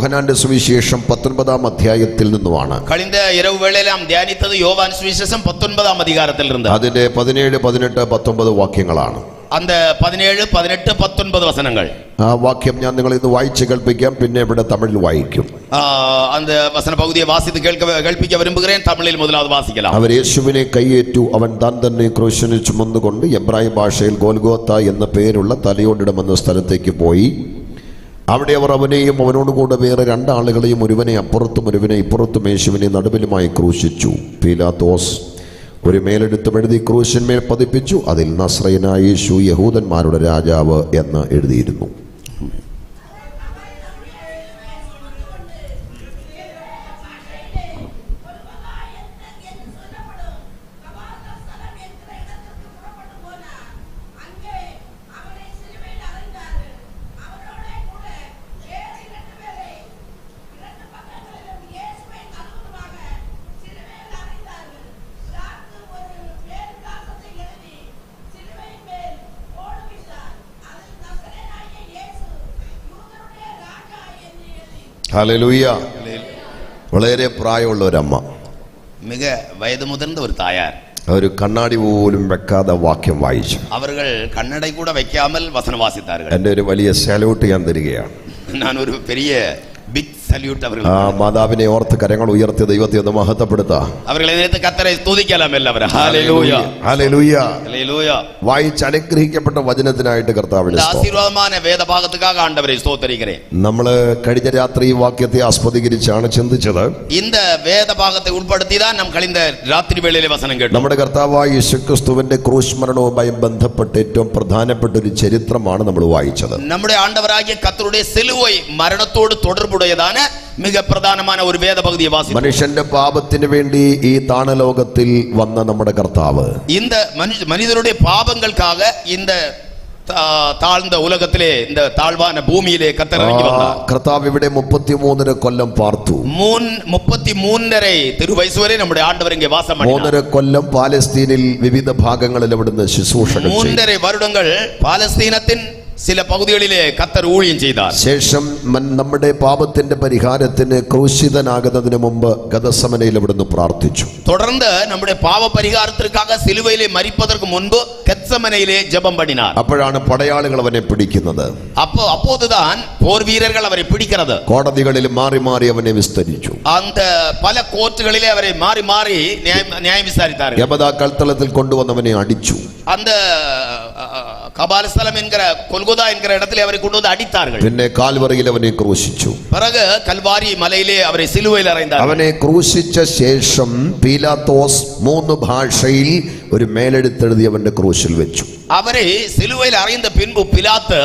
യോഹന്നാന്റെ സുവിശേഷം 19-ാം അധ്യായത്തിൽ നിന്നുമാണ്. കഴിഞ്ഞ இரவு வேளையில நாம் தியானித்தது யோவான் சுவிசேஷம் 19-ാം അധികാരത്തിലിருந்து. അതിന്റെ 17, 18, 19 വാക്യങ്ങളാണ്. அந்த 17, 18, 19 வசனங்கள். ആ വാക്യം ഞാൻ നിങ്ങളെ ഇന്ന് വായിച്ച് കേൾപ്പിക്കാം, പിന്നെ ഇവിടെ തമിഴിൽ വായിക്കും. அந்த வசன பகுதியை வாசித்து கேൾപ്പിக்க விரும்புகிறேன். தமிழில் முதலாவது வாசிக்கலாம். അവർ യേശുവിനെ കൈയേറ്റു, അവൻ താൻ തന്നെ ക്രൂശിനെ ചുമന്നുകൊണ്ട് എബ്രായ ഭാഷയിൽ ഗോൽഗോത്ത എന്ന പേരുള്ള തലയോടിടം എന്ന സ്ഥലത്തേക്ക് പോയി. അവിടെ അവർ അവനെയും അവനോടുകൂടെ വേറെ രണ്ടാളുകളെയും, ഒരുവനെ അപ്പുറത്തും ഒരുവനെ ഇപ്പുറത്തും യേശുവിനെ നടുവിലുമായി ക്രൂശിച്ചു. പീലാത്തോസ് ഒരു മേലെടുത്ത് എഴുതി ക്രൂശന്മേൽ പതിപ്പിച്ചു. അതിൽ നസ്രയനായ യേശു യഹൂദന്മാരുടെ രാജാവ് എന്ന് എഴുതിയിരുന്നു. ഹല്ലേലൂയ. വളരെ പ്രായമുള്ള ഒരമ്മ, மிக வயது முதிர்ந்த ஒரு தாயார், ഒരു കണ്ണാടി പോലും വെക്കാതെ വാക്യം വായിച്ചു. அவர்கள் கண்ணடை கூட வைக்காமல் வசனம் வாசித்தார்கள். എൻ്റെ ഒരു വലിയ സല്യൂട്ട് ഞാൻ തരികയാണ്. நான் ஒரு பெரிய பிக் சல்யூட் அவர்கள். മാതാവിനെ ഓർത്ത് കരങ്ങൾ ഉയർത്തി ദൈവത്തെ ഒന്ന് മഹത്വപ്പെടുത്താം. அவர்களை நினைத்து கர்த்தரை ஸ்துதிக்கலாம் എല്ലാവരും. ഹല്ലേലൂയ ഹല്ലേലൂയ. ഹല്ലേലൂയ. വായിച്ച് അനുഗ്രഹിക്കപ്പെട്ട വചനത്തിനായിട്ട് കർത്താവിനെ ആശീർവാദமான വേദഭാഗத்துக்காக ஆண்டவரை ஸ்தோத்திரிக்கிறேன். നമ്മൾ കഴിഞ്ഞ രാത്രി ഈ വാക്യത്തെ ആസ്പദീകരിച്ചാണ് ചിന്തിച്ചത്. இந்த വേദഭാഗത്തെ ഉൾപ്പെടുത്തി தான் நாம் കഴിഞ്ഞ രാത്രി വേളയിലെ വചനം കേട്ടു. നമ്മുടെ കർത്താവായ യേശുക്രിസ്തുവിന്റെ ക്രൂശ് മരണവുമായി ബന്ധപ്പെട്ട് ഏറ്റവും പ്രധാനപ്പെട്ട ഒരു ചരിത്രമാണ് നമ്മൾ വായിച്ചത്. നമ്മുടെ ആண்டവരാകിയ കർത്തരുടെ സിലുവൈ മരണത്തോട് തുടർബുടയതാണ് മിക പ്രധാനമായ ഒരു വേദപകുതിയെ വാസിച്ചു. മനുഷ്യന്റെ പാപത്തിന് വേണ്ടി ഈ താണലോകത്തിൽ വന്ന നമ്മുടെ കർത്താവ് இந்த மனிதருடைய பாவங்களுக்காக இந்த താഴ്ന്ന ഉലകത്തിലെ இந்த താഴ്വാന ഭൂമിയിലെ കർത്തർ ഇറങ്ങി വന്ന കർത്താവ് ഇവിടെ 33 കൊല്ലം പാർത്തു. 33 തിരുവയസ്സ് വരെ നമ്മുടെ ആണ്ടവർ ഇங்கே വാസം பண்ணார். 3 കൊല്ലം പാലസ്തീനിൽ വിവിധ ഭാഗങ്ങളിൽ അവിടുന്ന് ശുശ്രൂഷകൾ ചെയ്തു. 3 வருடങ്ങൾ പാലസ്തീനത്തിൻ ചില പകുതികളിലെ കർത്തർ ഊഴിയം ചെയ്താർ. ശേഷം നമ്മുടെ പാപത്തിന്റെ പരിഹാരത്തിന് ക്രൂശിതനാകുന്നതിന് മുമ്പ് ഗദസമനയിൽ അവിടുന്ന് പ്രാർത്ഥിച്ചു. തുടർന്ന് നമ്മുടെ പാപ പരിഹാരത്തിற்காக സിലുവയിലെ മരിപ്പதற்கு മുൻപ് ഗെത്സമനയിലെ ജപം பண்ணினார். അപ്പോഴാണ് പടയാളികൾ അവനെ പിടിക്കുന്നത്. அப்போதுதான் போர் வீரர்கள் அவரை பிடிக்கிறது. കോടതികളിൽ മാറി മാറി അവനെ വിസ്തരിച്ചു. அந்த പല കോർട്ടുകളിലെ അവരെ മാറി മാറി ന്യായം വിസാരിத்தார்கள். യബദാ കൽത്തളത്തിൽ കൊണ്ടുവന്നവനെ അടിച്ചു. அந்த கபாலஸ்தலம் என்கிற கொல்கொதா என்கிற இடத்திலே அவரை கொண்டு வந்து அடித்தார்கள். പിന്നെ കാൽവറിയിൽ അവനെ ക്രൂശിച്ചു. பிறகு கல்வாரி மலையிலே அவரை சிலுவையில் அறைந்தார்கள். അവനെ ക്രൂശിച്ച ശേഷം പീലാത്തോസ് 3 ഭാഷയിൽ ഒരു മേലെഴുത്തെഴുതി അവന്റെ ക്രൂശിൽ വെച്ചു. அவரை சிலுவையில் அறைந்த பின்பு பிலாத்து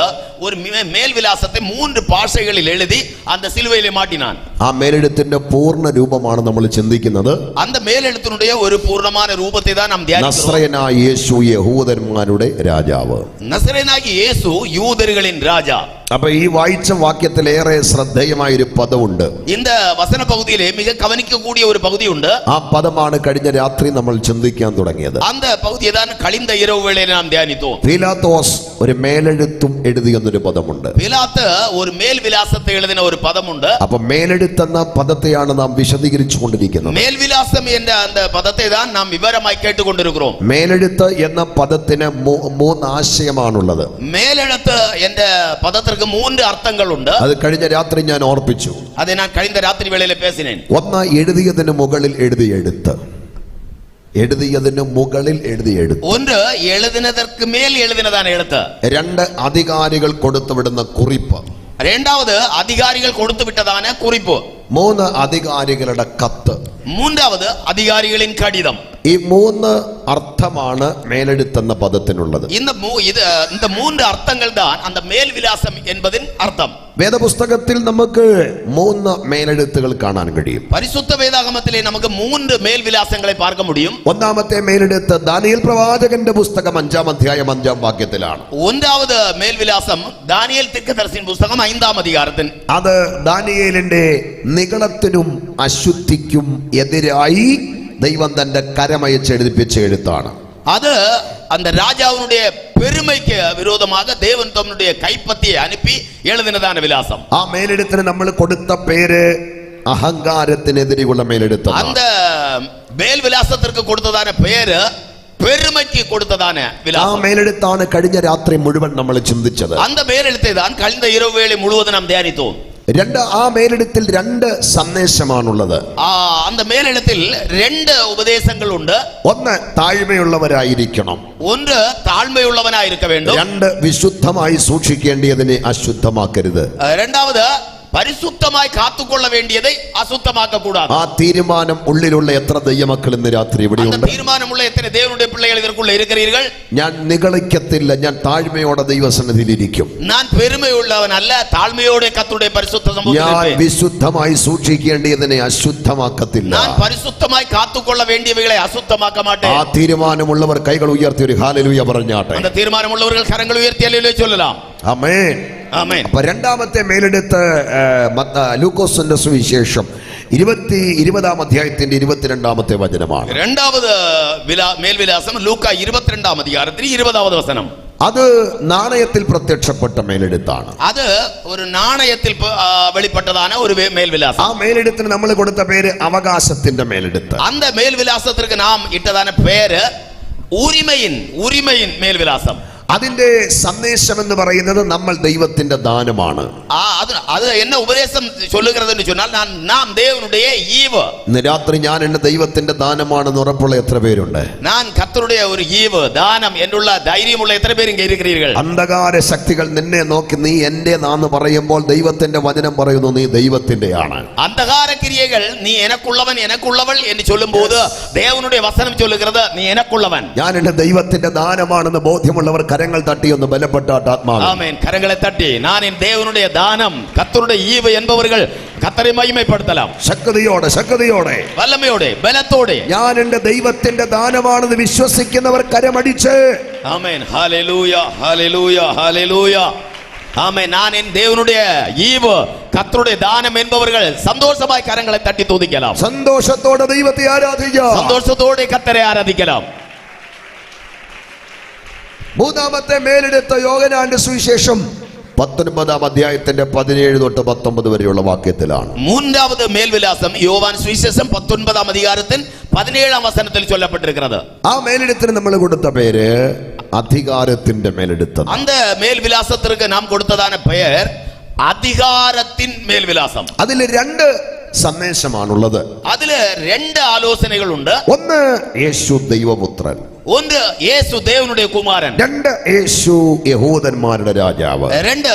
ஒரு மேல் விலாசத்தை 3 ഭാഷകളിൽ എഴുതി அந்த സിലുവയിലെ മാട്ടിനാൻ. ആ മേലെഴുത്തിന്റെ പൂർണ്ണ രൂപമാണ് നമ്മൾ ചിന്തിക്കുന്നത്. அந்த மேலெழுத்தினுடைய ஒரு பூர்ணமான ரூபத்தை தான் நாம் தியானிக்கிறோம். നസ്രയനായ യേശു യഹൂദന്മാരുടെ രാജാവ്. നസറേനാകിയ യേശു യൂദരുകളിൻ രാജാ. അപ്പൊ ഈ വായിച്ച വാക്യത്തിലേറെ ശ്രദ്ധേയമായ ഒരു പദമുണ്ട്. இந்த വചന പകുതിയിലെ മിക കവനിക്കக்கூடிய ഒരു പകുതിയുണ്ട്. ആ പദമാണ് കഴിഞ്ഞ രാത്രി നമ്മൾ ചിന്തിക്കാൻ തുടങ്ങിയത്. அந்த பகுதியை தான் கழிந்த இரவு வேளையில் நாம் தியானித்தோம். പീലാത്തോസ് ഒരു മേലെഴുത്തും എഴുതിയെന്നൊരു പദമുണ്ട്. പിലാത്ത് ഒരു മേൽ വിലാസത്തെ എഴുതിന ഒരു പദമുണ്ട്. അപ്പൊ മേലെഴുത്തെന്ന പദത്തെയാണ് നാം വിശദീകരിച്ചു കൊണ്ടിരിക്കുന്നത്. മേൽ വിലാസം എന്ന அந்த പദത്തെ தான் நாம் വിവരമായി കേട്ടുകൊണ്ടിരിக்கிறோம். മേലെഴുത്ത് എന്ന പദത്തിന് 3 ആശയമാണുള്ളത്. മേലെഴുത്ത് എന്ന പദത്തിற்கு 3 അർത്ഥങ്ങളുണ്ട്. അത് കഴിഞ്ഞ രാത്രി ഞാൻ ഓർപ്പിച്ചു. അത് ഞാൻ കഴിഞ്ഞ രാത്രി വേളയിൽ പേസിനേൻ. ഒന്ന്, എഴുതിയതിന് മുകളിൽ എഴുതിയ എഴുത്ത്. എഴുതിയതിന് മുകളിൽ എഴുതിയ എഴുത്ത്. ഒന്ന്, എഴുതിനതற்கு മേൽ എഴുതിനതാണ് എഴുത്ത്. 2, അധികാരികൾ കൊടുത്തുവിടുന്ന കുറിപ്പ്. രണ്ടാമത് അധികാരികൾ കൊടുത്തുവിട്ടതാണ് കുറിപ്പ്. 3, അധികാരികളുടെ കത്ത്. മൂന്നാമത് അധികാരികളിൻ കടിതം. ഈ 3 അർത്ഥമാണ് മേലെഴുത്തെന്ന പദത്തിനുള്ളത്. இந்த 3 அர்த்தங்கள் தான் அந்த மேல் விலாசம் என்பதின் அர்த்தம். വേദപുസ്തകത്തിൽ നമുക്ക് 3 മേലെഴുത്തുകൾ കാണാൻ കഴിയും. പരിശുദ്ധ വേദാഗമത്തിലെ നമുക്ക് 3 മേൽ വിലാസങ്ങളെ பார்க்க முடியும். ഒന്നാമത്തെ മേലെഴുത്ത് ദാനിയേൽ പ്രവാചകന്റെ പുസ്തകം 5-ാം അധ്യായം 5-ാം വാക്യത്തിലാണ്. ഒന്നാമത് മേൽ വിലാസം ദാനിയേൽ തിർക്കദർശിൻ പുസ്തകം 5-ാം അധികാരത്തിൽ. അത് ദാനിയേലിന്റെ നിഗളത്തിനും അശുദ്ധിക്കും എതിരായി ദൈവം തന്റെ കരമയച്ച് എഴുതിപ്പിച്ച എഴുത്താണ്. அது அந்த ராஜாவுடைய பெருமைக்கு விரோதமாக தேவன் தம்முடைய கைப்பத்தியை அனுப்பி எழுதினதான விலாசம். ആ മേലെഴുത്തിന് നമ്മൾ കൊടുത്ത പേര് അഹങ്കാരത്തിനെതിരെയുള്ള മേലെഴുത്താണ്. அந்த மேல் விலாசத்திற்கு கொடுத்ததான பெயர் பெருமைக்கு கொடுத்ததான விலாசம். ആ മേലെഴുത്താണ് കഴിഞ്ഞ രാത്രി മുഴുവൻ നമ്മൾ ചിന്തിച്ചത്. அந்த மேலெழுத்தை தான் கழிந்த இரவு வேளை முழுவதும் நாம் தியானித்தோம். ആ മേലെഴുത്തിൽ രണ്ട് സന്ദേശമാണുള്ളത്. அந்த மேலெழுத்தில் രണ്ട് ഉപദേശങ്ങൾ ഉണ്ട്. ഒന്ന് താഴ്മയുള്ളവരായിരിക്കണം, ഒന്ന് താഴ്മയുള്ളവനായിരിക്ക வேண்டும். രണ്ട് വിശുദ്ധമായി സൂക്ഷിക്കേണ്ടതിനെ അശുദ്ധമാക്കരുത്. രണ്ടാമത് പരിശുദ്ധമായി കാത്തുകൊള്ള വേണ്ടിയதை അശുദ്ധമാക്ക കൂടാതെ. ആ തീരുമാനം ഉള്ളിലുള്ള എത്ര ദൈവമക്കൾ ഇന്ന് രാത്രി ഇവിടെയുണ്ട്? തീരുമാനമുള്ള എത്ര ദേവനുடைய பிள்ளைகள் இதற்குள்ள இருக்கிறீர்கள்? ഞാൻ നിഗളിക്കത്തില്ല, ഞാൻ താഴ്മയോടെ ദൈവസന്നിധിയിൽ ഇരിക്കും. ഞാൻ പെരുമയുള്ളവനല്ല, താഴ്മയോടെ കർത്തരുടെ പരിശുദ്ധ സന്നിധിയിൽ ഞാൻ വിശുദ്ധമായി സൂക്ഷിക്കേണ്ടതിനെ അശുദ്ധമാക്കത്തില്ല. ഞാൻ പരിശുദ്ധമായി കാത്തുകൊള്ള വേണ്ടിയവകളെ അശുദ്ധമാക്ക മാട്ടേൻ. ആ തീരുമാനമുള്ളവർ കൈകൾ ഉയർത്തി ഒരു ഹല്ലേലൂയ പറഞ്ഞാട്ടെ. அந்த തീരുമാനമുള്ളവർ കരങ്ങൾ ഉയർത്തി ഹല്ലേലൂയ ചൊല്ലலாம். ആമേൻ. ആമേൻ. അപ്പോൾ രണ്ടാമത്തെ മേലെടുത്ത് ലൂക്കോസിന്റെ സുവിശേഷം 20-ാം അധ്യായത്തിന്റെ 22-ാമത്തെ വചനമാണ്. രണ്ടാമത് മേൽവിലാസം ലൂക്ക 22-ാം അധ്യായത്തിൽ 20-ാമത് വചനം. അത് നാണയത്തിൽ പ്രത്യക്ഷപ്പെട്ട മേലെടുത്താണ്. അത് ഒരു നാണയത്തിൽ വെളിപ്പെട്ടതാണ് ഒരു മേൽവിലാസം. ആ മേലെടുത്തിന് നമ്മൾ കൊടുത്ത പേര് അവകാശത്തിന്റെ മേലെടുത്ത്. அந்த മേൽവിലാസത്തിற்கு நாம் ഇട്ടதான പേര് ഉരിമയിൻ മേൽവിലാസം. അതിന്റെ സന്ദേശം എന്ന് പറയുന്നത് നമ്മൾ ദൈവത്തിന്റെ ദാനമാണ്. അത് എന്നെ ഉപദേശം ചൊല്ലുகிறது എന്ന് சொன்னால் നാം ദേവനുடைய ஈவு. ഇന്ന് രാത്രി ഞാൻ എന്റെ ദൈവത്തിന്റെ ദാനമാണെന്ന് ഉറപ്പുള്ള എത്ര പേരുണ്ട്? ഞാൻ കർത്തരുടെ ഒരു ஈவு ദാനം എന്നുള്ള ധൈര്യമുള്ള എത്ര പേര് ഇங்கே இருக்கிறீர்கள்? അന്ധകാര ശക്തികൾ നിന്നെ നോക്കി നീ എന്റേതാന്ന് പറയുമ്പോൾ ദൈവത്തിന്റെ വചനം പറയുന്നു നീ ദൈവത്തിന്റെയാണ്. അന്ധകാര ക്രിയകൾ നീ എനക്കുള്ളവൻ എനക്കുള്ളവൾ എന്ന് ചൊല്ലുമ്പോൾ ദേവനുடைய വചനം ചൊല്ലുகிறது നീ എനക്കുള്ളവൻ. ഞാൻ എന്റെ ദൈവത്തിന്റെ ദാനമാണെന്ന് ബോധ്യമുള്ളവർ കരങ്ങൾ തട്ടി ഒന്ന് ബലപ്പെട്ടാട്ട് ആത്മാവ്. ആമേൻ. കരങ്ങളെ തട്ടി ഞാൻ എൻ ദേവനുடைய ദാനം കർത്തരുടെ ஈவு என்பவர்கள் കർത്തരെ മഹിമപ്പെടുത്തலாம். ശക്തിയോടെ വല്ലമയോടെ ബലത്തോടെ ഞാൻ എന്റെ ദൈവത്തിന്റെ ദാനമാണെന്ന് വിശ്വസിക്കുന്നവർ കരമടിച്ച് ആമേൻ. ഹല്ലേലൂയ ഹല്ലേലൂയ ഹല്ലേലൂയ. ആമേൻ. ഞാൻ എൻ ദേവനുடைய ஈவு കർത്തരുടെ ദാനം என்பவர்கள் സന്തോഷമായി കരങ്ങളെ തട്ടി തുതിக்கலாம். സന്തോഷത്തോടെ ദൈവത്തെ ആരാധിക്കാം. സന്തോഷത്തോടെ കർത്തരെ ആരാധിക്കണം. മൂന്നാമത്തെ മേലെടുത്ത യോഹന്നാന്റെ സുവിശേഷം 19-ാം അധ്യായത്തിന്റെ 17 തൊട്ട് 19 വരെയുള്ള വാക്യത്തിലാണ്. മൂന്നാമത് മേൽവിലാസം യോവാൻ സുവിശേഷം 19-ാം അധികാരത്തിൽ 17-ാം വചനത്തിൽ ചൊല്ലപ്പെട്ടിരിക്കുന്നത്. ആ മേലെടുത്തിന് നമ്മൾ കൊടുത്ത പേര് അധികാരത്തിന്റെ മേലെടുത്ത്. அந்த മേൽവിലാസത്തിற்கு നാം കൊടുത്തതാണ് പേർ അധികാരത്തിൻ മേൽവിലാസം. അതിൽ രണ്ട് സന്ദേശമാണുള്ളത്. അതില് രണ്ട് ആലോചനകളുണ്ട്. ഒന്ന് യേശു ദൈവപുത്രൻ, ഒന്ന് യേശു ദേവനുடைய കുമാരൻ, രണ്ട് യേശു യഹൂദന്മാരുടെ രാജാവ്, രണ്ട്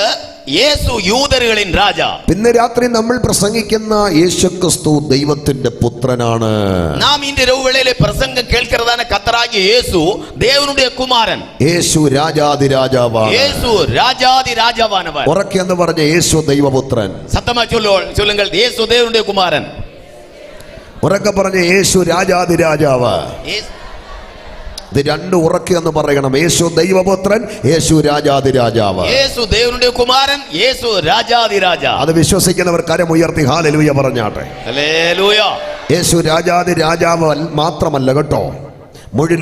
യേശു യൂദരുകളിൻ രാജ. ഇന്ന് രാത്രി നമ്മൾ പ്രസംഗിക്കുന്ന യേശുക്രിസ്തു ദൈവത്തിന്റെ പുത്രനാണ്. നാം ഇന്റെ രൗവേളയിലെ പ്രസംഗം കേൾക്കുന്നതാണ് കർത്താവായ യേശു ദേവനുடைய കുമാരൻ. യേശു രാജാതിരാജാവാണ്. യേശു രാജാതിരാജാവാനവൻ. ഉറക്കെ എന്ന് പറഞ്ഞ യേശു ദൈവപുത്രൻ. സത്യമായി ചൊല്ലുங்கள் യേശു ദേവനുடைய കുമാരൻ. ഉറക്കെ പറഞ്ഞ യേശു രാജാതിരാജാവ്. ഇത് രണ്ട് ഉറക്കെ എന്ന് പറയണം. യേശു ദൈവപുത്രൻ, യേശു രാജാതിരാജാവ്. യേശു ദേവനുடைய കുമാരൻ, യേശു രാജാതിരാജ. അത് വിശ്വസിക്കുന്നവർ കരമുയർത്തി ഹല്ലേലൂയ പറഞ്ഞാട്ടെ. ഹല്ലേലൂയ. യേശു രാജാതിരാജാവ് മാത്രമല്ല കേട്ടോ, മുഴു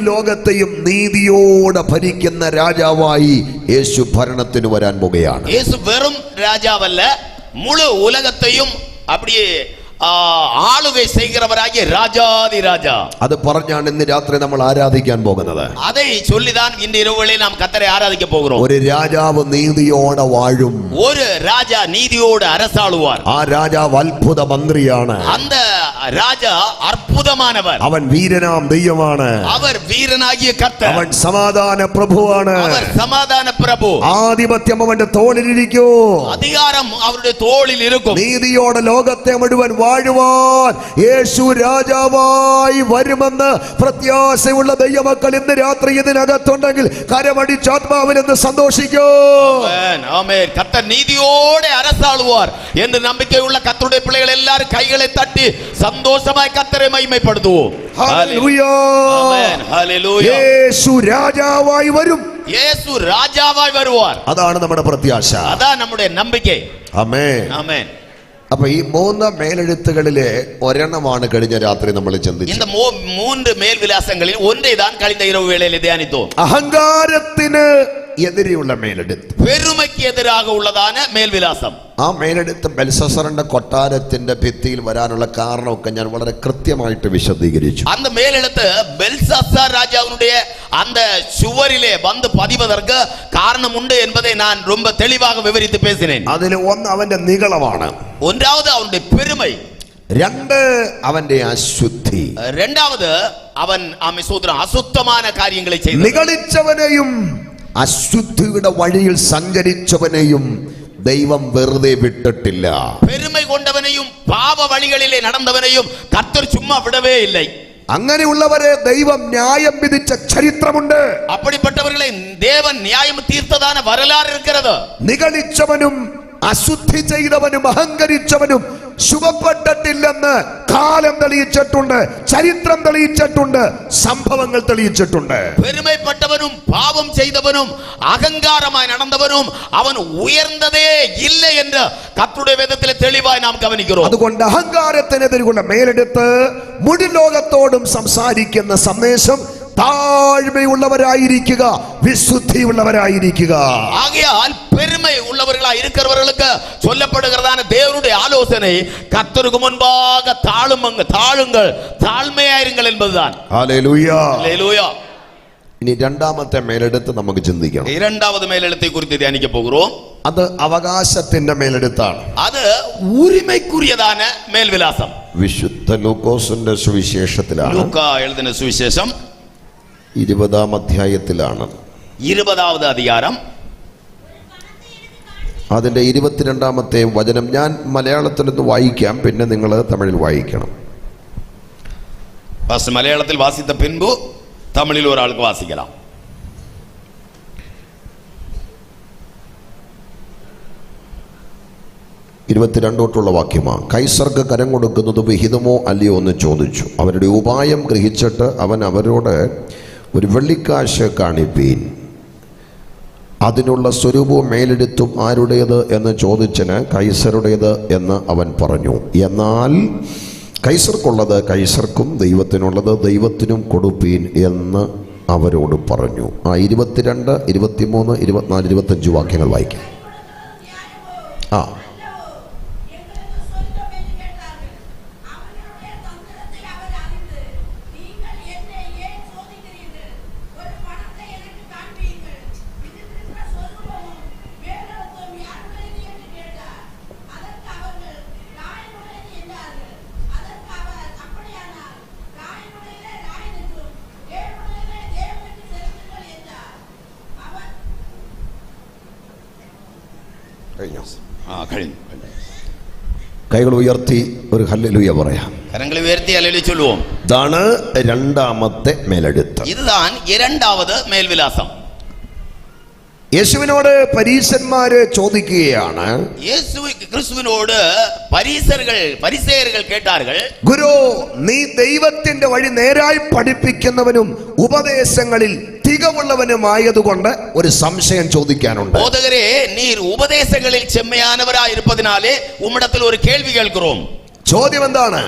ലോകത്തെയും നീതിയോടെ ഭരിക്കുന്ന രാജാവായി യേശു ഭരണത്തിന് വരാൻ പോകുകയാണ്. യേശു വെറും രാജാവല്ല, മുഴു ഉലകത്തെയും அப்படியே ആളുകை செய்கிறவராகிய ராஜாதிராஜா. അത് പറഞ്ഞാണ് ഇന്ന് രാത്രി നമ്മൾ ആരാധിക്കാൻ പോകുന്നത്. அதை சொல்லிதான் இந்த இரவுகளில் நாம் கர்த்தரை ஆராதிக்க போகிறோம். ഒരു രാജാവ് നീതിയോടെ വാഴും. ഒരു രാജാ നീതിയോടെ அரசாளுவார். ആ രാജാവ് അത്ഭുത മന്ത്രിയാണ്. அந்த ராஜா അത്ഭുതമാനവൻ. അവൻ വീരനാം ദൈവമാണ്. അവർ വീരനാകിയ കർത്തർ. അവൻ സമാധാന പ്രഭുവാണ്. അവർ സമാധാന പ്രഭു. ആധിപത്യം അവന്റെ തോളിലിരിക്കൂ. അധികാരം അവരുടെ തോളിൽ ഇരിക്കും. നീതിയോടെ ലോകത്തെ മുഴുവൻ വാഴുവാൻ യേശു രാജാവായി വരുമെന്ന് പ്രത്യാശയുള്ള ദൈവമക്കൾ ഇന്ന് രാത്രി ഇതിനകത്തുണ്ടെങ്കിൽ കരമടിച്ച് ആത്മാവിനെന്ന് സന്തോഷിക്കൂ. ആമേൻ. കർത്തർ നീതിയോടെ அரசாளுவார் എന്ന് നമ്പിക്കയുള്ള കർത്തരുടെ പിള്ളകൾ എല്ലാവരും കൈകളെ തട്ടി സന്തോഷമായി കർത്തരെ മഹിമപ്പെടുത്തുവോ. ഹല്ലേലൂയ. ആമേൻ. ഹല്ലേലൂയ. യേശു രാജാവായി വരും. യേശു രാജാവായി വരുവാർ. അതാണ് നമ്മുടെ പ്രത്യാശ. അതാണ് നമ്മുടെ നമ്പിക്കை. ആമേൻ. ആമേൻ. അപ്പൊ ഈ 3 മേലെഴുത്തുകളിലെ ഒരെണ്ണമാണ് കഴിഞ്ഞ രാത്രി നമ്മൾ ചിന്തിച്ചത്. இந்த மூன்று மேல் விலாசங்களில் ஒன்றை தான் கழிந்த இரவு வேளையில் தியானித்தோம். അഹങ്കാരത്തിന് എതിരെയുള്ള മേലെടുത്ത്, பெருமைக்கு எதிராக உள்ளதான மேல் விலாசம். ആ മേലെടുത്ത് ബെൽസസറിന്റെ കൊട്ടാരത്തിന്റെ ഭിത്തിയിൽ വരാനുള്ള കാരണമൊക്കെ ഞാൻ വളരെ കൃത്യമായിട്ട് വിശദീകരിച്ചു. அந்த மேலெழுத்து பெல்சாசார் ராஜாவுடைய அந்த சுவரிலே வந்து பதிவதற்கு காரணம் உண்டு என்பதை நான் ரொம்ப தெளிவாக விவரித்து பேசினேன். അതിൽ ഒന്ന് അവന്റെ നീളമാണ്, ஒன்றாவது அவனுடைய பெருமை, 2 അവന്റെ അശുദ്ധി, இரண்டாவது அவன் அசுத்தமான காரியங்களை செய்தான். നിഗളിച്ചവനെയും അശുദ്ധിയുടെ വഴിയിൽ സഞ്ചരിച്ചവനെയും ദൈവം വെറുതെ വിട്ടിട്ടില്ല. பெருமை கொண்டவனையும் பாவ வழிகளிலே நடந்தவனையும் கர்த்தர் சும்மா விடவே இல்லை. അങ്ങനെയുള്ളവരെ ദൈവം ന്യായം വിധിച്ച ചരിത്രമുണ്ട്. அப்படிப்பட்டவர்களை தேவன் நியாயம் தீர்த்ததான வரலாறு இருக்கிறது. നിഗളിച്ചവനും അശുദ്ധി ചെയ്തവനും അഹങ്കരിച്ചവനും ശുഭപ്പെട്ടിട്ടില്ലെന്ന് കാലം തെളിയിച്ചിട്ടുണ്ട്, ചരിത്രം തെളിയിച്ചിട്ടുണ്ട്, സംഭവങ്ങൾ തെളിയിച്ചിട്ടുണ്ട്. பெருமைப்பட்டவனும் பாவம் செய்தவனும் அகங்காரமாய் நடந்தவனும் அவன் உயர்ந்ததே இல்லை என்று கர்த்தருடைய வேதத்திலே தெளிவாய் நாம் கவனிக்கிறோம். അതുകൊണ്ട് അഹങ്കാരത്തിനെതിരെയുള്ള മേലെടുത്ത് മുഴു ലോകത്തോടും സംസാരിക്കുന്ന സന്ദേശം താഴ്മയുള്ളവരായിരിക്കുക, വിശുദ്ധിയുള്ളവരായിരിക്കുക. ஆகையால் பெருமை உள்ளவர்களாய் இருக்கிறவர்களுக்கு சொல்லப்படுகிறதான தேவனுடைய ஆலோசனை கர்த்தருக்கு முன்பாக தாழுங்கள், தாழ்மையாயிருங்கள் என்பதுதான். ഹല്ലേലൂയ. ஹல்லேலூயா. ഇനി രണ്ടാമത്തെ മേലെടുത്ത് നമുക്ക് ചിന്തിക്കണം. இரண்டாவது மேலெழுத்தை குறித்து தியானிக்க போகிறோம். അത് അവകാശത്തിന്റെ മേലെടുത്താണ്. அது உரிமைக்குரியதான மேல் விலாசம். വിശുദ്ധ ലൂക്കോസിന്റെ സുവിശേഷത്തിലാണ്, லூக்கா எழுதின சுவிசேஷம் 20-ാം അധ്യായത്തിലാണ്, 20வது அதிகாரம் അതിന്റെ 22-ാമത്തെ വചനം. ഞാൻ മലയാളത്തിൽ നിന്ന് വായിക്കാം, പിന്നെ നിങ്ങൾ തമിഴിൽ വായിക്കണം. ஃபர்ஸ்ட் மலையாளத்தில் வாசித்த பின்பு தமிழில் ஒரு ஆளுக்கு வாசிக்கலாம். 22 തൊട്ടുള്ള വാക്യമാണ്. കൈസർക്ക് കരം കൊടുക്കുന്നത് വിഹിതമോ അല്ലയോ എന്ന് ചോദിച്ചു. അവരുടെ ഉപായം ഗ്രഹിച്ചിട്ട് അവൻ അവരോട് ഒരു വെള്ളിക്കാശ് കാണിപ്പീൻ, അതിനുള്ള സ്വരൂപവും മേലെടുത്തും ആരുടേത് എന്ന് ചോദിച്ചന് കൈസറുടേത് എന്ന് അവൻ പറഞ്ഞു. എന്നാൽ കൈസർക്കുള്ളത് കൈസർക്കും ദൈവത്തിനുള്ളത് ദൈവത്തിനും കൊടുപ്പീൻ എന്ന് അവരോട് പറഞ്ഞു. 22, 23, 24, 25 വാക്യങ്ങൾ വായിക്കാം. കൈകൾ ഉയർത്തി ഒരു ഹല്ലേലൂയ പറയാം. കരങ്ങൾ ഉയർത്തി ഹല്ലേലൂയ ചൊല്ലുவோம். ഇതാണ് രണ്ടാമത്തെ മേലെഴുത്ത്. இதுதான் இரண்டாவது மேல்விலாசம். യേശുവിനോട് പരീശന്മാര് ചോദിക്കുകയാണ്, ക്രിസ്തുവിനോട് പരിസേയர்கள் കേട്ടാர்கள், ഗുരു, നീ ദൈവത്തിന്റെ വഴി നേരായി പഠിപ്പിക്കുന്നവനും ഉപദേശങ്ങളിൽ തികവുള്ളവനുമായതുകൊണ്ട് ഒരു സംശയം ചോദിക്കാനുണ്ട്. போதகரே, நீர் உபதேசங்களில் செம்மையானவராய் இருப்பதினாலே உம்மிடத்தில் ஒரு கேள்வி கேட்கிறோம். ചോദ്യം എന്താണ്?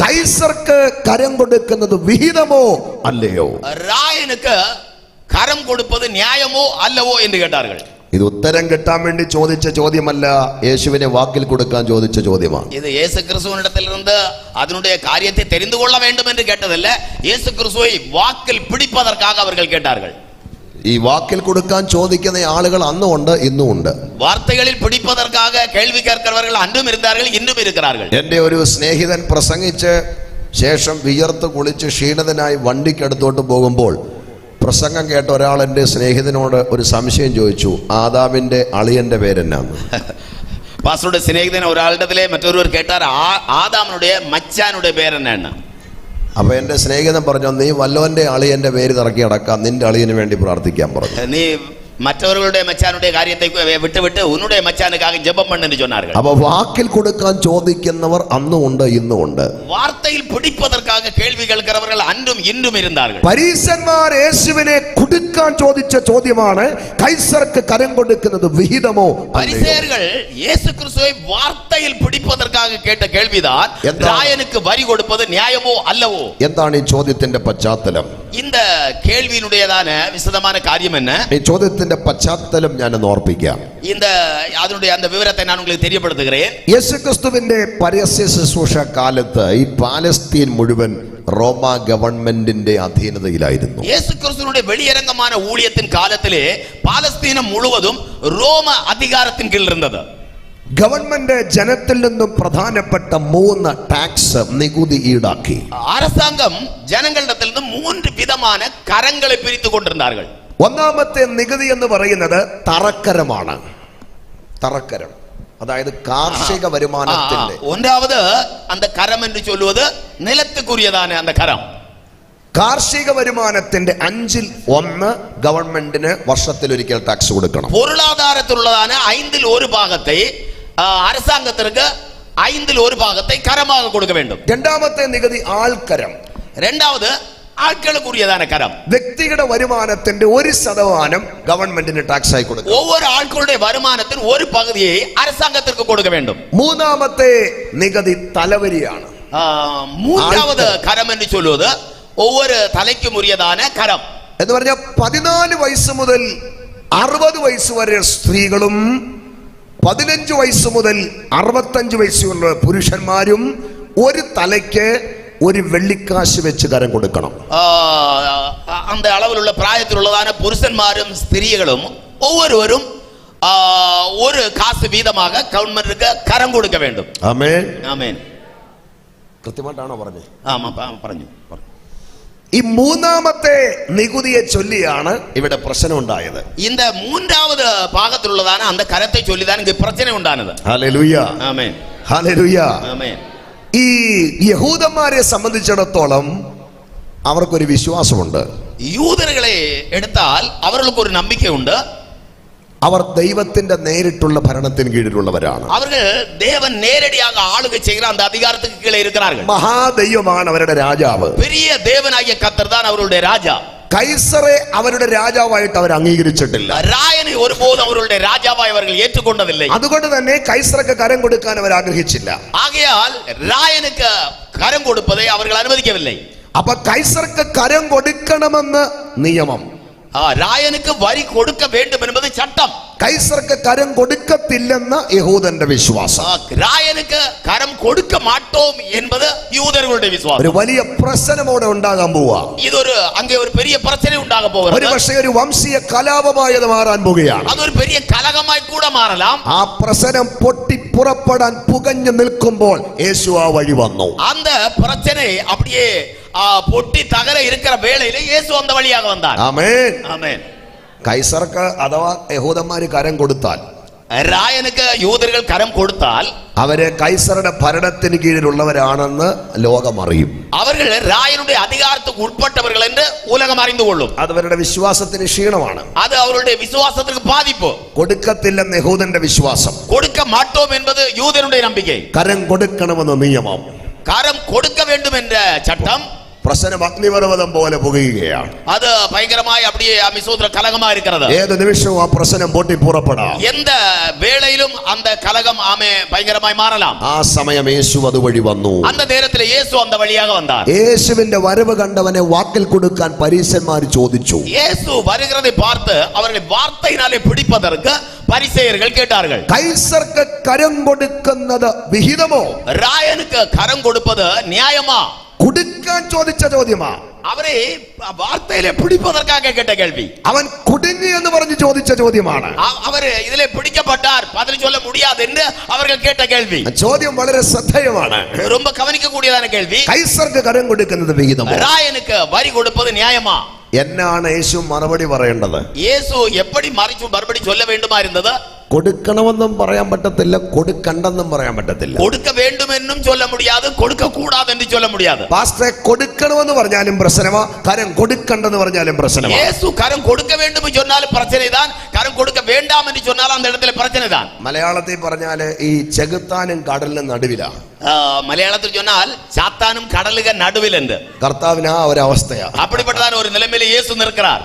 കൈസർക്ക് കരം കൊടുക്കുന്നത് വിഹിതമോ അല്ലയോ? ராயனுக்கு கரம் கொடுப்பது நியாயமோ அல்லவோ என்று கேட்டார்கள். ഇത് ഉത്തരം കിട്ടാൻ വേണ്ടി ചോദിച്ച ചോദ്യമല്ല, യേശുവിനെ വാക്കിൽ കൊടുക്കാൻ ചോദിച്ച ചോദ്യമാണ്. இது இயேசு கிறிஸ்துவினிடத்திலிருந்து அதனுடைய காரியத்தை தெரிந்து கொள்ள வேண்டும் என்று கேட்டதல்ல, இயேசு கிறிஸ்துவை வாக்கில் பிடிப்பதற்காக அவர்கள் கேட்டார்கள். ഈ വാക്കിൽ കൊടുക്കാൻ ചോദിക്കുന്ന ആളുകൾ അന്നും ഉണ്ട്, ഇന്നും ഉണ്ട്. വാർത്തകളിൽ പിടിപ്പதற்காக കേൾവി കേൾക്കുന്നവர்கள் അന്നും இருந்தார்கள், ഇന്നും இருக்கிறார்கள். എൻ്റെ ഒരു സ്നേഹിതൻ പ്രസംഗിച്ച് ശേഷം വിയർത്ത് കുളിച്ച് ക്ഷീണിതനായി വണ്ടിക്കടുത്തോട്ട് പോകുമ്പോൾ പ്രസംഗം കേട്ട ഒരാൾ എൻ്റെ സ്നേഹിതനോട് ഒരു സംശയം ചോദിച്ചു, ആദാമിന്റെ അളിയന്റെ പേരെന്നാന്ന്. പാസ്റ്ററുടെ സ്നേഹിതൻ ഒരാളുടെ മറ്റൊരുവർ കേട്ടാർ, ആദാമിനുடைய മച്ചാനുடைய പേരെന്നാണ്. അപ്പൊ എന്റെ സ്നേഹിതൻ പറഞ്ഞു, നീ വല്ലോന്റെ അളിയന്റെ പേര് തിറക്കി അടക്കാം, നിന്റെ അളിയന് വേണ്ടി പ്രാർത്ഥിക്കാൻ പറഞ്ഞു. നീ மற்றவர்களுடைய மச்சானுடைய காரியத்தை விட்டு உன்னுடைய மச்சானுக்காக ஜெபம் பண்ணுன்னு சொன்னார்கள். അപ്പൊ വാക്കിൽ കൊടുക്കാൻ ചോദിക്കുന്നവർ അന്നും ഉണ്ട് ഇന്നും ഉണ്ട്. வார்த்தையில் பிடிப்பதற்காக கேள்வி கேட்கிறவர்கள் அன்றும் இன்றும் இருந்தார்கள். പരീശന്മാർ യേശുവിനെ കൊടുക്കാൻ ചോദിച്ച ചോദ്യമാണ് കൈസർക്ക് കരം കൊടുക്കുന്നത് വിഹിതമോ? பரிசேயர்கள் இயேசு கிறிஸ்துவை வார்த்தையில் பிடிப்பதற்காக கேட்ட கேள்விதான் ராயனுக்கு வரி கொடுப்பது நியாயமோ அல்லவோ. എന്താണ് ഈ ചോദ്യത്തിന്റെ പശ്ചാത്തലം? இந்த கேள்வியினுடையதான விசதமான காரியம் என்ன? ഈ ചോദ്യത്തിന്റെ പശ്ചാത്തലം ഞാൻ ഓർപ്പിക്കാം. இந்த அதனுடைய அந்த விவரத்தை நான் உங்களுக்கு தெரியப்படுத்துகிறேன். യേശുക്രിസ്തുവിന്റെ പരസ്യ ശുശ്രൂഷ കാലത്ത് ഈ പാലസ്തീൻ മുഴുവൻ റോമ ഗവൺമെന്റിന്റെ അധീനതയിലായിരുന്നു. இயேசு கிறிஸ்துவினுடைய வெளியரங்கமான ஊழியத்தின் காலத்திலே பாலஸ்தீனம் முழுவதும் ரோம அதிகாரத்தின் கீழ் இருந்தது. ഗവൺമെന്റ് ജനത്തിൽ നിന്നും പ്രധാനപ്പെട്ട 3 ടാക്സ് നികുതി ഈടാക്കി. அரசாங்கம் ஜனங்களிடத்தில் இருந்து 3 விதமான கரங்களை பிரித்து கொண்டிருந்தார்கள். ഒന്നാമത്തെ നികുതി എന്ന് പറയുന്നത് തറക്കരമാണ്. തറക്കരം, അതായത് കാർഷിക വരുമാനത്തിന്റെ. ஒன்றாவது அந்த கரம் என்று சொல்வது நிலத்துக்குரியதான அந்த கரம். കാർഷിക വരുമാനത്തിന്റെ 1/5 ഗവൺമെന്റിന് വർഷത്തിലൊരിക്കൽ ടാക്സ് കൊടുക്കണം. பொருளாதாரத்திலுள்ளதான 5ல் 1 ഭാഗத்தை அரசாங்கத்திற்கு 5ல் 1 ഭാഗத்தை கரமாக கொடுக்க வேண்டும். രണ്ടാമത്തെ നികുതി ആൾക്കരം. இரண்டாவது ஆட்களுக்குரியதான கரம். വ്യക്തിയുടെ വരുമാനത്തിന്റെ 1% ഗവൺമെന്റിന് ടാക്സ് ആയി കൊടുക്കണം. ஒவ்வொரு ஆட்களுடைய வருமானத்தின் ஒரு பகுதியை அரசாங்கத்திற்கு கொடுக்க வேண்டும். മൂന്നാമത്തെ നികുതി തലവരിയാണ്. மூன்றாவது கரம் என்று சொல்வது ஒவ்வொரு தலைக்கும் உரியதான கரம். എന്ന് പറഞ്ഞാൽ 14 വയസ്സ് മുതൽ 60 വയസ്സ് വരെ സ്ത്രീകളും 15 വയസ്സ് മുതൽ 65 വയസ്സുള്ള പുരുഷന്മാരും ഒരു തലയ്ക്ക് 1 വെള്ളിക്കാശ് വെച്ച് കരം കൊടുക്കണം. அந்த அளவிலுள்ள பிராயத்திலுள்ளதான புருஷன்மாரும் ஸ்திரீகளும் ஒவ்வொருவரும் 1 காசு வீதமாக கவர்மெண்ட்டுக்கு கரம் கொடுக்க வேண்டும். ആമേൻ ആമേൻ. കൃത്യമായിട്ടാണോ പറഞ്ഞത്? ആമാ പറഞ്ഞു. ഈ മൂന്നാമത്തെ നികുതിയെ ചൊല്ലിയാണ് ഇവിടെ പ്രശ്നം ഉണ്ടായത്. இந்த மூன்றாவது பாகத்திலுள்ளதான அந்த கரத்தை சொல்லிதான் இங்கு பிரச்சனை உண்டானது. ഹല്ലേലൂയ, ஆமென், ഹല്ലേലൂയ. ஆமென். ഈ യഹൂദന്മാരെ സംബന്ധിച്ചിടത്തോളം അവർക്കൊരു വിശ്വാസമുണ്ട്. யூதர்களை எடுத்தால் அவர்களுக்கு ஒரு நம்பிக்கை உண்டு. അവർ ദൈവത്തിന്റെ നേരിട്ടുള്ള ഭരണത്തിന് കീഴിലുള്ളവരാണ്. அவர்கள் தேவன் நேரடியாக ஆளுகை செய்கிற அந்த அதிகாரத்துக்கு கீழே இருக்கிறார்கள். മഹാദൈവമാണ് അവരുടെ രാജാവ്. பெரிய தேவனாகிய கர்த்தர் தான் அவர்களுடைய ராஜா. കൈസറെ അവരുടെ രാജാവായിട്ട് അവർ അംഗീകരിച്ചിട്ടില്ല. ராயனை ஒருபோதும் அவர்களுடைய ராஜாவாய் அவர்கள் ஏற்றுக்கொண்டதில்லை. അതുകൊണ്ട് തന്നെ കൈസർക്ക് കരം കൊടുക്കാൻ അവർ ആഗ്രഹിച്ചില്ല. ஆகையால் ராயனுக்கு கரம் கொடுப்பதை அவர்கள் அனுமதிக்கவில்லை. അപ്പൊ കൈസർക്ക് കരം കൊടുക്കണമെന്ന് നിയമം. ராயனுக்கு வரி கொடுக்க வேண்டும் என்பது சட்டம். കൈസർക്ക് കരം കൊടുക്കത്തില്ലെന്ന യഹൂദന്റെ വിശ്വാസം. ராயனுக்கு கரம் கொடுக்க மாட்டோம் என்பது யூதர்களுடைய விசுவாசம். ഒരു വലിയ പ്രശ്നം അവിടെ ഉണ്ടാകാൻ പോവാ. இது அங்கே ஒரு பெரிய பிரச்சனை உண்டாக போகிறது. ഒരു പക്ഷേ ഒരു വംശീയ കലാപമായി അത് മാറാൻ പോകുകയാണ്. அது ஒரு பெரிய கலகமாய் கூட மாறலாம். ആ പ്രശ്നം പൊട്ടി പുറപ്പെടാൻ പുകഞ്ഞു നിൽക്കുമ്പോൾ യേശു ആ വഴി വന്നു. அந்த பிரச்சனை அப்படியே பொட்டி தகர இருக்கிற வேளையிலே இயேசு அந்த வழியாக வந்தார். ആമേൻ, ஆமென். കൈസർക്ക് അഥവാ യഹൂദന്മാര് കരം കൊടുത്താൽ, ராயனுக்கு யூதர்கள் கரம் கொடுத்தால் അവര് കൈസറുടെ ഭരണത്തിന് കീഴിലുള്ളവരാണെന്ന് ലോകം അറിയും. அவர்கள் ராயனுடைய அதிகாரத்துக்கு உட்பட்டவர்கள் என்று உலகம் அறிந்து கொள்ளும். അത് അവരുടെ വിശ്വാസത്തിന് ക്ഷീണമാണ്. அது அவருடைய விசுவாசத்துக்கு பாதிப்பு. കൊടുക്കത്തില്ലെന്ന് യഹൂദന്റെ വിശ്വാസം. கொடுக்க மாட்டோம் என்பது யூதனுடைய நம்பிக்கை. കരം കൊടുക്കണമെന്ന് നിയമം. கரம் கொடுக்க வேண்டும் என்ற சட்டம் പ്രശ്നം അഗ്നിപർവ്വതം പോലെ പുകയുകയാണ്. அது பயங்கரமாய் அப்படியே அமிசோத்ர கலகமா இருக்கிறது. ഏത് നിമിഷവും ആ പ്രശ്നം പൊട്ടി പുറപ്പെടാം. எந்த வேளையிலும் அந்த கலகம் ஆமே பயங்கரமாய் மாறலாம். ആ സമയം യേശു അതുവഴി വന്നു. அந்த நேரத்தில் இயேசு அந்த வழியாக வந்தார். യേശുവിന്റെ വരവ് കണ്ടവനെ വാക്കിൽ കൊടുക്കാൻ പരീശന്മാർ ചോദിച്ചു. இயேசு வருகிறதை பார்த்து அவர்களை வார்த்தையினாலே பிடிப்பதற்கு பரிசேயர்கள் கேட்டார்கள். കൈസർക്ക് കരം കൊടുക്കുന്നത് വിഹിതമോ? ராயனுக்கு கரம் கொடுப்பது நியாயமா? കൊടുക്കാൻ ചോദിച്ച ചോദ്യമാ. அவரை வார்த்தையிலே பிடிப்பதற்காக கேட்ட கேள்வி. അവൻ കുടുങ്ങി എന്ന് പറഞ്ഞ് ചോദിച്ച ചോദ്യമാണ്. அவர் இதிலே பிடிக்கப்பட்டார், பதில் சொல்ல முடியாது என்று அவர்கள் கேட்ட கேள்வி. ചോദ്യം വളരെ ശ്രദ്ധേയമാണ്. ரொம்ப கவனிக்க கூடியதான கேள்வி. കൈസർക്ക് കരം കൊടുക്കുന്നത് വിഹിതമോ? ராயனுக்கு வரி கொடுப்பது நியாயமா? എന്നാണ് യേശു മറുപടി പറയേണ്ടത്? இயேசு எப்படி மறுபடி சொல்ல வேண்டுமா இருந்தது? കൊടുക്കണമെന്നും പറയാൻ പറ്റത്തില്ല, കൊടുക്കണ്ടെന്നും പറയാൻ പറ്റത്തില്ല. കൊടുക്ക വേണ്ടുമെന്നും ചൊല്ല മുടിയാതെ, കൊടുക്ക കൂടാതെന്ന് ചൊല്ല മുടിയാതെ. പാസ്റ്ററെ, കൊടുക്കണമെന്ന് പറഞ്ഞാലും പ്രശ്നമാ, കരം കൊടുക്കണ്ടെന്ന് പറഞ്ഞാലും പ്രശ്നമാ. യേശു കരം കൊടുക്ക വേണ്ടും ചൊന്നാലും പ്രശ്നതാണ്, കരം കൊടുക്ക വേണ്ടാമെന്ന് ചൊന്നാലും அந்த இடத்துல പ്രശ്നതാണ്. മലയാളത്തിൽ പറഞ്ഞാല് ഈ ചെകുത്താനും കടലിനും നടുവിലാ. മലയാളത്തിൽ ചൊന്നാൽ സാത്താനും കടലുക നടുവിലുണ്ട്. കർത്താവിന് ആ ഒരു അവസ്ഥയാ. அப்படிப்பட்டதான ஒரு நிலைமையில இயேசு நிற்கிறார்.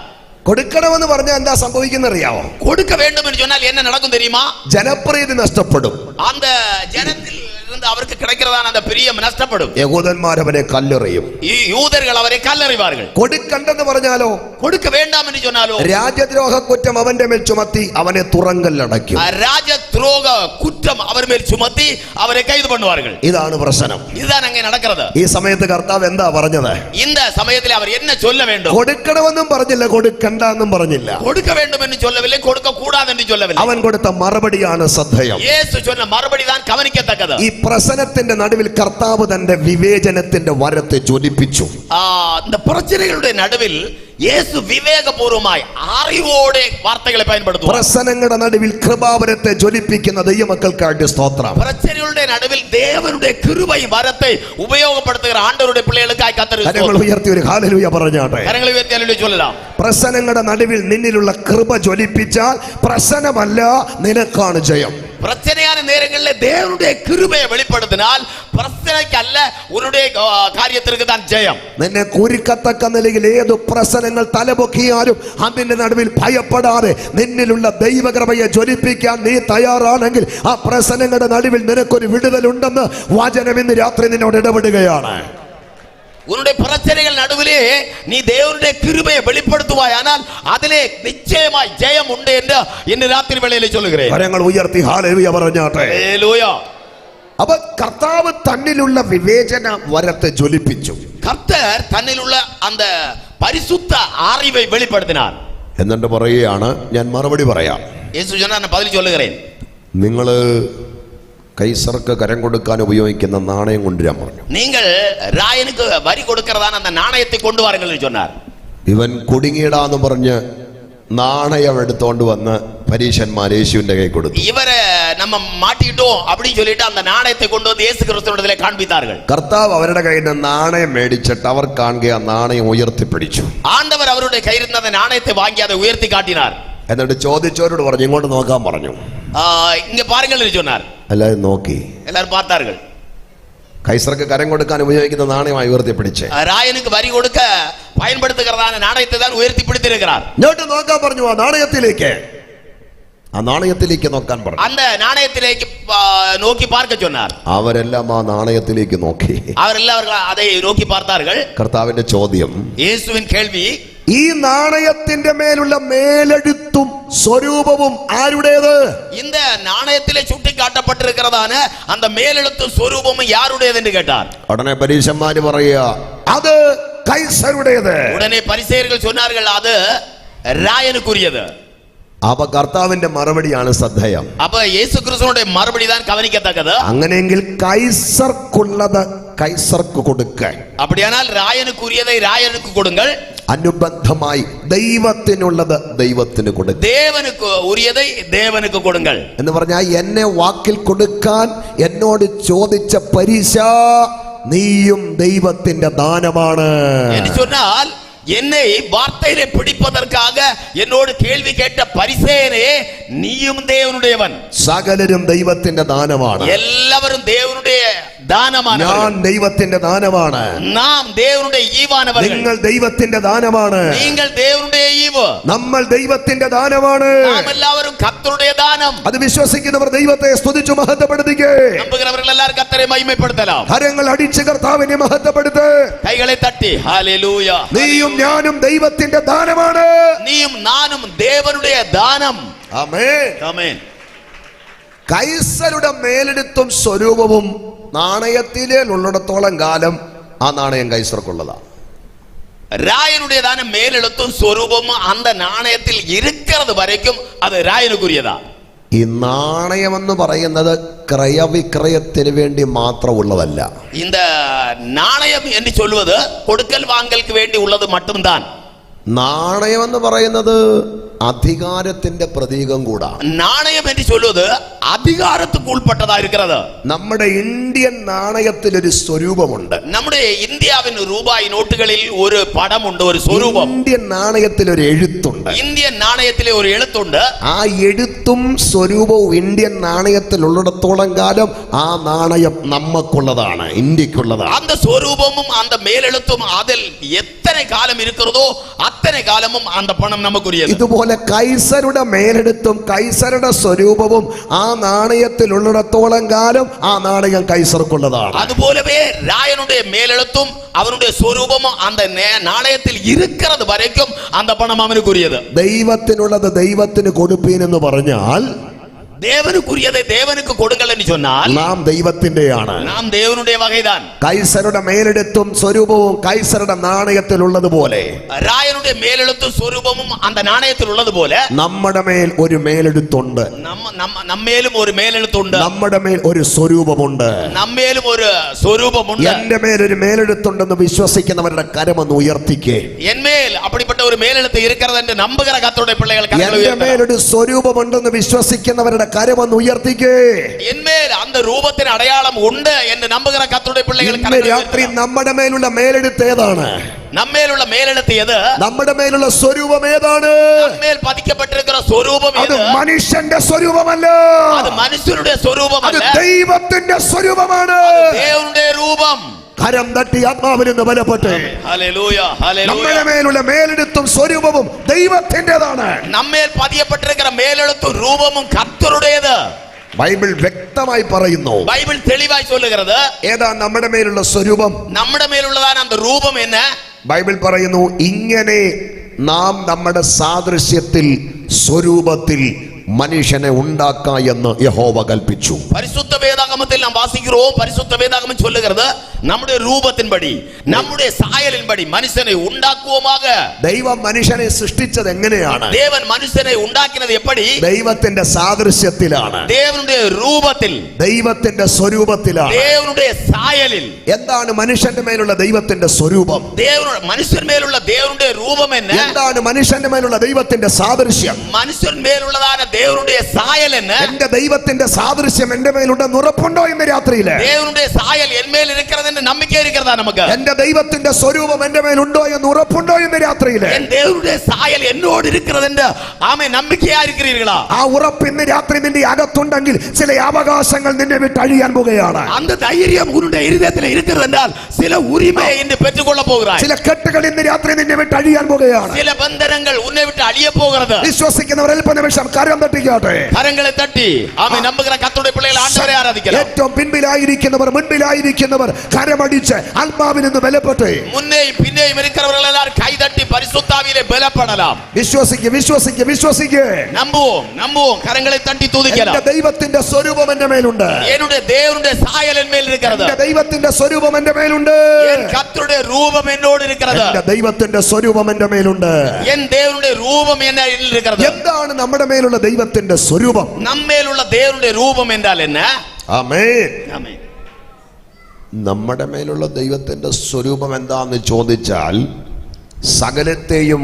കൊടുക്കണമെന്ന് പറഞ്ഞാൽ എന്താ സംഭവിക്കുന്ന അറിയാമോ? കൊടുക്ക வேண்டும் என்று சொன்னால் என்ன நடக்கும் தெரியுமா? ജനപ്രീതി നഷ്ടപ്പെടും. அந்த ஜனத்தில் இருந்து அவருக்கு கிடைக்கிறதான அந்த பிரியம் நஷ்டப்படும். യഹൂദന്മാർ അവനെ കല്ലെറിയും. ഈ யூதர்கள் அவரை கல்லறிவார்கள். കൊടുക്കണ്ടെന്ന് പറഞ്ഞാലോ, കൊടുക്ക വേണ്ടാം എന്ന് சொன்னாலോ, രാജ്യദ്രോഹ കുറ്റം അവന്റെ മേൽ ചുമത്തി അവനെ തുറങ്കല്ലടയ്ക്കും. ராஜத்ரோக குற்றம் அவர் மேல் சுமத்தி அவரை கைது பண்ணுவார்கள். ഇതാണ് പ്രശ്നം. இதுதான் அங்கே நடக்கிறது. ഈ സമയത്ത് കർത്താവ് എന്താ പറഞ്ഞത്? இந்த சமயத்தில் அவர் என்ன சொல்ல வேண்டும்? കൊടുക്കണമെന്നും പറഞ്ഞില്ല, കൊടുക്കണ്ടെന്നും പറഞ്ഞില്ല. கொடுக்க வேண்டும் என்று சொல்லவில்லை, கொடுக்க கூடாது என்று சொல்லவில்லை. അവൻ കൊടുത്ത മറുപടിയാണ് ശ്രദ്ധേയം. இயேசு சொன்ன மறுபடி தான் கவனிக்கத்தக்கது. ഈ പ്രശ്നത്തിന്റെ നടുവിൽ കർത്താവ് തന്റെ വിവേചനത്തിന്റെ വരത്തെ ജ്വലിപ്പിച്ചു. இந்த பிரச்சனைகளுடைய நடுவில் இயேசு விவேகபூர்வமாய் அறிவோടെ வார்த்தைகளை பயன்படுத்துவார். പ്രശ്നങ്ങളുടെ നടുവിൽ കൃപാവരത്തെ ജ്വലിപ്പിക്കുന്ന ദൈവമക്കൾക്കായിട്ട് സ്തോത്രം. பிரச்சனைகளுடைய நடுவில் தேவனுடைய கிருபை வரத்தை உபயோகப்படுத்துகிற ஆண்டவருடைய பிள்ளைகளுக்காய் கர்த்தர் കരങ്ങൾ ഉയർത്തി ഒരു ഹല്ലേലൂയ പറഞ്ഞാട്ടെ. கரங்களை உயர்த்தி ஹல்லேலூயா சொல்லலாம். പ്രശ്നങ്ങളുടെ നടുവിൽ നിന്നിലുള്ള കൃപ ജ്വലിപ്പിച്ചാൽ പ്രശ്നമല്ല, നിനക്കാണ് ജയം. பிரச்சனையான நேரங்களில் தேவனுடைய கிருபையை வெளிப்படுத்தினால் பிரச்சனைக்கு அல்ல, உன்னுடைய காரியத்திற்கு தான் ஜெயம். നിന്നെ കുരുക്കത്തക്ക നിലയിൽ ഏതു പ്രശ്നങ്ങൾ തലപൊക്കിയാലും അതിന്റെ നടുവിൽ ഭയപ്പെടാതെ നിന്നിലുള്ള ദൈവകൃപയെ ജ്വലിപ്പിക്കാൻ നീ തയ്യാറാണെങ്കിൽ ആ പ്രശ്നങ്ങളുടെ നടുവിൽ നിനക്കൊരു വിടുതലുണ്ടെന്ന് വചനം ഇന്ന് രാത്രി നിന്നോട് ഇടപെടുകയാണ്. உன்னுடைய பிரச்சனைகள் நடுவிலே நீ தேவனுடைய கிருபையை வெளிப்படுத்துவாயானால் அதிலே நிச்சயமாய் ஜெயம் உண்டு என்று இன்று ராத்திரி வேளையிலே சொல்லுகிறேன். കരങ്ങൾ ഉയർത്തി ഹല്ലേലൂയ പറഞ്ഞാട്ടെ. ഹല്ലേലൂയ. അപ്പൊ കർത്താവ് തന്നിലുള്ള വിവേചന വരത്തെ ജ്വലിപ്പിച്ചു. கர்த்தர் தன்னிலுள்ள அந்த பரிசுத்த அறிவை வெளிப்படுத்தினார். എന്നിട്ട് പറയുകയാണ്, ഞാൻ മറുപടി പറയാം. യേശു சொன்னார், நான் பதில் சொல்லுகிறேன். നിങ്ങള് കൈസർക്ക് കരം കൊടുക്കാൻ ഉപയോഗിക്കുന്ന നാണയം കൊണ്ടുവരാൻ പറഞ്ഞു. நீங்கள் ராயனுக்கு வரி கொடுக்கிறதான அந்த நாணயத்தை கொண்டு வாருங்கள் என்று சொன்னார். ഇവൻ കുടുങ്ങിയിടാന്ന് പറഞ്ഞ് നാണയം എടുത്തോണ്ട് വന്ന് പരീശന്മാർ യേശുവിന്റെ കൈ കൊടുത്തു. இவரை நம்ம மாட்டிட்டோம் அப்படின்னு சொல்லிட்டு அந்த நாணயத்தை கொண்டு வந்து இயேசு கிறிஸ்துவிடத்திலே காண்பித்தார்கள். കർത്താവ് അവരുടെ കയ്യിൽ നിന്ന് നാണയം മേടിച്ചിട്ട് അവർ കാണുക ആ നാണയം ഉയർത്തിപ്പിടിച്ചു. ஆண்டவர் அவருடைய கையில் இருந்த அந்த நாணயத்தை வாங்கி அதை உயர்த்தி காட்டினார். എന്നിട്ട് ചോദിച്ചവരോട് പറഞ്ഞു, ഇങ്ങോട്ട് നോക്കാൻ പറഞ്ഞു. இங்க பாருங்கள் என்று சொன்னார். എല്ലാരും നോക്കി. எல்லாரும் பார்த்தார்கள். കൈസർക്ക് കരം കൊടുക്കാൻ ഉപയോഗിക്കുന്ന നാണയമായി ഉയർത്തിപ്പിടിച്ച് ராயனுக்கு வரி கொடுக்க பயன்படுத்துகிறதான நாணயத்தை தான் உயர்த்தி பிடித்திருக்கிறார். ഇങ്ങോട്ട് നോക്കാൻ പറഞ്ഞു. ആ നാണയത്തിലേക്ക് നോക്കാൻ പറഞ്ഞു. அந்த நாணயத்திലേക്ക് நோக்கி பார்க்க சொன்னார். അവരെല്ലാം ആ നാണയത്തിലേക്ക് നോക്കി. அவர்கள் அதை நோக்கி பார்த்தார்கள். കർത്താവിന്റെ ചോദ്യം, இயேசுவின் கேள்வி, ഈ നാണയത്തിന്റെ മേലുള്ള മേലെഴുത്തും സ്വരൂപവും ആരുടേത്? இந்த நாணயத்திலே சுட்டி காட்டப்பட்டிருக்கிறதான அந்த மேலெழுத்து സ്വരൂപமும் யாருடையது என்று கேட்டார். ഉടനെ പരീശന്മാര് പറയുക, അത് കൈസരുടേത്. உடனே பரிசேயர்கள் சொன்னார்கள், அது ராயனுக்குரியது. അപ്പൊ കർത്താവിന്റെ മറുപടിയാണ് ശ്രദ്ധേയം. அப்ப இயேசு கிறிஸ்துவினுடைய மறுபடி தான் கவனிக்கத்தக்கது. അങ്ങനെയെങ്കിൽ കൈസർക്കുള്ളത് കൈസർക്ക് കൊടുക്ക. அப்படியானால் ராயனுக்குரியதை ராயனுக்கு கொடுங்கள், അനുബന്ധമായി ദൈവത്തിനുള്ളത് ദൈവത്തിന് കൊടുക്ക. தேவனுக்கு உரியதை தேவனுக்கு கொடுங்கள் എന്ന് പറഞ്ഞാൽ എന്നെ വാക്കിൽ കൊടുക്കാൻ എന്നോട് ചോദിച്ച പരീശ, നീയും ദൈവത്തിന്റെ ദാനമാണ് என்று சொன்னால், என்னை வார்த்தையிலே பிடிப்பதற்காக என்னோடு கேள்வி கேட்ட பரிசேயனே, நீயும் தேவனுடையவன். സകലരും ദൈവത്തിന്റെ ദാനമാണ്. எல்லாவரும் தேவனுடைய தானமானவர்கள். ഞാൻ ദൈവത്തിന്റെ ദാനമാണ്. நாம் தேவனுடைய ஈவானவர்கள். നിങ്ങൾ ദൈവത്തിന്റെ ദാനമാണ്. நீங்கள் தேவனுடைய ஈவு. നമ്മൾ ദൈവത്തിന്റെ ദാനമാണ്. நாம் எல்லாரும் கர்த்தருடைய தானம். അത് വിശ്വസിക്കുന്നവർ ദൈവത്തെ സ്തുതിച്ചു മഹത്വപ്പെടുത്തിക്കേ. நம்புகிறவர்கள் எல்லாரும் கர்த்தரை மகிமைப்படுத்தலாம். കരങ്ങൾ അടിച്ച് കർത്താവിനെ മഹത്വപ്പെടുത്ത്. கைகளை தட்டி ஹalleluya. നീയും ഞാനും ദൈവത്തിന്റെ ദാനമാണ്. நீயும் நானும் தேவனுடைய தானம். ആമേൻ. ஆமென். കൈസരുടെ മേലെടുത്തും സ്വരൂപവും നാണയത്തിലേ ഉള്ളിടത്തോളം കാലം ആ നാണയം കൈസർക്കുള്ളതാണ്. ராயனுடைய தான மேலெழுத்தும் സ്വരൂപமும் அந்த நாணயத்தில் இருக்கிறது வரைக்கும் அது ராயனுக்குரியதா. ഈ നാണയമെന്ന് പറയുന്നത് ക്രയവിക്രയത്തിന് വേണ്ടി മാത്രമുള്ളതല്ല. இந்த நாணயம் என்று சொல்வது கொடுக்கல் வாங்கலுக்கு வேண்டி உள்ளது மட்டும்தான். നാണയമെന്ന് പറയുന്നത് അധികാരത്തിന്റെ പ്രതീകം കൂടാ. നാണയം എന്ന് ചൊല്ലുന്നത് അധികാരத்துக்கு ഉൾപ്പെട്ടതാ இருக்கிறது. നമ്മുടെ ഇന്ത്യൻ നാണയത്തിൽ ഒരു സ്വരൂപമുണ്ട്. നമ്മുടെ ഇന്ത്യൻ രൂപായി നോട്ടുകളിൽ ഒരു പടമുണ്ട്, ഒരു സ്വരൂപം. ഇന്ത്യൻ നാണയത്തിൽ ഒരു എഴുത്തുണ്ട്. ഇന്ത്യൻ നാണയത്തിലെ ഒരു എഴുത്തുണ്ട്. ആ എഴുത്തും സ്വരൂപവും ഇന്ത്യൻ നാണയത്തിൽ ഉള്ളിടത്തോളം കാലം ആ നാണയം നമുക്കുള്ളതാണ്, ഇന്ത്യക്കുള്ളതാണ്. அந்த സ്വരൂപமும் அந்த மேலெழுத்தும் அதில் எத்தனை காலம் இருக்கிறதோ அத்தனை காலமும் அந்த பணம் நமக்குரியது. ഇതുപോലെ കൈസരുടെ മേലെടുത്തും കൈസരുടെ സ്വരൂപവും ആ നാണയത്തിൽ ഉള്ളിടത്തോളം കാലം ആ നാണയം കൈസർക്കുള്ളതാണ്. അതുപോലவே ராயனுடைய மேலெழுத்தும் அவனுடைய സ്വരൂപமும் அந்த நாணயத்தில் இருக்கிறது வரைக்கும் அந்த பணம் அவனுக்குரியது. ദൈവത്തിനുള്ളത് ദൈവത്തിന് കൊടുപ്പീൻ എന്ന് പറഞ്ഞാൽ தேவனுக்குரியதை தேவனுக்கு கொடுங்கள் என்று சொன்னால் നാം ദൈവത്തിന്റെയാണ്, നാം ദേവനുடைய വകൈதான். കൈസരുടെ മേലെടുത്തും സ്വരൂപവും കൈസരുടെ നാണയത്തിൽ ഉള്ളതുപോലെ ராயனுடைய மேலெழுத்தும் സ്വരൂപமும் அந்த നാണയത്തിൽ ഉള്ളതുപോലെ നമ്മുടെ മേൽ ഒരു മേലെടുത്തുണ്ട്, നമ്മേലും ഒരു മേലെഴുത്തുണ്ട്, നമ്മുടെ മേൽ ഒരു സ്വരൂപമുണ്ട്, നമ്മേലും ഒരു സ്വരൂപമുണ്ട്. എന്റെ മേൽ ഒരു മേലെടുത്തുണ്ടെന്ന് വിശ്വസിക്കുന്നവരുടെ കരമൊന്ന് ഉയർത്തിക്കേ. എന്മേൽ அப்படிப்பட்ட ഒരു മേലെഴുത്ത് இருக்கிறது என்று നമ്പുகிற கர்த்தருடைய பிள்ளைகள் എന്റെ മേലൊരു സ്വരൂപമുണ്ടെന്ന് വിശ്വസിക്കുന്നവരുടെ കരമൊന്ന് ഉയർത്തിക്കേ. എന്മേൽ அந்த രൂപത്തിന് അടയാളം ഉണ്ട് എന്ന് നമ്പുகிற കർത്തരുടെ പിള്ളകൾ രാത്രി നമ്മുടെ മേലുള്ള മേലെടുത്ത് ഏതാണ്? നമ്മേലുള്ള മേലെഴുത്ത് ഏത്? നമ്മുടെ മേലുള്ള സ്വരൂപം ഏതാണ്? നമ്മേൽ പതിക്കപ്പെട്ടിരിക്കുന്ന സ്വരൂപം അത് ഏത്? മനുഷ്യന്റെ സ്വരൂപമല്ല, അത് മനുഷ്യരുടെ സ്വരൂപമല്ല, അത് ദൈവത്തിന്റെ സ്വരൂപമാണ്. ദേവന്റെ രൂപം. കരം തട്ടി ആത്മാവിൽ നിന്ന് ബലപ്പെട്ട് ഹല്ലേലൂയ, ഹല്ലേലൂയ. നമ്മുടെ മേലുള്ള മേലെടുത്തും സ്വരൂപവും ദൈവത്തിന്റേതാണ്. നമ്മേൽ പതിയപ്പെട്ടിരിക്കുന്ന മേലെഴുത്തും രൂപവും കർത്തരുടേത്. ബൈബിൾ വ്യക്തമായി പറയുന്നു. ബൈബിൾ തെളിവായി ചൊല്ലുகிறது. ഏതാ നമ്മുടെ മേലുള്ള സ്വരൂപം? നമ്മുടെ മേലുള്ളതാണ് அந்த രൂപം എന്ന് ബൈബിൾ പറയുന്നു. ഇങ്ങനെ നാം നമ്മുടെ സാദൃശ്യത്തിൽ സ്വരൂപത്തിൽ മനുഷ്യനെ ഉണ്ടാക്ക എന്ന് യഹോവ കൽപ്പിച്ചു. പരിശുദ്ധ വേദാഗമത്തിൽ നാം വാസിக்கிறோம். പരിശുദ്ധ വേദാഗമം ചൊല്ലുகிறது നമ്മുടെ രൂപത്തിൻപടി നമ്മുടെ സായലിൻപടി മനുഷ്യനെ ഉണ്ടാക്കുவோமாக. ദൈവം മനുഷ്യനെ സൃഷ്ടിച്ചത് എങ്ങനെയാണ്? ദേവൻ മനുഷ്യനെ ഉണ്ടാക്കിയത് എപ്പടി? ദൈവത്തിന്റെ സാദൃശ്യത്തിലാണ്, ദേവനുடைய രൂപത്തിൽ, ദൈവത്തിന്റെ സ്വരൂപത്തിലാണ്, ദേവനുடைய സായലിൽ. എന്താണ് മനുഷ്യന്റെ മേലുള്ള ദൈവത്തിന്റെ സ്വരൂപം? മനുഷ്യൻ മേലുള്ള ദേവനുடைய രൂപം എന്ന്. എന്താണ് മനുഷ്യന്റെ മേലുള്ള ദൈവത്തിന്റെ സാദൃശ്യം? മനുഷ്യൻ മേലുള്ളതാണ് ദേവനുடைய സായൽ എന്ന്. എന്റെ ദൈവത്തിന്റെ സാദൃശ്യം എന്റെ മേലുണ്ടെന്ന് ഉറപ്പുണ്ടോ ഇന്ന് രാത്രിയില്? ദേവനുடைய സായൽ എന്മേൽ ഇരിക്കുന്നത് നമ്പിക്ക ഇരിക്കുന്നതാ നമുക്ക്. എന്റെ ദൈവത്തിന്റെ സ്വരൂപം എന്റെ മേലുണ്ടോ എന്ന് ഉറപ്പുണ്ടോ ഇന്ന് രാത്രിയില്? ദേവനുடைய സായൽ എന്നോട് ഇരിക്കുന്നത് ആമേ നമ്പിക്കയാ ഇരിக்கிறீர்களா? ആ ഉറപ്പ് ഇന്ന് രാത്രി നിന്റെ അകത്തുണ്ടെങ്കിൽ ചില അവകാശങ്ങൾ നിന്നെ വിട്ട് അഴിയാൻ പോകുകയാണ്. அந்த தைரியம் உன்னுடைய இதயத்தில் இருக்கிறது என்றால் சில உரிமையை இன்று பெற்றுக்கொள்ள போகிறாய். ചില കെട്ടുകൾ ഇന്ന് രാത്രി നിന്നെ വിട്ട് അഴിയാൻ പോകുകയാണ്. ചില ബന്ധനങ്ങൾ ഉന്നെ വിട്ട് അഴിയ പോകുന്നത്. വിശ്വസിക്കുന്നവർ അല്പ നിമിഷം കരം തട്ടിക്കാട്ടെ. കരങ്ങളെ തട്ടി ആമേൻ നമ്പുகிற കർത്തരുടെ പിള്ളകൾ ആണ്ടവരെ ആരാധിക്കണം. ഏറ്റവും പിൻപിലായിരിക്കുന്നവർ മുൻപിലായിരിക്കുന്നവർ കരമടിച്ച് ആത്മാവിൽ നിന്ന് ബലപ്പെട്ട് മുന്നേയും പിന്നെയും ഇരിക്കുന്നവരെല്ലാം കൈതട്ടി പരിശുദ്ധാവിയിലെ ബലപ്പെടലാം. വിശ്വസിക്കുക, വിശ്വസിക്കുക, വിശ്വസിക്കുക. നമ്പുவோம், നമ്പുவோம். കരങ്ങളെ തട്ടി തുതിക്കണം. എന്റെ ദൈവത്തിന്റെ സ്വരൂപം എന്റെ മേലുണ്ട്. എന്നുடைய ദേവനുடைய സായൽ എന്മേൽ ഇരിക്കുന്നത്. എന്റെ ദൈവത്തിന്റെ സ്വരൂപം എന്റെ മേലുണ്ട്. എൻ കർത്തരുടെ രൂപം എന്നോട് ഇരിക്കുന്നത്. എന്റെ ദൈവത്തിന്റെ സ്വരൂപം എന്റെ മേലുണ്ട്. എൻ ദേവനുடைய രൂപം എന്നിൽ ഇരിക്കുന്നത്. എന്താണ് നമ്മുടെ മേലുള്ള ദൈവത്തിന്റെ സ്വരൂപം? നമ്മേലുള്ള ദേവനുடைய രൂപം എന്നാൽ എന്ന? ആമേൻ. ആമേൻ. നമ്മുടെ മേലുള്ള ദൈവത്തിന്റെ സ്വരൂപം എന്താന്ന് ചോദിച്ചാൽ സകലത്തെയും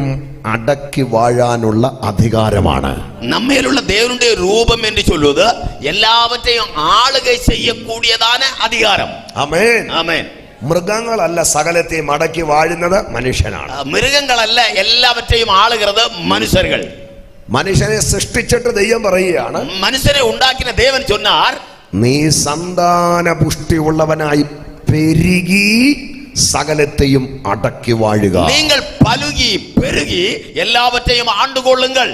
അടക്കി വാഴാനുള്ള അധികാരമാണ്. നമ്മേലുള്ള ദേവനുடைய രൂപം എന്ന് ചൊല്ലുന്നത് എല്ലാവற்றையும் ആളുകை ചെയ്യக்கூடிയതാണ് അധികാരം. ആമേൻ, ആമേൻ. മൃഗങ്ങളല്ല സകലത്തെയും അടക്കി വാഴുന്നത്, മനുഷ്യനാണ്. മൃഗങ്ങളല്ല എല്ലാവற்றைയും ആളുகிறது മനുഷ്യர்கள். മനുഷ്യനെ സൃഷ്ടിച്ചിട്ട് ദൈവം പറയുകയാണ്, മനുഷ്യനെ ഉണ്ടാക്കിയ ദേവൻ ചൊന്നാർ, നീ സന്താന പുഷ്ടിയുള്ളവനായി പെരുകി സകലത്തെയും അടക്കി വാഴുക. നിങ്ങൾ പലുകി പെരുകി എല്ലാവற்றையும் ആണ്ടുകൊള്ളുങ്ങൾ.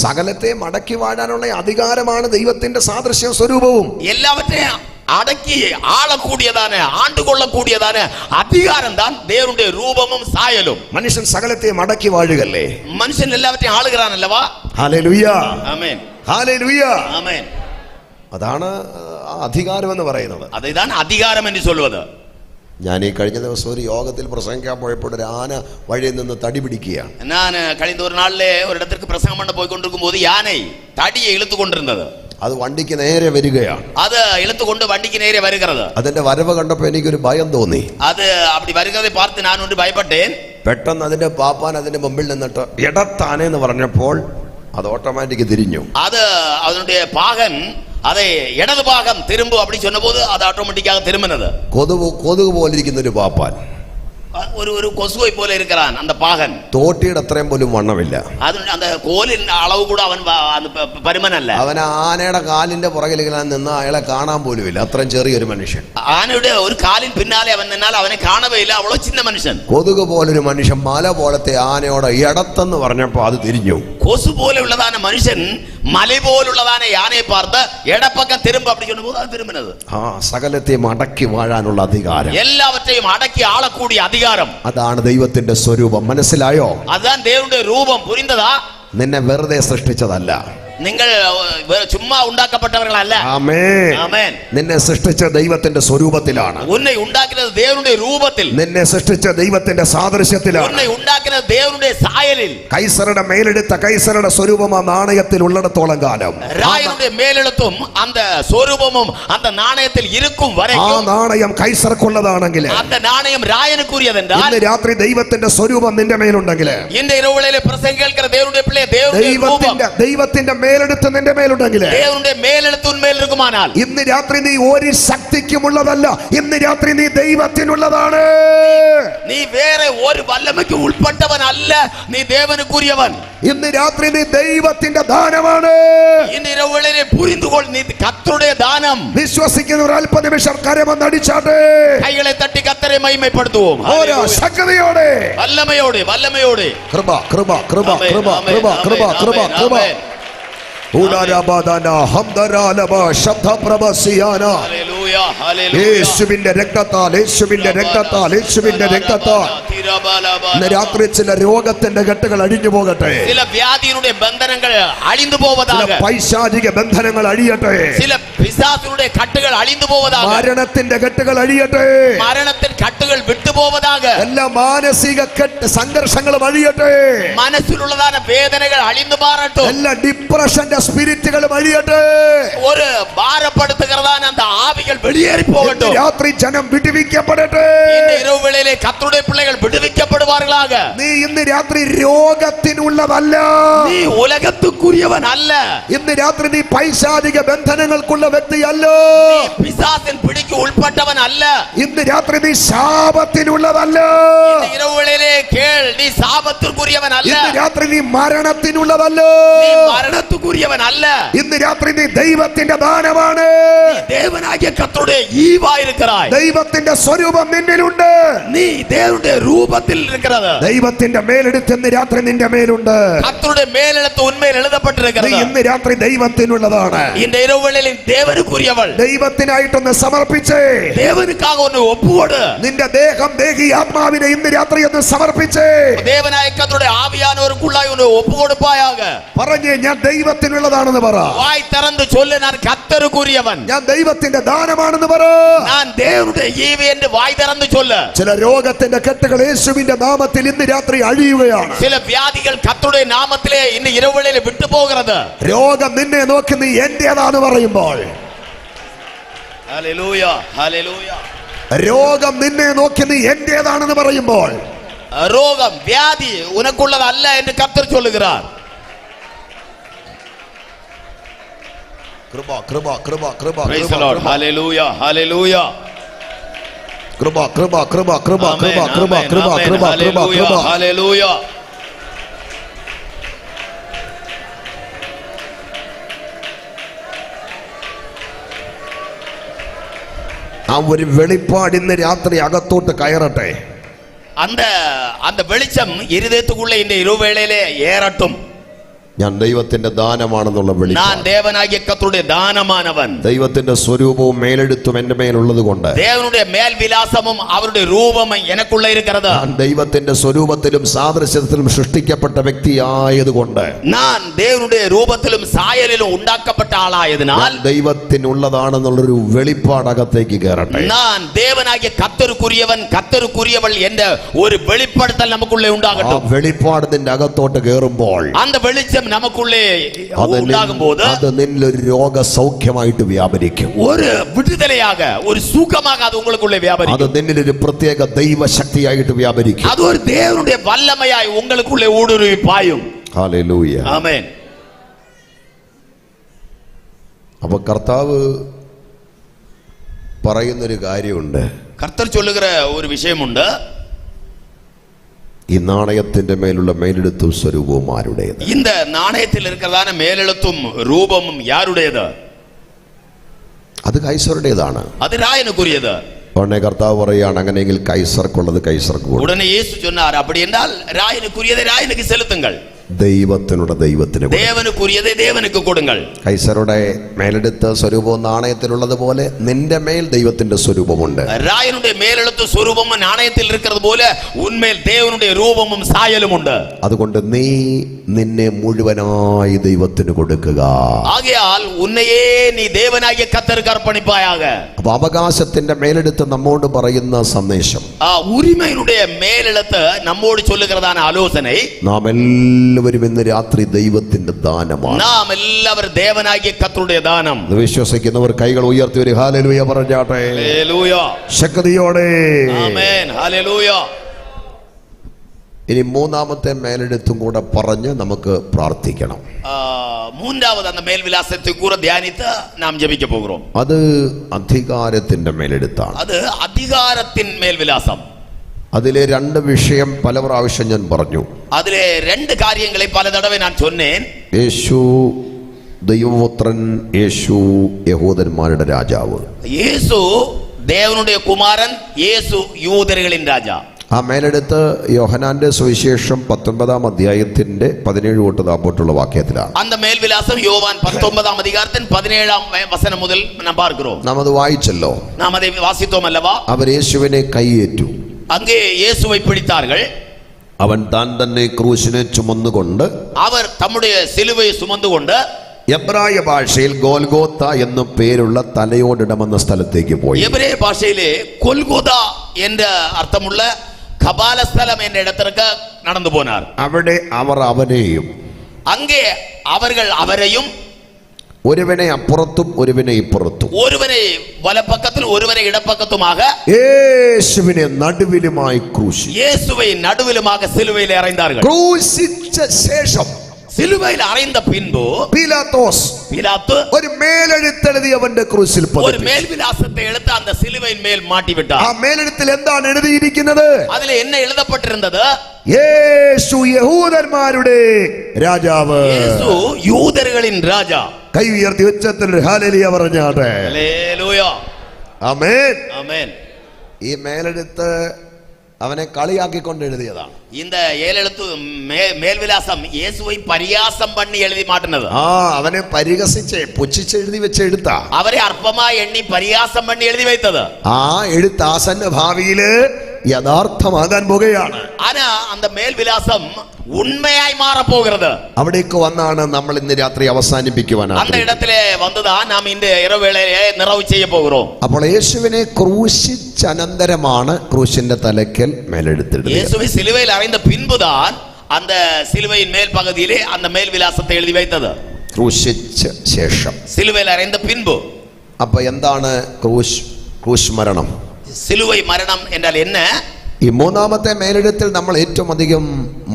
സകലത്തെയും അടക്കി വാഴാനുള്ള അധികാരമാണ് ദൈവത്തിന്റെ സാദൃശ്യ സ്വരൂപവും. എല്ലാവற்றையும் അടക്കി ആളக்கூடிയതാണ്, ആണ്ടുകൊള്ളக்கூடிയതാണ് അധികാരം താൻ ദേവനുடைய രൂപമും സായലും. മനുഷ്യൻ സകലത്തെയും അടക്കി വാഴുകല്ലേ? മനുഷ്യൻ എല്ലാവற்றையும் ആളുகிறாനല്ലവാ? ഹല്ലേലൂയ, ആമേൻ, ഹല്ലേലൂയ. ആമേൻ. അതാണ് അധികാരം എന്ന് പറയുന്നത്. അതാണ് അധികാരം എന്ന് ചൊല്ലുന്നത്. ഞാൻ ഈ കഴിഞ്ഞ ദിവസം ഒരു യോഗത്തിൽ പ്രസംഗിക്കാൻ പോയപ്പോൾ ഒരു ആന വഴിയിൽ നിന്ന് തടി പിടിക്കുകയാണ്. ഞാൻ കഴിഞ്ഞ ഒരു നാളിലെ ഒരിടത്തേക്ക് പ്രസംഗം പണ്ട് പോയിക്കൊണ്ടിരിക്കുമ്പോൾ യാനൈ തടിയെ ഇളുത്തുകൊണ്ടിരുന്നത്. അത് വണ്ടിക്ക് നേരെ വരികയാണ്. അത് ഇളുത്തുകൊണ്ട് വണ്ടിക്ക് നേരെ വരുகிறது. അതിന്റെ വരവ് കണ്ടപ്പോൾ എനിക്കൊരു ഭയം തോന്നി. അത് അപ്പടി വരുന്നതെ പാർത്ത് ഞാൻ ഒന്ന് ഭയപ്പെട്ടേൻ. പെട്ടെന്ന് അതിന്റെ പാപ്പാൻ അതിന്റെ മുമ്പിൽ നിന്നിട്ട് ഇടത്താനെന്ന് പറഞ്ഞപ്പോൾ അത് ഓട്ടോമാറ്റിക് തിരിഞ്ഞു. அது அதனுடைய பாகன் அதை இடது பாகம் திரும்பு அப்படி சொன்னபோது அது ஆட்டோமேட்டிக்காக திரும்பினது. കൊതുക് പോലിരിക്കുന്ന ഒരു പാപ്പാൻ, ஒரு கொசுவை போல இருக்கிறான் அந்த பாகன். തോട്ടിയുടെ അത്രയും പോലും വണ്ണമില്ല. அது அந்த கோலின் அளவு கூட அவன் பருமன் அல்ல. അവൻ ആനയുടെ കാലിന്റെ പുറകിൽ നിന്ന് അയാളെ കാണാൻ പോലും ഇല്ല, അത്രയും ചെറിയൊരു മനുഷ്യൻ. ആനയുടെ ഒരു കാലിൻ പിന്നാലെ അവൻ നിന്നാൽ അവനെ കാണവേ ഇല്ല, അവളോ ചിന്ന മനുഷ്യൻ. കൊതുക് പോലൊരു മനുഷ്യൻ മല പോലത്തെ ആനയോട് ഇടത്തെന്ന് പറഞ്ഞപ്പോ അത് തിരിഞ്ഞു. கொசு போல உள்ளதான மனுஷன் மலை போலுள்ளதான யானையை பார்த்து இடப்பக்கம் திரும்ப அப்படி சொன்னபோது அது திரும்பினது. സകലത്തെയും അടക്കി വാഴാനുള്ള അധികാരം, எல்லாவற்றையும் அடக்கி ஆளக்கூடிய அதிகாரம், അതാണ് ദൈവത്തിന്റെ സ്വരൂപം. മനസ്സിലായോ? அதுதான் தேவனுடைய ரூபம். புரிந்ததா? നിന്നെ വെറുതെ സൃഷ്ടിച്ചതല്ല, നിങ്ങൾ ചുമ്മാ ഉണ്ടാക്കപ്പെട്ടവர்கள் അല്ല. ആമേൻ. ആമേൻ. നിന്നെ സൃഷ്ടിച്ച ദൈവത്തിന്റെ സ്വരൂപത്തിലാണ്. ഉന്നെ ഉണ്ടാക്കിയത് ദേവനുடைய രൂപത്തിൽ. നിന്നെ സൃഷ്ടിച്ച ദൈവത്തിന്റെ സാദൃശ്യത്തിലാണ്. ഉന്നെ ഉണ്ടാക്കിയത് ദേവനുடைய സായലിൽ. കൈസറുടെ മേലെടുത്ത കൈസറുടെ സ്വരൂപം ആ നാണയത്തിൽ ഉള്ളിടത്തോളം കാലം, രായനുடைய മേലെഴുത്തും அந்த സ്വരൂപமும் அந்த നാണയത്തിൽ ഇരിക്കും ആ വരയ്ക്കും. നാണയം കൈസർക്കുള്ളതാണെങ്കിൽ, அந்த നാണയം രായനുக்குரியதென்றால், ഇന്ന് രാത്രി ദൈവത്തിന്റെ സ്വരൂപം നിന്റെ മേലുണ്ടെങ്കിൽ, இந்த இரவுகளிலே பிரசங்கம் கேட்கிற தேவனுடைய பிள்ளை, ദൈവത്തിന്റെ മേലെടുത്ത് നിന്റെ മേലുണ്ടെങ്കിൽ, தேவனுடைய மேலெழுத்து உன்மேல் இருக்குமானால், ഇന്ന് രാത്രി നീ ഒരു ശക്തിക്കുമുള്ളതല്ല, ഇന്ന് രാത്രി നീ ദൈവത്തിനുള്ളതാണ്. നീ വേറെ ഒരു വല്ലമയ്ക്ക് ഉൾപ്പെട്ടവൻ അല്ല, നീ ദേവനുക്കുரியവൻ. ഇന്ന് രാത്രി നീ ദൈവത്തിന്റെ ദാനമാണ്. இந்த இரவுகளிலே புரிந்துகொள், നീ കർത്തരുടെ ദാനം. വിശ്വസിക്കുന്നവർ അല്പനിമിഷം കരമൊന്നടിച്ചാട്ടെ, കൈകളെ തട്ടി കർത്തരെ മഹിമപ്പെടുത്തുவோம். ഓരോ ശക്തിയോടെ, വല്ലമയോടെ, വല്ലമയോടെ. കൃപ കൃപ കൃപ കൃപ കൃപ കൃപ കൃപ കൃപ. യേശുവിന്റെ രക്തത്താൽ, യേശുവിന്റെ രക്തത്താൽ, യേശുവിന്റെ രക്തത്താൽ ഇന്ന് രാത്രി ചില രോഗത്തിന്റെ കെട്ടുകൾ അഴിഞ്ഞു പോകട്ടെ, ചില വ്യാധിയുടെ ബന്ധനങ്ങൾ അഴിഞ്ഞു പോവதாக, പൈശാചിക ബന്ധനങ്ങൾ അഴിയട്ടെ, ചില പിശാചിന്റെ കെട്ടുകൾ അഴിഞ്ഞു പോവதாக, മരണത്തിന്റെ കെട്ടുകൾ അഴിയട്ടെ, മരണത്തിന്റെ കെട്ടുകൾ വിട്ടുപോവதாக, എല്ലാ മാനസിക കെട്ട് സംഘർഷങ്ങളും അഴിയട്ടെ, മനസ്സിലുള്ളതായ വേദനകൾ അഴിഞ്ഞു മാറട്ടെ, എല്ലാ ഡിപ്രഷന്റെ സ്പിരിറ്റുകളും അഴിയട്ടെ, ഒരു ഭാരപ്പെടുത്തുകറാന அந்த ആവികൾ വെളിയേറി പോകട്ടെ. രാത്രി ജനം വിടുവിക്കപ്പെടട്ടെ. ഇന്ന് ഇരവുവേളയിലെ കർത്തരുടെ പിള്ളകൾ വിടുവിക്കപ്പെടുവാர்களாக. നീ ഇന്ന് രാത്രി രോഗത്തിനുള്ളതല്ല, നീ ഉലകത്തുക്കുரியവനല്ല. ഇന്ന് രാത്രി നീ പൈശാചിക ബന്ധനങ്ങൾക്കുള്ള വ്യക്തിയല്ല, നീ പിശാചിൻ പിടിക്ക് ഉൾപ്പെട്ടവനല്ല. ഇന്ന് രാത്രി നീ ശാപത്തിനുള്ളതല്ല, ഇന്ന് ഇരവുവേളയിലെ കേൾ, നീ ശാപത്തിനുക്കുரியവനല്ല. ഇന്ന് രാത്രി നീ മരണത്തിനുള്ളതല്ല, നീ മരണത്തിനുക്കുரியവനല്ല. ഇന്ന് രാത്രി നീ ദൈവത്തിന്റെ ദാനമാണ്. ദേവനാകിയ കർത്തരുടെ ഈവായിരിക്കറായി. ദൈവത്തിന്റെ സ്വരൂപം നിന്നിലുണ്ട്, നീ ദേവന്റെ രൂപത്തിൽ ഇരിക്കുന്നത്. ദൈവത്തിന്റെ മേലെടുത്ത് ഇന്ന് രാത്രി നിന്റെ മേലുണ്ട്. കർത്തരുടെ മേലെഴുത്ത് ഉന്മേൽ എഴുതപ്പെട്ടിരിക്കുന്നത്. നീ ഇന്ന് രാത്രി ദൈവത്തിനുള്ളതാണ്. இந்த இரவுகளில் தேவனுக்குரியவள். ദൈവത്തിനായിട്ടൊന്ന് സമർപ്പിച്ചേ, தேவனுக்காக ഒന്ന് ഒപ്പുകൊട്. നിന്റെ ദേഹം, ദേഹി, ആത്മാവിനെ ഇന്ന് രാത്രി ഒന്ന് സമർപ്പിച്ചേ. தேவனாയ കർത്തരുടെ ആവിയാനവർക്കുള്ളായി ഒന്ന് ഒപ്പുകൊടുപ്പായാക. പറഞ്ഞേ, ഞാൻ ദൈവത്തിനുള്ളതാണെന്ന് പറ. വായ് തുറന്ന് ചൊല്ല്, ഞാൻ കർത്തരുക്കുரியവൻ. ഞാൻ ദൈവത്തിന്റെ ദാനമാണെന്ന് പറ. ഞാൻ ദേവന്റെ ഈവി എന്ന് വായ് തുറന്ന് ചൊല്ല്. ചില രോഗത്തിന്റെ കെട്ടുകൾ യേശുവിന്റെ നാമത്തിൽ ഇന്ന് രാത്രി അഴിയുകയാണ്. ചില വ്യാധികൾ കർത്തരുടെ നാമത്തിലെ ഇന്ന് ഇരവുകളിൽ വിട്ടുപോകുന്നത്. രോഗം നിന്നെ നോക്കി നീ എന്റേതാന്ന് പറയുമ്പോൾ, ഹല്ലേലൂയ, ഹല്ലേലൂയ. രോഗം നിന്നെ നോക്കി നീ എന്റേതാണെന്ന് പറയുമ്പോൾ, രോഗം, വ്യാധി ഉനക്കുള്ളതല്ല എന്ന് കർത്തർ ചൊല്ലുகிறார். കൃപ കൃപ കൃപ കൃപ Praise the Lord. Hallelujah, hallelujah. കൃപ കൃപ കൃപ കൃപ കൃപ കൃപ കൃപ കൃപ കൃപ കൃപ. Hallelujah. ആ ഒരു വെളിപ്പാട് ഇന്ന് രാത്രി അകത്തോട്ട് കയറട്ടെ. அந்த வெளிச்சம் இருதயத்துக்குள்ளே இந்த இரவுவேளையிலே ஏறட்டும். ഞാൻ ദൈവത്തിന്റെ ദാനമാണെന്നുള്ള വെളിപ്പാട്, ഞാൻ ദേവനാകിയ കർത്തരുടെ ദാനമാനവൻ. ദൈവത്തിന്റെ സ്വരൂപവും മേലെടുത്തും എന്റെ മേലുള്ളത് കൊണ്ട്, ദേവനുடைய മേൽവിലാസമും അവരുടെ രൂപവും എനിക്കുള്ള ഇരിക്കുന്നത്. ഞാൻ ദൈവത്തിന്റെ സ്വരൂപത്തിലും സാദൃശ്യത്തിലും സൃഷ്ടിക്കപ്പെട്ട വ്യക്തിയായതുകൊണ്ട്, ഞാൻ ദേവനുடைய രൂപത്തിലും സായലിലും ഉണ്ടാക്കപ്പെട്ട ആളായതിനാൽ ദൈവത്തിനുള്ളതാണെന്നുള്ളൊരു വെളിപ്പാട് അകത്തേക്ക് കയറട്ടെ. ഞാൻ ദേവനാകിയ കർത്തരുക്കുரியവൻ, കർത്തരുക്കുரியവൾ എന്റെ ഒരു വെളിപ്പെടുത്തൽ നമുക്കുള്ളേ ഉണ്ടാകട്ടെ. വെളിപ്പാട് നിന്റെ അകത്തോട്ട് കയറുമ്പോൾ, அந்த வெளிச்சம் நமக்குள்ளே ഉണ്ടാകുമ്പോൾ അത് നിന്നിലൊരു രോഗസൗഖ്യമായിട്ട് വ്യാപരിക്കും. ഒരു വിടുതലയാക, ഒരു സുഖമാക അത് ഉங்களுக்குள்ளே വ്യാപരിക്കും. അത് നിന്നിലൊരു പ്രത്യേക ദൈവശക്തിയായിട്ട് വ്യാപരിക്കും. അത് ഒരു ദേവനുடைய വല്ലമയായി ഉங்களுக்குள்ளே ஊடுருவி பாயும். ഹല്ലേലൂയ. ആമേൻ. അപ്പൊ കർത്താവ് പറയുന്നൊരു കാര്യമുണ്ട്. கர்த்தர் சொல்லுகிற ஒரு விஷயமுண்டு. ഈ നാണയത്തിന്റെ മേലുള്ള മേലെഴുത്തും സ്വരൂപവും ആരുടേത്? இந்த நாணயத்தில் இருக்கிறதான மேலெழுத்தும் ரூபமும் யாருடையது? അത് കൈസറുടേതാണ്. அது ராயனுக்குரியது. ഉടനെ കർത്താവ് പറയുകയാണ്, അങ്ങനെയെങ്കിൽ കൈസർക്കുള്ളത് കൈസർക്ക് കൊടുക്കും. உடனே இயேசு சொன்னார், அப்படி என்றால் ராயனுக்குரியதை ராயனுக்கு செலுத்துங்கள், ദൈവത്തിനുടെ ദൈവത്തിന് കൊടുക്കും. தேவனுக்குரியதை தேவனுக்கு கொடுங்கள். കൈസറുടെ മേലെടുത്ത സ്വരൂപവും നാണയത്തിലുള്ളത് പോലെ നിന്റെ മേൽ ദൈവത്തിന്റെ സ്വരൂപമുണ്ട്. ராயனுடைய மேலெழுத்து സ്വരൂപமும் நாணயத்தில் இருக்கிறது போல உன்மேல் தேவனுடைய ரூபமும் சாயலும் உண்டு. അതുകൊണ്ട് നീ നിന്നെ മുഴുവനായി ദൈവത്തിന് കൊടുക്കുക. ஆகையால் உன்னையே நீ தேவனாகிய கர்த்தருக்கு அர்ப்பணிப்பாயாக. അപ്പൊ അവകാശത്തിന്റെ മേലെടുത്ത് നമ്മോട് പറയുന്ന സന്ദേശം, உரிமையினுடைய மேலெழுத்து நம்மோடு சொல்லுகிறதான ஆலோசனை, നാം എല്ലാവരും ഇന്ന് രാത്രി ദൈവത്തിന്റെ ദാനമാണ്. നാം എല്ലാവരും ദേവനാകിയ കർത്തരുടെ ദാനം. വിശ്വസിക്കുന്നവർ കൈകൾ ഉയർത്തി ഒരു ഹല്ലേലൂയ പറഞ്ഞാട്ടെ. ഹല്ലേലൂയ. ശക്തിയോടെ ആമേൻ. ഹല്ലേലൂയ. ഇനി മൂന്നാമത്തെ മേലെടുത്തും കൂടെ പറഞ്ഞ് നമുക്ക് പ്രാർത്ഥിക്കണം. മൂന്നാമത് அந்த மேல் விலாசத்தை கூட தியானித்து நாம் ஜெபிக்க போகிறோம். അത് അധികാരത്തിന്റെ മേലെടുത്താണ്. அது அதிகாரத்தின் மேல் விலாசம். അതിലെ രണ്ട് വിഷയം പല പ്രാവശ്യം ഞാൻ പറഞ്ഞു. അതിലെ രണ്ട് കാര്യങ്ങളെ പല തവണ ഞാൻ சொன்னேன். യേശു ദൈവപുത്രൻ, യേശു യഹൂദന്മാരുടെ രാജാവ്. യേശു ദേവനുடைய കുമാരൻ, യേശു യൂദരുകളിൻ രാജാ. ആ മേലെടുത്ത് യോഹന്നാന്റെ സുവിശേഷം 19-ാം അധ്യായത്തിന്റെ 17 തൊട്ട് താഴോട്ടുള്ള വാക്യത്തിലാണ്. அந்த மேல் விலாசம் யோவான் 19-ஆம் அதிகாரத்தின் 17ஆம் வசனம் முதல் நாம் பார்க்கிறோம். നാം അത് വായിച്ചല്ലോ. நாம் அதை வாசித்தோம் அல்லவா? അവർ യേശുവിനെ കൈയേറ്റു. அங்கே இயேசுவை பிடித்தார்கள். അവൻ താൻ തന്നെ ക്രൂശിനെ ചുമന്നുകൊണ്ട്, அவர் தம்முடைய சிலுவையை சுமந்துകൊണ്ട് എബ്രായ ഭാഷയിൽ ഗോൽഗോത്ത എന്ന പേരുള്ള തലയോടിടമെന്ന സ്ഥലത്തേക്ക് പോയി. എബ്രായ ഭാഷയിലെ കൊൽഗോത എന്ന അർത്ഥമുള്ള കപാലസ്ഥലം എന്ന ഇടത്തിലേക്ക് നടന്നു പോനാർ. അവിടെ അവർ അവനെയും, അங்கே അവர்கள் അവരെയും, ഒരുവനെ അപ്പുറത്തും ഒരുവനെ ഇപ്പുറത്തും, ഒരുവനെ വലപ്പക്കത്തിൽ ഒരുവനെ ഇടപ്പക്കത്തുமாக യേശുവിനെ നടുവിലുമായി ക്രൂശി, യേശുவை നടുവിലുமாக സിലുവയിൽ അറൈந்தார்கள். ക്രൂശിച്ച ശേഷം, സിലുവയിൽ അറൈந்த പിൻപു പിലാത്തോസ് ഒരു മേലെഴുത്തെഴുതി അവന്റെ ക്രൂശിൽ ഒരു മേൽവിലാസത്തെ എടുത്ത് அந்த സിലുവയിൻ മേൽ മാറ്റിവിട്ടാർ. ആ മേലെഴുത്തിൽ എന്താണ് എഴുതിയിരിക്കുന്നത്? അതിൽ എന്നെ എഴുതപ്പെട്ടിരുന്നത്, യേശു യഹൂദന്മാരുടെ രാജാവ്, യേശു യൂദരുകളിൻ രാജാ. കൈ ഉയർത്തി ഉച്ചത്തിൽ ഹല്ലേലൂയ പറഞ്ഞാട്ടെ. ഹല്ലേലൂയ. ആമേൻ. ആമേൻ. ഈ മേലെഴുത്ത് അവനെ കളിയാക്കിക്കൊണ്ട് എഴുതിയതാണ്. இந்த ஏழெழுத்து മേൽവിലാസം യേശുவை പരിഹാസം பண்ணி எழுதி மாட்டினது. അവനെ പരിഹസിച്ച് പുച്ഛിച്ച് എഴുതി വെച്ച എഴുത്താ. അവരെ അർപ്പമായി എണ്ണി പരിഹാസം பண்ணி எழுதி வைத்தது. ആ എഴുത്ത് ആസന്ന ഭാവിയില് യഥാർത്ഥമാകാൻ പോകുകയാണ്. ആനാ அந்த മേൽവിലാസം ഉണ്മയായി മാറപ്പോകുന്നത്. അവിടേക്ക് വന്നാണ് നമ്മൾ ഇന്ന് രാത്രി അവസാനിപ്പിക്കുവാനാണ്. அந்த இடத்திலே வந்துதான் நாம் இந்த இரவுവേളയെ നിറവ് ചെയ്യ പോകുறோம். അപ്പോൾ യേശുവിനെ ക്രൂശിച്ച അനന്തരമാണ് ക്രൂശിന്റെ തലയ്ക്കൽ മേലെഴുത്തിടുന്നത്. യേശുவை சிலுவையில் அறைந்த பின்புதான் அந்த சிலுவையின் மேல் பகுதியிலே அந்த மேல் விலாசத்தை எழுதி வைத்தது. ക്രൂശിച്ച ശേഷം, சிலுவையில் அறைந்த பின்பு. അപ്പൊ എന്താണ് ക്രൂശ് മരണം? சிலுவை மரணம் என்றால் என்ன? ഈ മൂന്നാമത്തെ മേലെഴുത്തിൽ നമ്മൾ ഏറ്റവും അധികം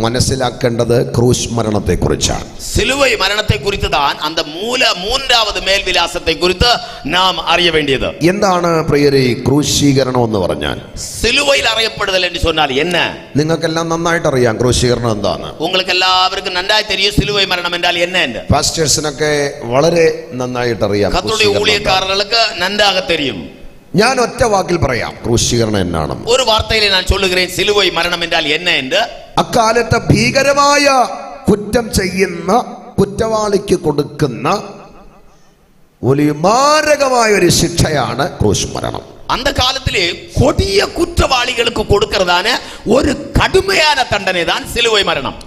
മനസ്സിലാക്കേണ്ടത് ക്രൂശ് മരണത്തെ കുറിച്ചാണ്. சிலுவை மரணத்தை குறித்து தான் அந்த மூன்றாவது மேல் விலாசத்தை குறித்து நாம் அறிய வேண்டியது. എന്താണ് പ്രിയരേ ക്രൂശീകരണം എന്ന് പറഞ്ഞാൽ? சிலுவையில் அறையப்படுதல் என்று சொன்னால் என்ன? നിങ്ങൾക്കെല്ലാം നന്നായിട്ട് അറിയാം ക്രൂശീകരണം എന്താണ്. உங்களுக்கு எல்லாருக்கும் நன்றாய் தெரியும் சிலுவை மரணம் என்றால் என்ன என்று. പാസ്റ്റേഴ്സിനൊക്കെ വളരെ നന്നായിട്ട് അറിയാം. கர்த்தருடைய ஊழியக்காரர்களுக்கு நன்றாக தெரியும். ഞാൻ ഒറ്റ വാക്കിൽ പറയാം ക്രൂശീകരണം എന്നാണെന്ന്. ഒരു വാർത്തയിൽ ഞാൻ சொல்லுகிறேன் സിലുവൈ മരണം എന്നാൽ என்ன என்று. അക്കാലത്തെ ഭീകരമായ കുറ്റം ചെയ്യുന്ന കുറ്റവാളിക്ക് കൊടുക്കുന്ന വലിയ മാരകമായ ഒരു ശിക്ഷയാണ് ക്രൂശ് മരണം. அந்த காலத்திலே கொடிய குற்றவாளிகளுக்கு கொடுக்கிறதான ஒரு கடுமையான தண்டனை தான் சிலுவை மரணம்.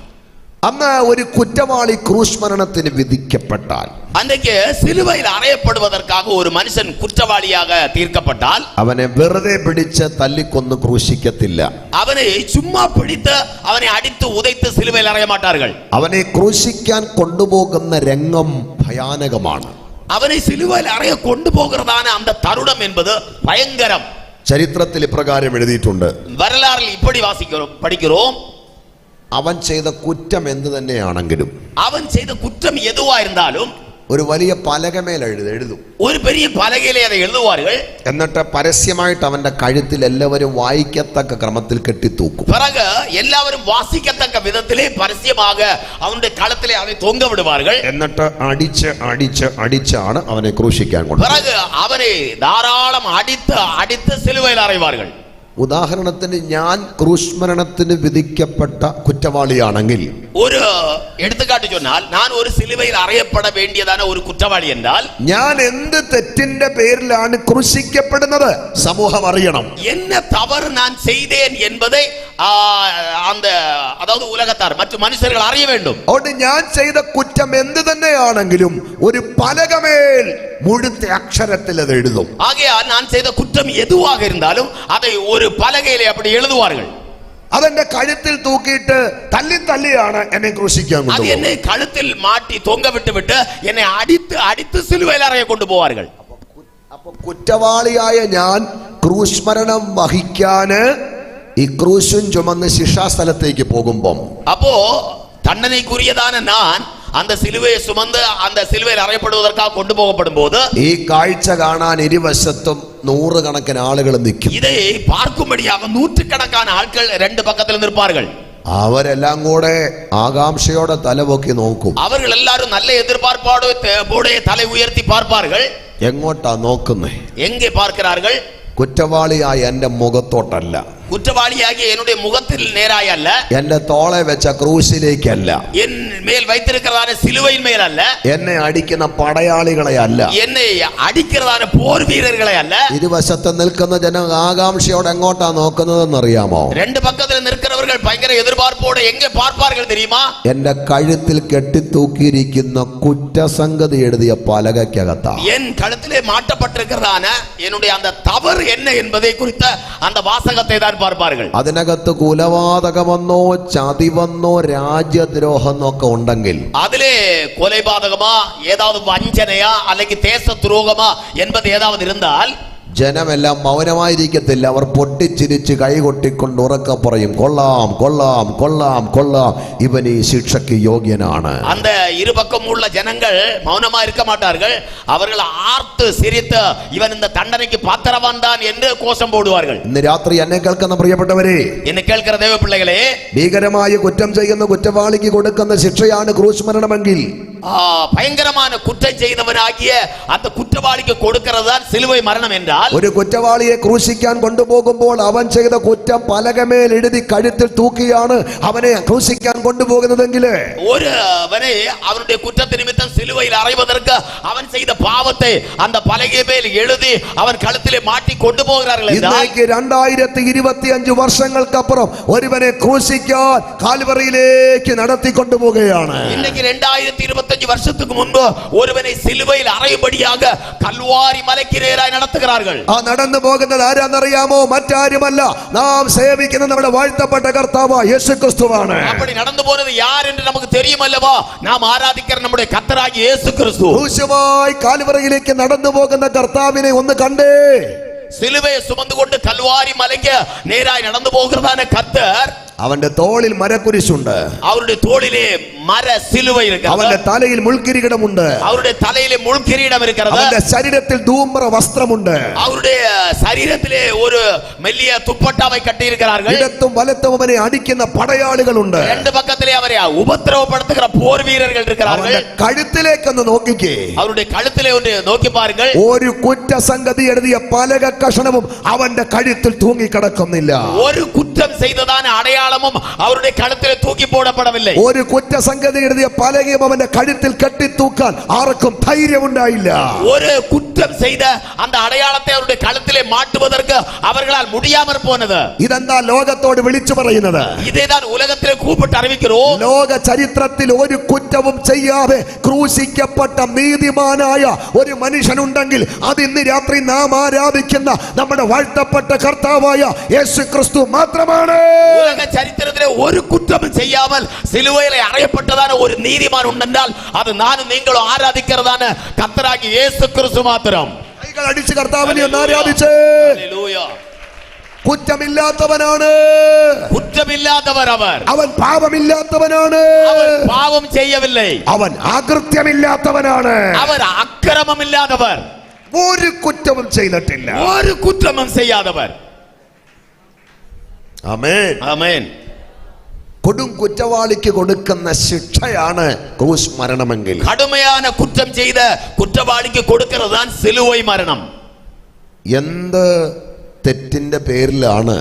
അന്ന് ഒരു കുറ്റവാളി ക്രൂശ് മരണത്തിന് വിധിക്കപ്പെട്ടാൽ, அன்றைக்கு சிலுவையில் அறையப்படுவதற்காக ஒரு மனுஷன் குற்றவாளியாக தீர்க்கப்பட்டால் അവനെ വെറുതെ പിടിച്ച് തല്ലിക്കൊന്ന് ക്രൂശിക്കത്തില്ല. அவனை சும்மா பிடித்து அவனை அடித்து உதைத்து சிலுவையில் அறைய மாட்டார்கள். അവനെ ക്രൂശിക്കാൻ കൊണ്ടുപോകുന്ന രംഗം ഭയാനകമാണ്. அவனை சிலுவையில் அறைய கொண்டு போகிறதான அந்த தருணம் என்பது பயங்கரம். ചരിത്രത്തിൽ ഇപ്രകാരം എഴുതിയിട്ടുണ്ട്. வரலாறில் இப்படி படிக்கிறோம். അവൻ ചെയ്ത കുറ്റം എന്ത് തന്നെയാണെങ്കിലും, അവൻ ചെയ്ത കുറ്റം എതുവായിരുന്നാലും, ഒരു വലിയ പലകമേൽ എഴുതും. ഒരു പെരിയ പലകയിലെ அதை எழுதுவார்கள். എന്നിട്ട് പരസ്യമായിട്ട് അവന്റെ കഴുത്തിൽ എല്ലാവരും വായിക്കത്തക്ക ക്രമത്തിൽ കെട്ടിത്തൂക്കും. பிறகு எல்லாரும் வாசிக்கத்தக்க விதத்திலே பரஸ்யமாக அவனுடைய களத்திலே அதை தொங்க விடுவார்கள். എന്നിട്ട് അടിച്ചാണ് അവനെ ക്രൂശിക്കാൻ കൊണ്ടുപോകുന്നത്. பிறகு அவனை தாராளம் அடித்து சிலுவையில் அறைவார்கள். ഉദാഹരണത്തിന് ഞാൻ ക്രൂശ് വിധിക്കപ്പെട്ട കുറ്റവാളിയാണെങ്കിൽ, ഒരു എടുത്തുകാട്ടി ചൊന്നാൽ ഞാൻ ഒരു സിലുവയിൽ അറിയപ്പെട വേണ്ടിയതാണ് ഒരു കുറ്റവാളി എന്നാൽ, ഞാൻ എന്ത് തെറ്റിന്റെ പേരിലാണ് ക്രൂശിക്കപ്പെടുന്നത് സമൂഹം അറിയണം. என்ன தவறு நான் செய்தேன் என்பதை അതായത് ഉലകത്താർ മറ്റു മനുഷ്യர்கள் അറിയ வேண்டும். അതുകൊണ്ട് ഞാൻ ചെയ്ത കുറ്റം എന്ത് തന്നെയാണെങ്കിലും ഒരു പലകമേൽ മുഴുത്ത അക്ഷരത്തിൽ അത് എഴുതും. ஆகையால் நான் செய்த குற்றம் எதுவாக இருந்தாலும் அதை ஒரு பலகையிலே அப்படி எழுதுவார்கள். അതെന്റെ കഴുത്തിൽ തൂക്കിയിട്ട് തല്ലിയാണ് എന്നെ ക്രൂശിക്കാൻ കൊണ്ടുപോകുന്നത്. എന്നെ കഴുത്തിൽ മാറ്റി തൊങ്ക വിട്ട് എന്നെ അടിത്ത് സിലുവയിൽ അറയെ കൊണ്ടുപോവാர்கள். അപ്പൊ കുറ്റവാളിയായ ഞാൻ ക്രൂശ് മരണം വഹിക്കാന് ഈ ക്രൂശും ചുമന്ന് ശിക്ഷാസ്ഥലത്തേക്ക് പോകുമ്പം, അപ്പോ தண்டனைக்குரியதான நான் அந்த சிலுவையை சுமந்து அந்த சிலுவையில் அறையப்படுவதற்காக கொண்டு போகப்படும் போது ഈ കാഴ്ച കാണാൻ ഇരുവശത്തും നൂറുകണക്കിന് ആളുകൾ നിൽക്കും. இதை பார்க்கும்படியாக நூற்றுக்கணக்கான ஆட்கள் ரெண்டு பக்கத்தில் நிற்பார்கள். അവരെല്ലാം കൂടെ ആകാംക്ഷയോടെ തലപൊക്കി നോക്കും. அவர்கள் எல்லாரும் நல்ல எதிர்பார்ப்போடு தலை உயர்த்தி பார்ப்பார்கள். എങ്ങോട്ടാ നോക്കുന്നേ? எங்கே பார்க்கிறார்கள்? കുറ്റവാളിയായ എന്റെ മുഖത്തോട്ടല്ല, குற்றவாளியாகிய என்னுடைய முகத்தில் நேராய் அல்ல, എന്റെ തോളെ വെച്ച ക്രൂശിലേക്കല്ല, என் மேல் வைத்திருக்கிறதான சிலுவையின் மேல் அல்ல, എന്നെ അടിക്കുന്ന പടയാളികളെ അല്ല, என்னை அடிக்கிறதான போர் வீரர்களை அல்ல. ഇരുവശത്ത് നിൽക്കുന്ന ജനം ആകാംക്ഷയോടെ എങ്ങോട്ടാ നോക്കുന്നതെന്ന് അറിയാമോ? ரெண்டு பக்கத்தில் நிற்கிறவர்கள் பயங்கர எதிர்பார்ப்போடு எங்கே பார்ப்பார்கள் தெரியுமா? എന്റെ കഴുത്തിൽ കെട്ടിത്തൂക്കിയിരിക്കുന്ന കുറ്റസംഗതി എഴുതിയ പലകയ്ക്കകത്താ. என் கழுத்திலே மாட்டப்பட்டிருக்கிறதான என்னுடைய அந்த தவறு என்ன என்பதை குறித்த அந்த வாசகத்தை தான் பார்ப்பார்கள். അതിനകത്ത് കുലപാതകമെന്നോ ചതിവെന്നോ രാജ്യദ്രോഹമെന്നോ ഒക്കെ ഉണ്ടെങ്കിൽ, அதிலே கொலைபாதகமா ஏதாவது வஞ்சனையா அல்லது தேச துரோகமா என்பது ஏதாவது இருந்தால் ജനമെല്ലാം മൗനമായിരിക്കത്തില്ല. അവർ പൊട്ടിച്ചിരിച്ച് കൈകൊട്ടിക്കൊണ്ട് ഉറക്കെ പറയും, കൊള്ളാം കൊള്ളാം കൊള്ളാം കൊള്ളാം, ഇവൻ ഈ ശിക്ഷയ്ക്ക് യോഗ്യനാണ്. அந்த இரு பக்கம் உள்ள ஜனங்கள் மௌனமா இருக்க மாட்டார்கள். அவர்கள் ஆர்த்து சிரித்து இவன் இந்த தண்டனைக்கு பாத்திரவான் தான் என்று கோஷம் போடுவார்கள். ഇന്ന് രാത്രി എന്നെ കേൾക്കുന്ന പ്രിയപ്പെട്ടവരെ, എന്നെ കേൾക്കുന്ന ദൈവ പിള്ളകളെ, ഭീകരമായ കുറ്റം ചെയ്യുന്ന കുറ്റവാളിക്ക് കൊടുക്കുന്ന ശിക്ഷയാണ് ക്രൂശ് മരണമെങ്കിൽ, பயங்கரமான குற்றம் செய்தவனாகிய அந்த குற்றவாளிக்கு கொடுக்கிறது தான் சிலுவை மரணம் என்றால், ഒരു കുറ്റവാളിയെ ക്രൂശിക്കാൻ കൊണ്ടുപോകുമ്പോൾ അവൻ ചെയ്ത കുറ്റം പലകമേൽ എഴുതി കഴുത്തിൽ തൂക്കിയാണ് അവനെ ക്രൂശിക്കാൻ കൊണ്ടുപോകുന്നതെങ്കിൽ, ஒருவனை அவனுடைய குற்றத்தை நிமித்தம் சிலுவையில் அறைவதற்கு அவன் செய்த பாவத்தை அந்த பலகை மேல் எழுதி அவன் கழுத்திலே மாட்டி கொண்டு போகிறார்கள். ഇന്നേക്ക് 2025 വർഷങ്ങൾക്കപ്പുറം ഒരുവനെ ക്രൂശിക്കാൻ കാൽവറിയിലേക്ക് നടത്തി കൊണ്ടുപോകുകയാണ്. இன்னைக்கு 2025 வருஷத்துக்கு முன்பு ஒருவனை சிலுவையில் அறையும்படியாக கல்வாரி மலைக்கு நேராய் நடத்துகிறார்கள். ആ നടന്നു പോകുന്നത് ആരാന്നറിയാമോ? മറ്റാരുമല്ല, നാം സേവിക്കുന്ന നമ്മുടെ വാഴ്ത്തപ്പെട്ട കർത്താവ് യേശുക്രിസ്തുവാണ്. அப்படி நடந்து போறது யார் என்று நமக்கு தெரியும் அல்லவா? நாம் ஆராதிக்கிற நம்முடைய கர்த்தராகிய இயேசு கிறிஸ்து. ക്രൂശുമായി കാൽവറിയിലേക്ക് നടന്നു പോകുന്ന കർത്താവിനെ ഒന്ന് കണ്ടേ. சிலுவையை சுமந்து கொண்டு கல்வாரி மலைக்கு நேராய் நடந்து போகிறதான கர்த்தர், അവന്റെ തോളിൽ മരക്കുരിശുണ്ട്, அவருடைய தோளிலே மர சிலுவை இருக்கிறது, അവന്റെ തലയിൽ മുൾക്കിരീടമുണ്ട്, அவருடைய தலையிலே முள்கிரீடம் இருக்கிறது, അവന്റെ ശരീരത്തിൽ ധൂമ്ര വസ്ത്രമുണ്ട്, அவருடைய சரீரத்திலே ஒரு மெல்லிய துப்பட்டாவை கட்டி இருக்கிறார்கள், ഇടത്തും വലത്തും അവനെ അടിക്കുന്ന പടയാളികളുണ്ട്, ரெண்டு பக்கத்திலே அவரை உபத்திரவப்படுத்துகிற போர் வீரர்கள் இருக்கிறார்கள். അവന്റെ കഴുത്തിലേക്കൊന്ന് നോക്കിക്കേ, அவருடைய கழுத்திலே ஒன்று நோக்கி பாருங்கள். ഒരു കുറ്റസംഗതി എഴുതിയ പലക കഷണവും അവന്റെ കഴുത്തിൽ തൂങ്ങിക്കിടക്കുന്നില്ല. ஒரு குற்றம் செய்ததான அடையாளமும் அவருடைய கழுத்திலே தூக்கி போடப்படவில்லை. ഒരു കുറ്റസംഗതി എഴുതിയ പലകയും അവന്റെ കഴുത്തിൽ കെട്ടിത്തൂക്കാൻ ആർക്കും ധൈര്യമുണ്ടായില്ല. ஒரு குற்றம் செய்த அந்த அடையாளத்தை அவருடைய கழுத்திலே மாட்டுவதற்கு அவர்களால் முடியாமற் போனது. ഇതെന്താ ലോകത്തോട് വിളിച്ചു പറയുന്നത്? ഇതേதான் ഉലകത്തിലെ കൂപ്പിട്ട് അറിയിக்கிறோம். ലോക ചരിത്രത്തിൽ ഒരു കുറ്റവും ചെയ്യാതെ ക്രൂശിക്കപ്പെട്ട നീതിമാനായ ഒരു മനുഷ്യനുണ്ടെങ്കിൽ അത് ഇന്ന് രാത്രി നാം ആരാധിക്കുന്ന നമ്മുടെ വാഴ്ത്തപ്പെട്ട കർത്താവായ യേശുക്രിസ്തു മാത്രമാണ്. ഉലക ചരിത്രത്തിലെ ഒരു കുറ്റവും ചെയ്യാமல் സിലുവയിലെ അറയപ്പെട്ടതാன ഒരു നീതിമാൻ ഉണ്ടെന്നാൽ അത് നാനും നിങ്ങളും ആരാധിക്കുന്നതാണ് കർത്തരാകിയ യേശു ക്രിസ്തു മാത്രം. കൈകൾ അടിച്ച് കർത്താവിനെ ഒന്ന് ആരാധിച്ചേ. ഹല്ലേലൂയ. കുറ്റമില്ലാത്തവനാണ്. കുറ്റമില്ലാത്തവർ അവർ. അവൻ പാപമില്ലാത്തവനാണ്. അവർ പാപം ചെയ്യവില്ലേ. അവൻ ആകൃത്യമില്ലാത്തവനാണ്. അവർ അക്രമമില്ലാത്തവർ. ഒരു കുറ്റവും ചെയ്തിട്ടില്ല. ഒരു കുറ്റവും ചെയ്യാത്തവർ. ആമേൻ, ആമേൻ. കൊടും കുറ്റവാളിക്ക് കൊടുക്കുന്ന ശിക്ഷയാണ് ക്രൂശ് മരണമെങ്കിൽ, കടുമயான കുറ്റം ചെയ്ത് കുറ്റവാളിക്ക് കൊടുക്കുന്നതാണ് സിലുവൈ മരണം. എന്ത് തെറ്റിന്റെ പേരിലാണ്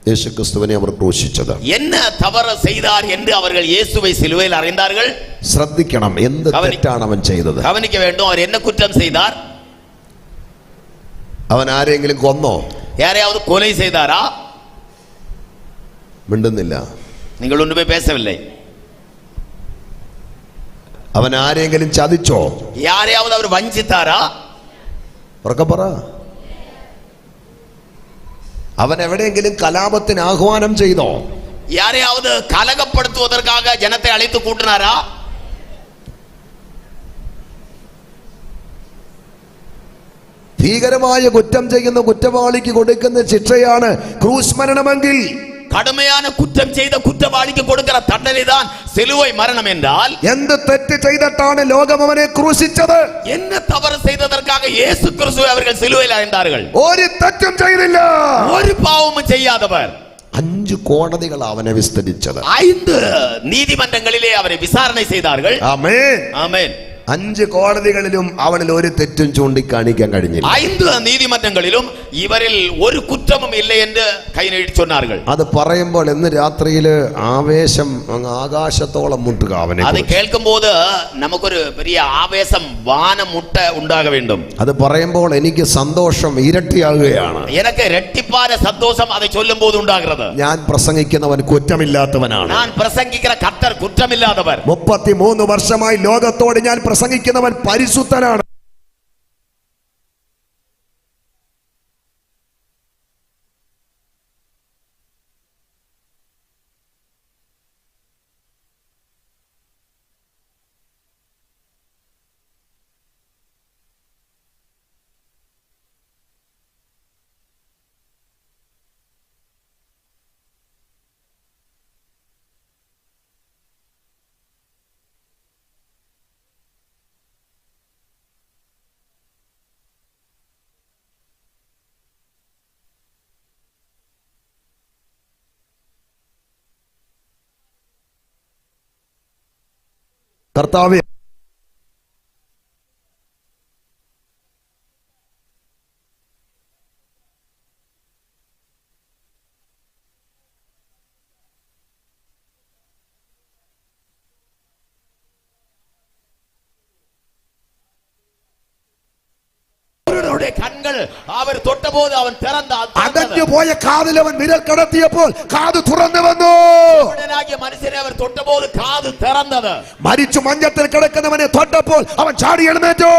യേശുക്രിസ്തുവിനെ അവർ ക്രൂശിച്ചത്? என்ன தவறு செய்தார் என்று அவர்கள் இயேசுவை சிலுவையில் அறைந்தார்கள். ശ്രദ്ധിക്കണം, എന്ത് തെറ്റാണ് അവൻ ചെയ്തത്? கவனிக்க வேண்டும். அவர் என்ன குற்றம் செய்தார்? അവൻ ആരെങ്കിലും കൊന്നോ? யாரையாவது கொலை செய்தாரா? മിണ്ടുന്നില്ല. நீங்கள் ஒன்றுமே பேசவில்லை. അവൻ ആരെങ്കിലും ചതിച്ചോ? யாரையாவது அவர் வஞ்சித்தாரா? ഉറക്കെ പറ. അവൻ എവിടെയെങ്കിലും കലാപത്തിന് ആഹ്വാനം ചെയ്തോ? யாரையாவது கலகப்படுத்துவதற்காக ஜனத்தை அழைத்து கூட்டினாரா? ഭീകരമായ കുറ്റം ചെയ്യുന്ന കുറ്റവാളിക്ക് കൊടുക്കുന്ന ശിക്ഷയാണ് ക്രൂശ് മരണമെങ്കിൽ, கடுமையான குற்றம் செய்த குற்றவாளிக்கு கொடுக்கிற தண்டனை தான் சிலுவை மரணம் என்றால், എന്ത് തെറ്റ് ചെയ്തിട്ടാണ് ലോകം അവനെ ക്രൂശിച്ചത്? என்ன தவறு செய்ததற்காக இயேசு கிறிஸ்துவை அவர்கள் சிலுவையில் அறைந்தார்கள்? ഒരു തെറ്റും ചെയ്തില്ല. ஒரு பாவமும் செய்யாதவர். 5 കോടതികൾ അവനെ വിസ്തരിച്ചത്. 5 நீதிமன்றங்களிலே அவரை விசாரணை செய்தார்கள். ആമേൻ, ஆமென். 5 കോടതികളിലും അവനിൽ ഒരു തെറ്റും ചൂണ്ടിക്കാണിക്കാൻ കഴിഞ്ഞില്ല. 5 നീതിമன்றങ്ങളിലും ഇവരിൽ ഒരു കുറ്റവും ഇല്ല എന്ന് കൈനീട്ടി சொன்னார்கள். അത് പറയുമ്പോൾ ഇന്ന് രാത്രിയില് ആവേശം അങ്ങ് ആകാശത്തോളം മുട്ടുക അവനെ. அதை கேட்கும்போது நமக்கு ஒரு பெரிய ஆவேசம் வானம் முட்ட உண்டாக வேண்டும். അത് പറയുമ്പോൾ എനിക്ക് സന്തോഷം ഇരട്ടിയാകുകയാണ്. எனக்கு இரட்டிப்பான சந்தோஷம் அதை சொல்லும்போது உண்டாகிறது. ഞാൻ പ്രസംഗിക്കുന്നവൻ കുറ്റമില്ലാത്തവനാണ്. நான் பிரசங்கிக்கிற கர்த்தர் குற்றமில்லாதவர். 33 വർഷമായി ലോകത്തോട് ഞാൻ പ്രസംഗിക്കുന്നവൻ പരിശുദ്ധനാണ്. കർത്താവേ, കണ്ണുകൾ അവർ തൊട്ടപ്പോൾ അവൻ അടഞ്ഞു പോയ കാതിൽ അവൻ വിരൽ കടത്തിയപ്പോൾ കാത് തുറന്നു വന്നു. മനുഷ്യനെ അവർ തൊട്ടപ്പോൾ കാത് തുറന്നത്. മരിച്ചു മഞ്ചത്തിൽ കിടക്കുന്നവനെ തൊട്ടപ്പോൾ അവൻ ചാടി എഴുന്നേറ്റു.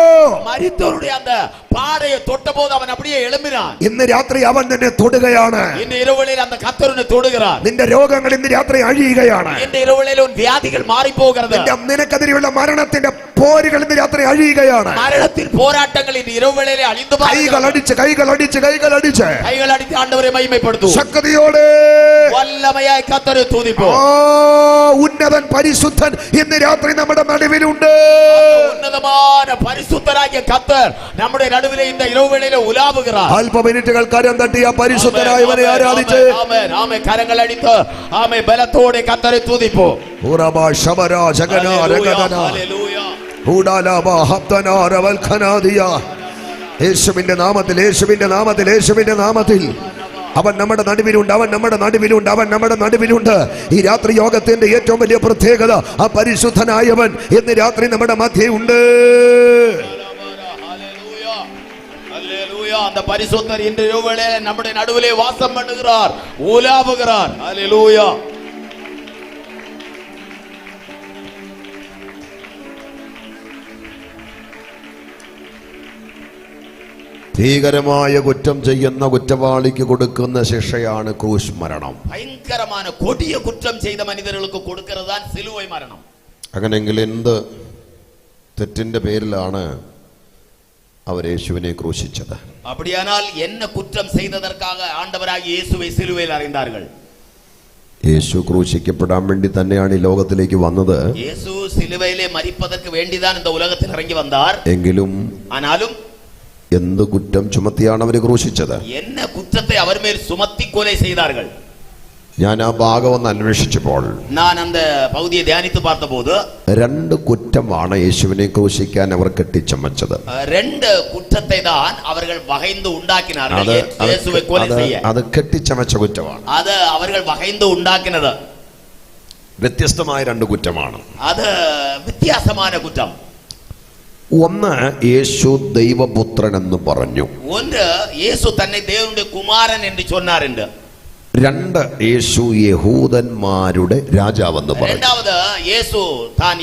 മരിച്ചവരുടെ அந்த பாடையை தொட்டபோது அவன் அப்படியே எழும்பினான். ഇന്ന് രാത്രി അവൻ നിന്നെ തൊടുകയാണ്. இந்த இரவுகளில் அந்த கர்த்தர் உன்னை தொடுகிறார். നിന്റെ രോഗങ്ങൾ ഇന്ന് രാത്രി അഴിയുകയാണ്. இந்த இரவுகளில் உன் வியாதிகள் மாறி போகிறது. നിനക്കെതിരെയുള്ള മരണത്തിന്റെ പോരുകൾ ഇന്ന് രാത്രി അഴിയുകയാണ്. மரணத்தின் போராட்டங்கள் இந்த இரவுகளிலே அழிந்து போகிறது. കൈകൾ അടിച്ച് ஆண்டவரை மகிமைப்படுத்துவோம். ശക്തിയോടെ വല്ലമയായി കർത്തരെ സ്തുതിപ്പோம். ഉന്നതൻ പരിശുദ്ധൻ ഇന്ന് രാത്രി നമ്മുടെ നടുവിലുണ്ട്. ഉന്നതമായ പരിശുദ്ധനായ കർത്തർ നമ്മുടെ നടുവിലെ இந்த இரவுகளிலே ഉലാവുகிறார். അല്പ മിനിറ്റുകൾ കരം തട്ടി ആ പരിശുദ്ധനായവനെ ആരാധിച്ച് ആമേൻ ആമേൻ കരങ്ങൾ അടിച്ച് ആമേൻ ബലത്തോടെ കർത്തരെ സ്തുതിപ്പോം. ഉറബാ ശബരാ ജഗനാ രഗദന ഹല്ലേലൂയ ഹൂഡാലാബാ ഹബ്തനാ റവൽഖനാദിയ. യേശുവിന്റെ നാമത്തിൽ, യേശുവിന്റെ നാമത്തിൽ, യേശുവിന്റെ നാമത്തിൽ അവൻ നമ്മുടെ നടുവിലുണ്ട്. അവൻ നമ്മുടെ നടുവിലുണ്ട്. അവൻ നമ്മുടെ നടുവിലുണ്ട്. ഈ രാത്രി യോഗത്തിന്റെ ഏറ്റവും വലിയ പ്രത്യേകത ആ പരിശുദ്ധനായവൻ ഇന്ന് രാത്രി നമ്മുടെ മധ്യേ ഉണ്ട്. அந்த பரிசுத்தர் இன்று இரவுகளே நம்முடைய நடுவிலே வாசம் பண்ணுகிறார், உலாவுகிறார். ஹல்லேலூயா. ഭീകരമായ കുറ്റം ചെയ്യുന്ന കുറ്റവാളിക്ക് കൊടുക്കുന്ന ശിക്ഷയാണ് ക്രൂശ് മരണം. ഭയങ്കരമായ കൊടിയ കുറ്റം ചെയ്ത മനുഷ്യർക്ക് കൊടുക്കുന്നതാണ് സിലുവൈ മരണം. അങ്ങനെയെങ്കിൽ എന്ത് തെറ്റിന്റെ പേരിലാണ് അവർ യേശുവിനെ ക്രൂശിച്ചത്. அப்படியானால் என்ன குற்றம் செய்ததற்காக ஆண்டவராகிய இயேசுவை சிலுவையில் அறைந்தார்கள்? യേശു ക്രൂശിക്കപ്പെടാൻ വേണ്ടി തന്നെയാണ് ഈ ലോകത്തിലേക്ക് വന്നത്. இயேசு சிலுவையிலே மரிப்பதற்கு வேண்டிதான் இந்த உலகத்தில் இறங்கி வந்தார். എങ്കിലും ஆனாலும் എന്ത് കുറ്റം ചുമത്തിയാണ് അവർ ക്രൂശിച്ചത്? என்ன குற்றத்தை அவர் மேல் சுமத்தி கொலை செய்தார்கள்? ഞാൻ ആ ഭാഗം ഒന്ന് അന്വേഷിച്ചപ്പോൾ நான் அந்த பகுதியை தியானித்து பார்த்தபோது രണ്ട് കുറ്റമാണ് യേശുവിനെ ക്രൂശിക്കാൻ അവർ കെട്ടിച്ചമച്ചത്. ரெண்டு குற்றத்தை தான் அவர்கள் வகைந்து உண்டாக்கினார்கள் இயேசுவை கொலை செய்ய. അത് കെട്ടിച്ചമച്ച കുറ്റമാണ്. அது அவர்கள் வகைந்து உண்டாக்கினது. വ്യത്യസ്തമായ രണ്ട് കുറ്റമാണ്. அது வித்தியாசமான குற்றம். ഒന്ന്, യേശു ദൈവപുത്രൻ എന്ന് പറഞ്ഞു. ஒன்று, இயேசு தன்னை தேவனுடைய குமாரன் என்று சொன்னார் என்று. രണ്ട്, യേശു യഹൂദന്മാരുടെ രാജാവെന്ന് പറഞ്ഞു. இரண்டாவது, இயேசு தான்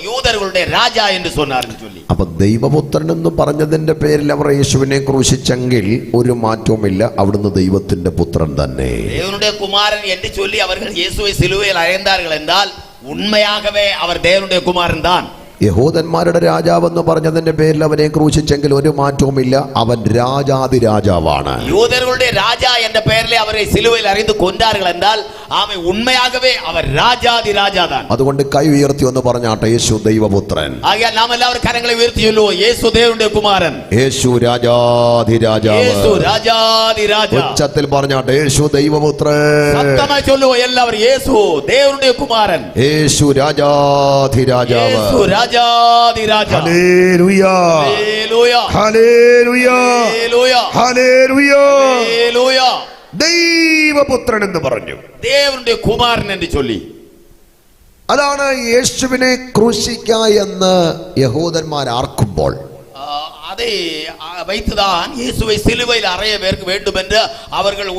யூதர்களுடைய ராஜா என்று சொன்னார் என்று சொல்லி. അപ്പൊ ദൈവപുത്രൻ എന്ന് പറഞ്ഞതിന്റെ പേരിൽ അവർ യേശുവിനെ ക്രൂശിച്ചെങ്കിൽ ഒരു മാറ്റവുമില്ല, അവിടുന്ന് ദൈവത്തിന്റെ പുത്രൻ തന്നെ. தேவனுடைய குமாரன் என்று சொல்லி அவர்கள் இயேசுவை சிலுவையில் அறைந்தார்கள் என்றால் உண்மையாகவே அவர் தேவனுடைய குமாரன் தான். യഹൂദന്മാരുടെ രാജാവെന്ന് പറഞ്ഞതിന്റെ പേരിൽ അവനെ ക്രൂശിച്ചെങ്കിൽ ഒരു മാറ്റവുമില്ല, അവൻ രാജാതി രാജാവാണ്. யூதர்களுடைய ராஜா என்ற பெயரிலே அவரை சிலுவையில் அறைந்து கொண்டார்கள் என்றால் ஆமை உண்மையாகவே அவர் ராஜாதி ராஜா தான். അതുകൊണ്ട് കൈ ഉയർത്തി ഒന്ന് പറഞ്ഞാട്ടെ, യേശു ദൈവപുത്രൻ. ஆகையால் நாம் எல்லாரும் கரங்களை உயர்த்தி சொல்லுவோம், இயேசு தேவனுடைய குமாரன், യേശു രാജാതി രാജാവ്. இயேசு ராஜாதி ராஜா. ഉച്ചത്തിൽ പറഞ്ഞാട്ടെ, യേശു ദൈവപുത്രൻ. சத்தமாய் சொல்லுவோம் எல்லாரும், இயேசு தேவனுடைய குமாரன், യേശു രാജാതി രാജാവ്. இயேசு ராஜாதி ராஜா. ഹല്ലേലൂയ, ஹல்லேலூயா, ഹല്ലേലൂയ, ஹல்லேலூயா, ഹല്ലേലൂയ. ஹல்லேலூயா. ദൈവപുത്രൻ എന്ന് പറഞ്ഞു. தேவனுடைய குமாரன் என்று சொல்லி അതാണ് യേശുവിനെ ക്രൂശിക്ക എന്ന് യഹൂദന്മാർ ആർക്കുമ്പോൾ அதை வைத்துதான் இயேசுவை சிலுவையில் அறைய வேண்டும் என்று அவர்கள்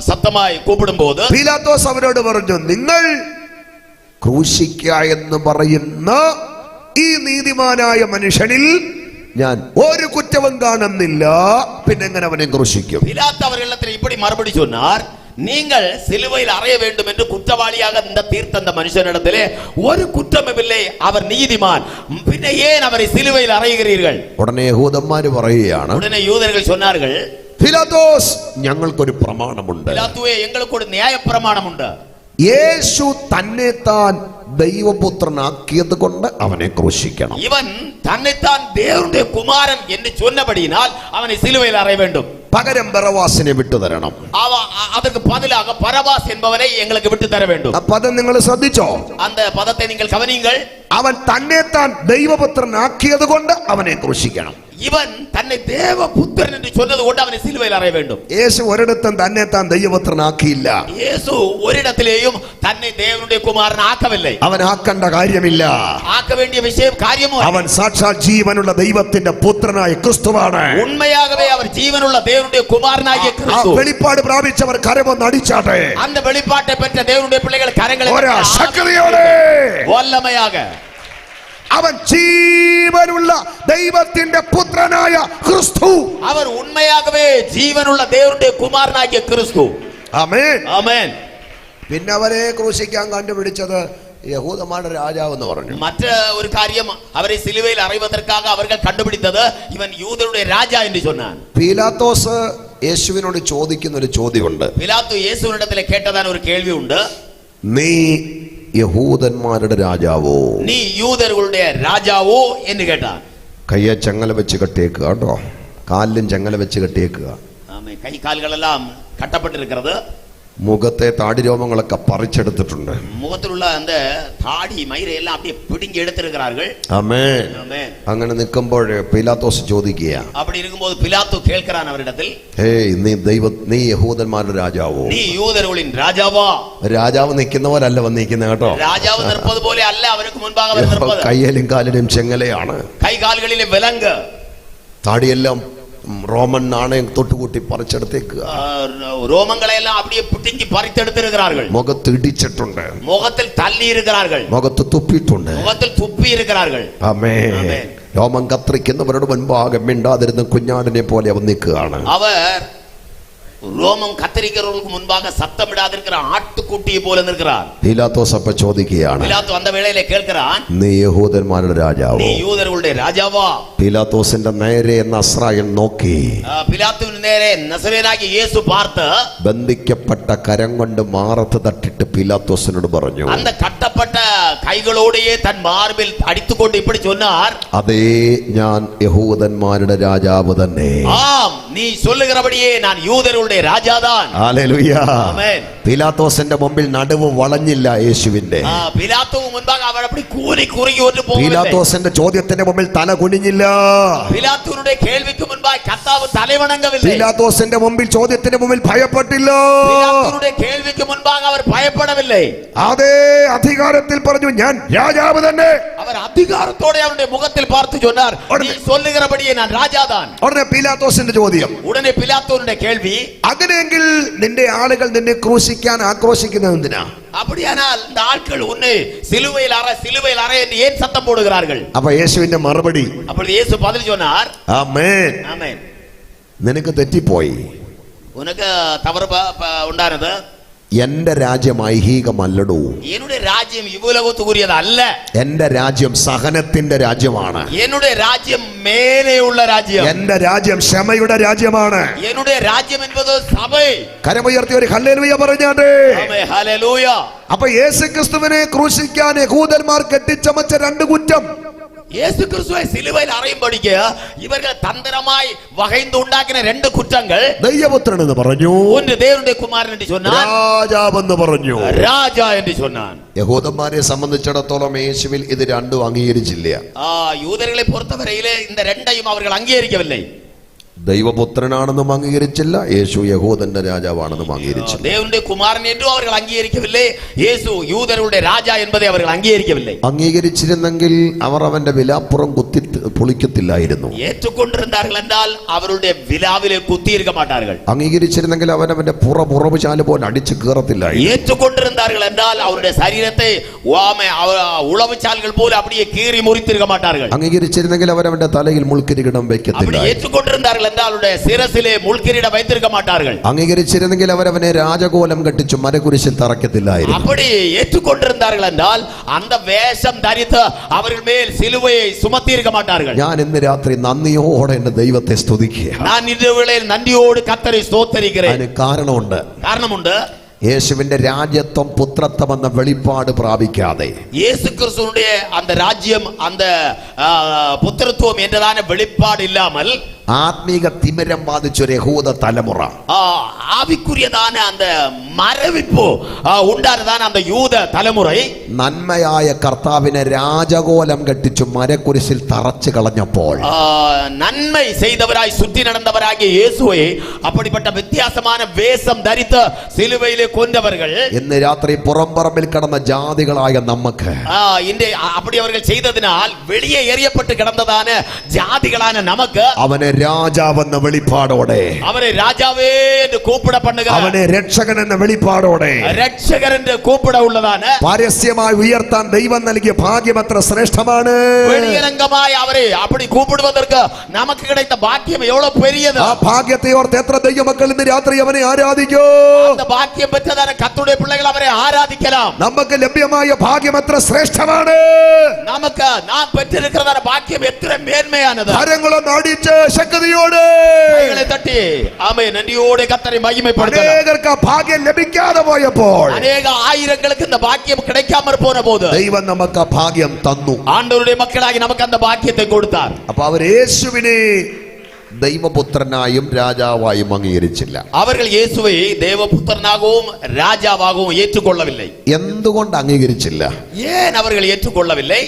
சத்தமாய் கூப்பிடும் போது പീലാത്തോസ് അവരോട് പറഞ്ഞു, നിങ്ങൾ ക്രൂശിക്ക എന്ന് പറയുന്ന ഈ നീതിമാനായ മനുഷ്യനിൽ ഞാൻ ഒരു കുറ്റവും കാണുന്നില്ല, പിന്നെ എങ്ങനെ അവനെ ക്രൂശിക്കും? பிலாத்து அவர்களிடத்தில் இப்படி மறுபடி சொன்னார், நீங்கள் சிலுவையில் அறைய வேண்டும் என்று குற்றவாளியாக இந்த தீர்த்த அந்த மனுஷனிடத்திலே ஒரு குற்றமில்லை, அவர் நீதிமான், பின்ன ஏன் அவரை சிலுவையில் அறைகிறீர்கள்? ഉടനെ യഹൂദന്മാര് പറയുകയാണ്, உடனே யூதர்கள் சொன்னார்கள், പീലാത്തോസ്, ഞങ്ങൾക്കൊരു പ്രമാണമുണ്ട്. பிலாத்துவே, எங்களுக்கு ஒரு நியாய பிரமாணம் உண்டு. യേശു തന്നെ താൻ ദൈവപുത്രനാക്കിയത് കൊണ്ട് അവനെ ക്രൂശിക്കണം. இவன் தன்னைத்தான் தேவனுடைய குமாரன் என்று சொன்னபடியினால் அவனை சிலுவையில் அறைய வேண்டும். പകരം ബറവാസിനെ വിട്ടുതരണം. அதற்கு பதிலாக பரபாஸ் என்பவனை எங்களுக்கு விட்டு தர வேண்டும். ആ പദം നിങ്ങൾ ശ്രദ്ധിച്ചോ? அந்த പദത്തെ நீங்கள் கவனியுங்கள். അവൻ തന്നെ താൻ ദൈവപുത്രനാക്കിയത് കൊണ്ട് അവനെ ക്രൂശിക്കണം. இவன் தன்னை தேவபுத்திரன் என்று சொன்னது கொண்டு அவனை சிலுவையில் அறைய வேண்டும். യേശു ഒരിടത്തും തന്നെ താൻ ദൈവപുത്രനാക്കിയില്ല. இயேசு ஒரிடத்திலேயும் தன்னை தேவனுடைய குமாரன் ஆக்கவில்லை. അവൻ ആക്കേണ്ട കാര്യമില്ല. ஆக்க வேண்டிய விஷயம் காரியமும் അവൻ സാക്ഷാൽ ജീവനുള്ള ദൈവത്തിന്റെ പുത്രനായ ക്രിസ്തുവാണ്. உண்மையாகவே அவர் ஜீவனுள்ள தேவனுடைய குமாரனாகிய கிறிஸ்து. വെളിപ്പാട് പ്രാപിച്ചവർ കരമൊന്ന് അടിച്ചാട്ടെ. அந்த வெளிப்பாட்டை பெற்ற தேவனுடைய பிள்ளைகள் கரங்களை ശക്തിയോടെ വല്ലമயாக അവൻ ജീവനുള്ള ദൈവത്തിന്റെ പുത്രനായ ക്രിസ്തു. அவர் உண்மையாகவே ஜீவனுள்ள தேவனுடைய குமாரனாகிய கிறிஸ்து. ആമേൻ, ആമേൻ. പിന്നെ അവരെ ക്രൂശിക്കാൻ കണ്ടുപിടിച്ചത് യഹൂദന്മാരുടെ രാജാവ് എന്ന് പറഞ്ഞു. மற்ற ஒரு காரியம், அவரை சிலுவையில் அறைவதற்காக அவர்கள் கண்டுபிடித்தது இவன் யூதருடைய ராஜா என்று சொன்னான். പീലാത്തോസ് യേശുവിനോട് ചോദിക്കുന്ന ഒരു ചോദ്യമുണ്ട്. பிலாத்து இயேசுவினிடத்தில் கேட்டதான ஒரு கேள்வி உண்டு. നീ യഹൂദന്മാരുടെ രാജാവോ? நீ யூதர்களுடைய ராஜாவோ என்று கேட்டான். കയ്യെ ചങ്ങല വെച്ച് കെട്ടിയേക്കുക കേട്ടോ, കാലിലും ചങ്ങല വെച്ച് കെട്ടിയേക്കുക. ஆமென். கை கால்கள் எல்லாம் கட்டப்பட்டிருக்கிறது. മുഖത്തെ താടിരോമങ്ങളൊക്കെ പറിച്ചെടുത്തിട്ടുണ്ട്. முகத்தில் உள்ள அந்த தாடி மயிரை எல்லாம் அப்படியே பிடுங்கி எடுத்திருக்கிறார்கள். ആമേൻ. ஆமென். അങ്ങനെ നിൽക്കുമ്പോൾ പീലാത്തോസ് ചോദിക്കുക, அப்படி இருக்கும்போது பிலாத்து கேட்கிறான் அவரிடத்தில், നീ യഹൂദന്മാരുടെ രാജാവോ? நீ யூதர்களின் ராஜாவா? രാജാവ് നിൽക്കുന്നവരല്ല വന്നിരിക്കുന്നത് കേട്ടോ. ராஜாവ് நிற்பது போல அல்ல அவருக்கு முன்பாக அவர் நிற்பது. കയ്യിലും കാലിലും ചെങ്ങലയാണ്, கை கால்களிலே விலங்கு, താടിയെല്ലാം റോമൻ നാണയം തൊട്ടുകൂട്ടി പറിച്ചെടുത്തേക്കുക. ரோமங்களை எல்லாம் அப்படியே பிடுங்கி பறித்தெடுத்திருக்கிறார்கள். മുഖത്ത് ഇടിച്ചിട്ടുണ്ട്, முகத்தில் தள்ளி இருக்கிறார்கள், മുഖത്ത് തുപ്പിയിട്ടുണ്ട്. முகத்தில் துப்பி இருக்கிறார்கள். ആമേൻ. രോമം കത്രിക്കുന്നവരുടെ മുൻപാകെ മിണ്ടാതിരുന്ന കുഞ്ഞാടിനെ പോലെ അവൻ നിൽക്കുകയാണ്. அவர் ரோமம் கத்தரிக்கிறவர்களுக்கு முன்பாக சத்தமிடாதிருக்கிற ஆட்டுக்குட்டியை போல நிற்கிறார். പീലാത്തോസ് അപ്പ ചോദിക്കുകയാണ്, பிலாத்து அந்த வேளையிலே கேட்கிறான், നീ യഹൂദന്മാരുടെ രാജാവോ? நீ யூதர்களுடைய ராஜாவா? പീലാത്തോസിന്റെ നേരെ നസ്രായൻ നോക്കി. பிலாத்துவின் நேரே நசரேயனாகிய இயேசு பார்த்து ബന്ധിക്കപ്പെട്ട കരം കൊണ്ട് മാറത്ത് തട്ടിട്ട് പീലാത്തോസിനോട് പറഞ്ഞു, அந்த கட்டப்பட்ட கைகளோடையே தன் மார்பில் அடித்துக்கொண்டு இப்படி சொன்னார், അതേ ഞാൻ യഹൂദന്മാരുടെ രാജാവ് തന്നെ. ஆம், நீ சொல்லுகிறபடியே நான் யூதர்களுடைய ராஜாதான். ഹല്ലേലൂയ. ஆமென். പീലാത്തോസിന്റെ മുമ്പിൽ നടുവ് വളഞ്ഞില്ല യേശുവിന്റെ. பிலாத்துவுக்கு முன்பாக அவர் அப்படி கூனி குறுகி ஒன்று போகவில்லை. പീലാത്തോസിന്റെ ചോദ്യത്തിന്റെ മുമ്പിൽ തല കുനിഞ്ഞില്ല. பிலாத்துவினுடைய கேள்விக்கு முன்பாக கர்த்தாവ് தலை வணங்கவில்லை. പീലാത്തോസിന്റെ മുമ്പിൽ ചോദ്യത്തിന്റെ മുമ്പിൽ ഭയപ്പെട്ടില്ല. பிலாத்துவினுடைய கேள்விக்கு முன்பாக அவர் பயப்படவில்லை. അതേ അധികാരത്തിൽ പറഞ്ഞു, ഞാൻ രാജാവ് തന്നെ. அவர் அதிகாரத்தோட அவருடைய முகத்தில் பார்த்து சொன்னார், நீ சொல்லுகிறபடியே நான் ராஜாதான். ഉടനെ പീലാത്തോസിന്റെ ചോദ്യം, உடனே பிலாத்துவினுடைய கேள்வி, അങ്ങനെയെങ്കിൽ നിന്റെ ആളുകൾ നിന്നെ ക്രൂശിക്കാൻ ആക്രോശിക്കുന്നത് എന്തിനാ? அப்படியானால் இந்த ஆட்கள் உன்னை சிலுவையில் அறை என்று ஏன் சத்தம் போடுகிறார்கள்? അപ്പൊ യേശുവിന്റെ മറുപടി, அப்பொழுது இயேசு பதில் சொன்னார், ആമേൻ, ஆமென். നിനക്ക് തെറ്റിപ്പോയി. உனக்கு தவறு உண்டானது. എന്റെ രാജ്യം ഐഹികമല്ലടൂ. என்னுடைய ராஜ்யம் இவ்வுலகத்துக்குரியது அல்ல. എന്റെ രാജ്യം സഹനത്തിന്റെ രാജ്യമാണ്. என்னுடைய ராஜ்யம் மேலே உள்ள ராஜ்யம். എന്റെ രാജ്യം ക്ഷമയുടെ രാജ്യമാണ്. என்னுடைய ராஜ்யம் என்பது சபை. കരമുയർത്തി ഒരു ഹല്ലേലൂയ പറഞ്ഞാട്ടെ. ஆமென், ஹல்லேலூயா. അപ്പൊ യേശുക്രിസ്തുവിനെ ക്രൂശിക്കാൻ യഹൂദന്മാർ കെട്ടിച്ചമച്ച രണ്ട് കുറ്റം. இயேசு கிறிஸ்துவை சிலுவையில் அறையும்படிக்க இவர்கள் தந்திரமாய் வகைந்து உண்டாக்கின ரெண்டு குற்றங்கள். ദൈവപുത്രൻ എന്ന് പറഞ്ഞു, ஒன்று தேவனுடைய குமாரன் என்று சொன்னார், രാജാവെന്ന് പറഞ്ഞു. ராஜா என்று சொன்னான். യഹൂദന്മാരെ സംബന്ധിച്ചിടത്തോളം യേശുവിൽ ഇത് രണ്ടും അംഗീകരിച്ചില്ല. யூதர்களை பொறுத்தவரையிலே இந்த ரெண்டையும் அவர்கள் அங்கீகரிக்கவில்லை. ദൈവപുത്രനാണെന്നും അംഗീകരിച്ചില്ല, യേശു യഹൂദന്റെ രാജാവാണെന്നും അംഗീകരിച്ചില്ല. தேவனுடைய குமாரன் என்று அவர்கள் அங்கீகரிக்கவில்லை, இயேசு யூதருடைய ராஜா என்பதை அவர்கள் அங்கீகரிக்கவில்லை. അംഗീകരിച്ചിരുന്നെങ്കിൽ അവർ അവന്റെ വിലാപ്പുറം കുത്തി പൊളിക്കത്തില്ലായിരുന്നു. ஏற்றுக்கொண்டிருந்தார்கள் என்றால் அவருடைய விலாவிலே குத்தி இருக்க மாட்டார்கள். അംഗീകരിച്ചിരുന്നെങ്കിൽ അവനവന്റെ പുറപുറവ് ചാല് പോലെ അടിച്ചു കയറത്തില്ലായിരുന്നു. ஏற்றுக்கொண்டிருந்தார்கள் என்றால் அவருடைய சரீரத்தை உளவுச்சால்கள் போல அப்படியே கீறி முறித்திருக்க மாட்டார்கள். അംഗീകരിച്ചിരുന്നെങ്കിൽ അവരവന്റെ തലയിൽ മുൾക്കിരീടം വെക്കത്തില്ല. ஏற்றுக்கொண்டிருந்தார்கள் என்றால் அவருடைய சிரசிலே முள்கிரீடம் வைத்திருக்க மாட்டார்கள். അംഗീകരിച്ചിരുന്നെങ്കിൽ അവരവനെ രാജകോലം കെട്ടിച്ചു മരക്കുരിശിൽ തറക്കത്തില്ലായിരുന്നു. அப்படி ஏற்றுக்கொண்டிருந்தார்கள் என்றால் அந்த வேஷம் தரித்து அவர்கள் மேல் சிலுவையை சுமத்தி இருக்க மாட்டார்கள். ഞാൻ ഇന്ന് രാത്രി നന്ദിയോടെ എന്റെ ദൈവത്തെ സ്തുതിക്കുക. நான் இன்று வேளையில் நன்றியோடு கர்த்தரை ஸ்தோத்திரிக்கிறேன். അതിന് കാരണമുണ്ട്. காரணமுண்டு. യേശുവിന്റെ രാജ്യത്വം പുത്രത്വം എന്ന വെളിപ്പാട് പ്രാപിക്കാതെ, இயேசு கிறிஸ்துவுடைய அந்த ராஜ்யம் அந்த புத்திரத்துவம் என்றதான வெளிப்பாடு இல்லாமல் ആത്മീക തിമിരം ബാധിച്ചൊരു യഹൂദ തലമുറ, ஆவிக்குரியதான அந்த மரவிப்பு உண்டானதான அந்த யூத தலைமுறை നന്മയായ കർത്താവിനെ രാജകോലം കെട്ടിച്ചു മരക്കുരിശിൽ തറച്ചു കളഞ്ഞപ്പോൾ, நன்மை செய்தவராய் சுற்றி நடந்தவராகிய இயேசுவை அப்படிப்பட்ட வித்தியாசமான வேஷம் தரித்து சிலுவையிலே கொண்டவர்கள் ഇന്ന് രാത്രി പുറംപറമ്പിൽ കിടന്ന ജാതികളായ നമുക്ക്, அப்படி அவர்கள் செய்ததினால் வெளியே எறியப்பட்டு கிடந்ததான ஜாதிகளான நமக்கு അവനെ രാജാവെന്ന വെളിപ്പാടോടെ, அவரை ராஜாவே என்று கூப்பிட பண்ணுகிறார். അവനെ രക്ഷകൻ എന്ന വെളിപ്പാടോടെ, രക്ഷകൻ என்று கூப்பிட உள்ளதான പരസ്യമായി ഉയർത്താൻ ദൈവം നൽകിയ ഭാഗ്യം എത്ര ശ്രേഷ്ഠമാണ്. வெளியரங்கமாய் அவரை அப்படி கூப்பிடுவதற்கு நமக்கு கிடைத்த பாக்கியம் எவ்வளவு பெரியது. ആ ഭാഗ്യത്തെ ഓർത്ത് എത്ര ദൈവമക്കൾ ഇന്ന് രാത്രി അവനെ ആരാധിക്കൂ. அந்த பாக்கியம் பெற்றதான கர்த்தருடைய பிள்ளைகள் அவரை ஆராதிக்கலாம். നമുക്ക് ലഭ്യമായ ഭാഗ്യം എത്ര ശ്രേഷ്ഠമാണ്. நமக்கு நாம் பெற்றிருக்கிறதான பாக்கியம் எத்தனை மேன்மையானது. കരങ്ങളൊന്ന് അടിച്ച് ശക്തിയോടെ കൈകളെ തട്ടി ആമേൻ നന്ദിയോടെ കർത്തരെ മഹിമപ്പെടുത്തണം. അനേകർക്ക് ആ ഭാഗ്യം ലഭിക്കാതെ പോയപ്പോൾ, അനേക ആയിരങ്ങൾക്ക് இந்த பாக்கியம் கிடைக்காம போன போது ദൈവം നമുക്ക് ആ ഭാഗ്യം തന്നു. ஆண்டவருடைய மக்களாகி நமக்கு அந்த பாக்கியத்தை கொடுத்தார். അപ്പൊ അവർ യേശുവിനെ ദൈവപുത്രനായും രാജാവായും അംഗീകരിച്ചില്ല. அவர்கள் இயேசுவை தேவபுத்திரனாகவும் ராஜாவாகவும் ஏற்றுக்கொள்ளவில்லை. എന്തുകൊണ്ട് അംഗീകരിച്ചില്ല? ஏன் அவர்கள் ஏற்றுக்கொள்ளவில்லை?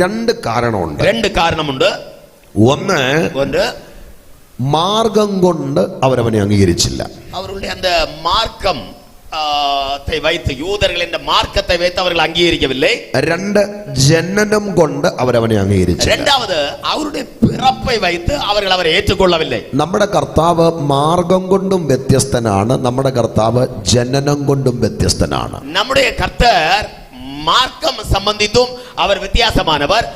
രണ്ട് കാരണമുണ്ട്. ரெண்டு காரணமுண்டு. ഒന്ന്, മാർഗം കൊണ്ട് അവരവനെ അംഗീകരിച്ചില്ല. அவர்களுடைய அந்த மார்க்கம் வைத்து யூதர்கள் என்ற மார்க்கத்தை வைத்து அவர்கள் அங்கீகரிக்கவில்லை. രണ്ട്, ജനനം കൊണ്ട് അവരവനെ അംഗീകരിച്ചു. இரண்டாவது, அவருடைய பிறப்பை வைத்து அவர்கள் அவரை ஏற்றுக்கொள்ளவில்லை. നമ്മുടെ കർത്താവ് മാർഗം കൊണ്ടും വ്യത്യസ്തനാണ്, നമ്മുടെ കർത്താവ് ജനനം കൊണ്ടും വ്യത്യസ്തനാണ്. நம்முடைய கர்த்தர் மார்க்கம் சம்பந்தித்தும் அவர் வித்தியாசமானவர்,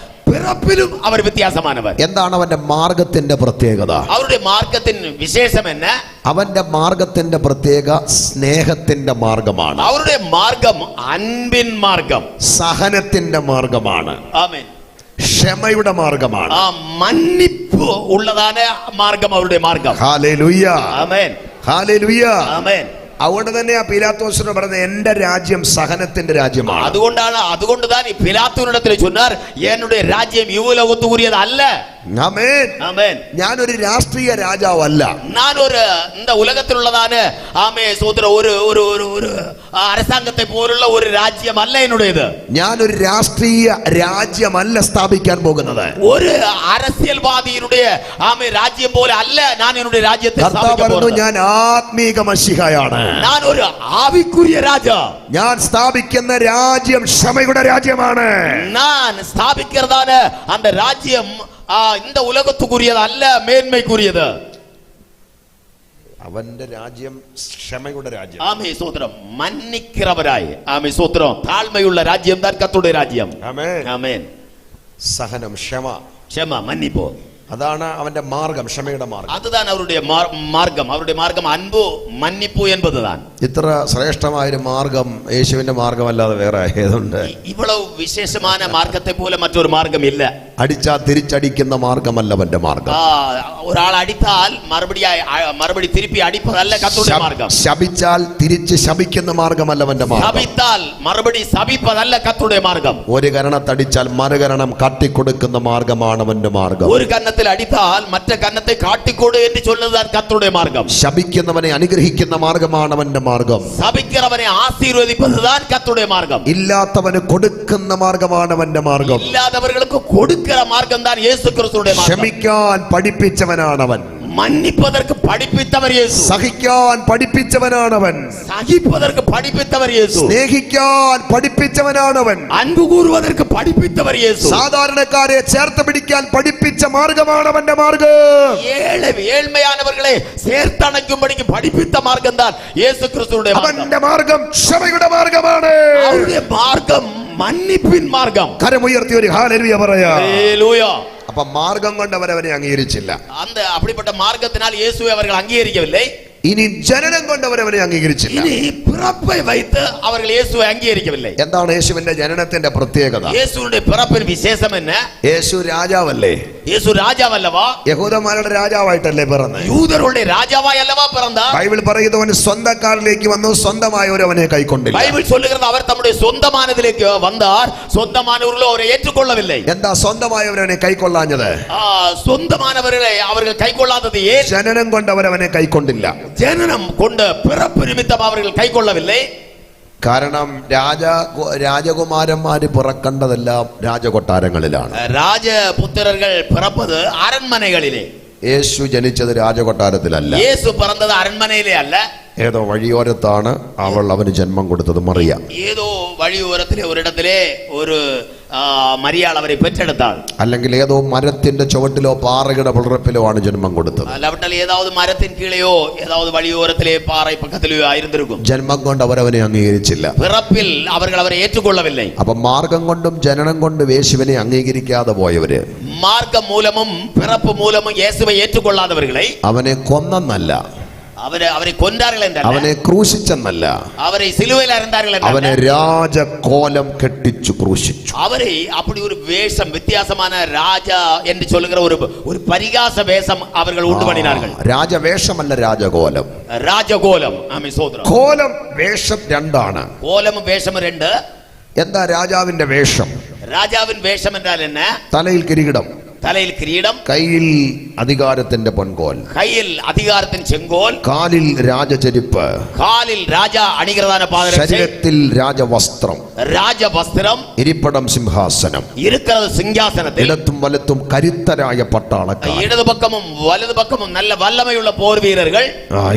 പിറപ്പിലും അവർ വ്യത്യാസമാനവർ. എന്താണ് അവന്റെ മാർഗത്തിന്റെ പ്രത്യേകത? അവരുടെ മാർഗത്തിൻ വിശേഷം എന്ന അവന്റെ മാർഗത്തിന്റെ പ്രത്യേക സ്നേഹത്തിന്റെ മാർഗമാണ്. അവരുടെ മാർഗം അൻപിൻ മാർഗം, സഹനത്തിന്റെ മാർഗമാണ്, ആമേൻ, ക്ഷമയുടെ മാർഗമാണ്, ആ മന്നിപ്പ് ഉള്ളതാണ് മാർഗം, അവരുടെ മാർഗം. ഹല്ലേലൂയ, ആമേൻ, ഹല്ലേലൂയ, ആമേൻ. അതുകൊണ്ട് തന്നെ പീലാത്തോസിനോട് പറഞ്ഞത് എന്റെ രാജ്യം സഹനത്തിന്റെ രാജ്യമാണ്. അതുകൊണ്ടുதான் പിലാത്തോനിടത്തിൽ ചൊന്നാർ എന്നുடைய രാജ്യം യുവലോകത്തുകൂറിയത് അല്ല. ആമേൻ, ആമേൻ. ഞാനൊരു രാഷ്ട്രീയ രാജാവല്ല, ഞാൻ ഒരു இந்த ഉലകത്തിലുള്ളതാണ് ആമേ സോദര ഒരു அரசாங்கത്തെ പോലുള്ള ഒരു രാജ്യമല്ല എന്നുടേത്. ഞാനൊരു രാഷ്ട്രീയ രാജ്യമല്ല സ്ഥാപിക്കാൻ പോകുന്നത്. ഒരു அரசியல்வாதிയുടെ ആമേ രാജ്യം പോലെ അല്ല ഞാൻ എന്നുடைய രാജ്യത്തെ സ്ഥാപിക്കാൻ പോകുന്നത്. ഞാൻ ആത്മീക മശിഹയാണ്, ഞാൻ ഒരു ആവിക്കുரிய രാജ. ഞാൻ സ്ഥാപിക്കുന്ന രാജ്യം ക്ഷമയുടെ രാജ്യമാണ്. ഞാൻ സ്ഥാപിക്കുന്നതാണ് அந்த രാജ്യം இந்த ഉലകത്തുകൂറിയത് അല്ല, മേന്മയ്ക്കുரியത്. അവന്റെ രാജ്യം ക്ഷമയുടെ രാജ്യം. ആമേ സ്തോത്രം. മന്നിக்கிறവരായി, ആമേ സ്തോത്രം, താഴ്മയുള്ള രാജ്യം താൻ കർത്തരുടെ രാജ്യം. ആമേൻ, ആമേൻ. സഹനം, ക്ഷമ, ക്ഷമ, മന്നിപ്പ്, അതാണ് അവന്റെ മാർഗം, ക്ഷമയുടെ മാർഗം. അതുതാണ് അവരുടെ മാർഗം. അവരുടെ മാർഗം അൻപു മന്നിപ്പു என்பதுதான். ഇത്ര ശ്രേഷ്ഠമായൊരു മാർഗം യേശുവിന്റെ മാർഗമല്ലാതെ വേറെ ഏതുണ്ട്? ഇவ்வளவு വിശേഷமான മാർഗത്തെ പോലെ മറ്റൊരു മാർഗമില്ല. അടിച്ചാ തിരിച്ചടിക്കുന്ന മാർഗമല്ല അവന്റെ മാർഗം. ഒരാൾ അടിത്താൽ മറുപടി തിരുപ്പി അടിപ്പതല്ല കർത്തരുടെ മാർഗം. ശപിച്ചാൽ തിരിച്ച് ശപിക്കുന്ന മാർഗമല്ല അവന്റെ മാർഗം. ശപിത്താൽ മറുപടി ശപിപ്പതല്ല കർത്തരുടെ മാർഗം. ഒരു കരണത്തടിച്ചാൽ മറുകരണം കാട്ടിക്കൊടുക്കുന്ന മാർഗമാണ് അവന്റെ മാർഗം. ഒരു കന്നത്തിൽ അടിത്താൽ മറ്റേ കന്നത്തെ കാട്ടിക്കൊടു എന്ന് ചൊല്ലുന്നതാണ് കർത്തരുടെ മാർഗം. ശപിക്കുന്നവനെ അനുഗ്രഹിക്കുന്ന മാർഗമാണ് അവന്റെ മാർഗം. ശപിക്കുന്നവനെ ആശീർവദിപ്പതാണ് കർത്തരുടെ മാർഗം. ഇല്ലാത്തവന് കൊടുക്കുന്ന മാർഗമാണ് അവന്റെ മാർഗം. ഇല്ലാത്തവർക്ക് കൊടുക്കുന്ന മാർഗം தான் യേശു ക്രിസ്തുവിന്റെ മാർഗം. ക്ഷമിക്കാൻ പഠിപ്പിച്ചവനാണവൻ, മന്നിപ്പതற்கு പഠിപ്പിച്ചവർ യേശു. സഹിക്കാൻ പഠിപ്പിച്ചവനാണവൻ, സഹിപ്പതற்கு പഠിപ്പിച്ചവർ യേശു. സ്നേഹിക്കാൻ പഠിപ്പിച്ചവനാണവൻ, അൻപു കൂറുവതற்கு പഠിപ്പിച്ചവർ യേശു. സാധാരണക്കാരെ ചേർത്ത് പിടിക്കാൻ പഠിപ്പിച്ച മാർഗമാണ് അവന്റെ മാർഗം. ഏഴ്മയാനവർകളെ ചേർത്തണയ്ക്കുമ്പോഴേക്ക് പഠിപ്പിച്ച മാർഗം താൻ യേശു ക്രിസ്തുവിന്റെ മാർഗം. അവന്റെ മാർഗം ക്ഷമയുടെ മാർഗമാണ്. അവരുടെ മാർഗം മന്നിപ്പിൻ മാർഗം. കരമുയർത്തി ഒരു ഹല്ലേലൂയ പറയാം. ഹല്ലേലൂയ. അപ്പൊ മാർഗം കൊണ്ട് അവരവനെ അംഗീകരിച്ചില്ല. அந்த அப்படிப்பட்ட மார்க்கத்தினால் இயேசுவை அவர்கள் அங்கீகரிக்கவில்லை. ഇനി ജനനം കൊണ്ട് അവരവനെ അംഗീകരിച്ചില്ല. ഇനി പിറപ്പை வைத்து அவர்கள் இயேசுவை அங்கீகரிக்கவில்லை. എന്താണ് യേശുവിന്റെ ജനനത്തിന്റെ പ്രത്യേകത? இயேசுவுடைய பிறப்பின் விசேஷம் என்ன? യേശു രാജാവല്ലേ? இயேசு രാജാവല്ലവാ? യഹൂദന്മാരുടെ രാജാവായിട്ടല്ലേ പിറന്നത്? യൂദരുടെ രാജാവായി അല്ലവാ പിറந்தார்? ബൈബിൾ പറയുന്നത് അവൻ സ്വന്തക്കാരിലേക്ക് വന്നു, സ്വന്തമായവരവനെ കൈക്കൊണ്ടില്ല. ബൈബിൾ சொல்லுகிறது அவர் தம்முடைய சொந்தமானதிലേക്ക് வந்தார், சொந்தமானவர்களோ அவரை ஏற்றுக்கொள்ளவில்லை. എന്താ സ്വന്തമായവരവനെ കൈക്കൊള്ളാഞ്ഞത്? சொந்தமானவர்களை அவர்கள் கைக்கொள்ளாதது ஏன்? ജനനം കൊണ്ട് അവരവനെ കൈക്കൊണ്ടില്ല. ஜனனம் கொண்டு பிறப்பு நிமித்தம் அவர்கள் கைக்கொள்ளவில்லை. കാരണം രാജകുമാരന്മാര് പിറക്കേണ്ടതെല്ലാം രാജകൊട്ടാരങ്ങളിലാണ്. രാജപുത്രர்கள் பிறப்பது அரண்மனைகளிலே. യേശു ജനിച്ചത് രാജകൊട്ടാരത്തിലല്ല. യേശു പിറന്നത് അരൺമനയിലെ അല്ല. ഏതോ വഴിയോരത്താണ് അവന് ജന്മം കൊടുത്തത് മറിയ. ഏതോ വഴിയോരത്തിലെ ഒരിടത്തിലെ ഒരു മരിയാൾ അവരെ പെറ്റെടുത്താൾ. അല്ലെങ്കിൽ ഏതോ മരത്തിന്റെ ചുവട്ടിലോ പാറയുടെ പിളർപ്പിലോ ആണ് ജന്മം കൊടുത്തത്. അല്ലാവട്ടാൽ ഏതാവത് മരത്തിൻ കീഴെയോ ഏതാവത് വഴിയോരത്തിലെ പാറ പക്കത്തിലോ ആയിരുന്നിരിക്കും. ജന്മം കൊണ്ട് അവരവനെ അംഗീകരിച്ചില്ല. പിറപ്പിൽ അവരെ ഏറ്റുകൊള്ളവില്ലേ. അപ്പൊ മാർഗം കൊണ്ടും ജനനം കൊണ്ടും യേശുവിനെ അംഗീകരിക്കാതെ പോയവര്, മാർഗം മൂലമും പിറപ്പ് മൂലമും യേശുവെ ഏറ്റുകൊള്ളാதவர்களை അവനെ കൊന്നല്ല, അവരെ കൊന്നാர்கள் എന്നല്ല, അവനെ ക്രൂശിച്ചെന്നല്ല, അവരെ സിലുവയിൽ അറந்தார்கள் എന്നല്ല, അവനെ രാജകോലം കെട്ടിച്ചു ക്രൂശിച്ചു. അവരെ அப்படி ஒரு வேஷம் வித்தியாசமான ராஜா என்று சொல்லுகிற ஒரு பரிகாச வேஷம் அவர்கள் உண்டு பண்ணினார்கள். രാജവേഷമല്ല, രാജകോലം. രാജകോലം. ആമേൻ സ്തോത്രം. കോലം വേഷം രണ്ടാണ്. കോലം വേഷം രണ്ട്. എന്താ രാജാവിന്റെ വേഷം? രാജാവിൻ വേഷം എന്നാൽ என்ன? തലയിൽ കിരീടം, തലയിൽ കിരീടം, കയ്യിൽ അധികാരത്തിന്റെ പൊൻകോൽ, കയ്യിൽ അധികാരത്തിന്റെ ചെങ്കോൽ, കാലിൽ രാജചെരുപ്പ്, കാലിൽ രാജ അണിഗ്രതാന പാദരക്ഷ, ശരീരത്തിൽ രാജവസ്ത്രം, രാജവസ്ത്രം, ഇരിപ്പിടം സിംഹാസനം, ഇരിക്കുന്നത് സിംഹാസനത്തിൽ, ഇടത്തും വലത്തും കരുത്തരായ പട്ടാളക്കാർ, ഇടതു പക്കമും വലതു പക്കമും നല്ല വല്ലമയുള്ള പോർ വീരர்கள்.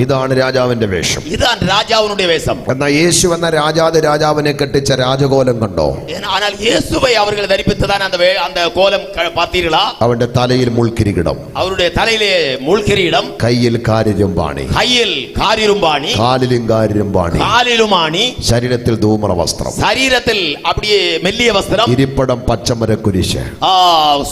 ഇതാണ് രാജാവിന്റെ വേഷം. ഇതാണ് രാജാവിനുடைய വേഷം. എന്നാൽ യേശു എന്ന രാജാവിനെ കെട്ടിച്ച രാജകോലം കണ്ടോ? ஆனால் இயேசுவை அவர்கள் தரிப்பித்ததான் அந்த கோலம் பார்த்தீர்களா? അവന്റെ തലയിൽ മുൾക്കിരീടം, அவருடைய தலையிலே முள்கிரீடம், കയ്യിൽ കാരിരുമ്പാണി, கையில் காரிரும்பாணி, കാലിലും കാരിരുമ്പാണി, காலிலும் ஆணி, ശരീരത്തിൽ ധൂമ്ര വസ്ത്രം, சரீரத்தில் அப்படியே மெல்லிய வஸ்திரம், ഇരിപ്പിടം പച്ചമര കുരിശ്,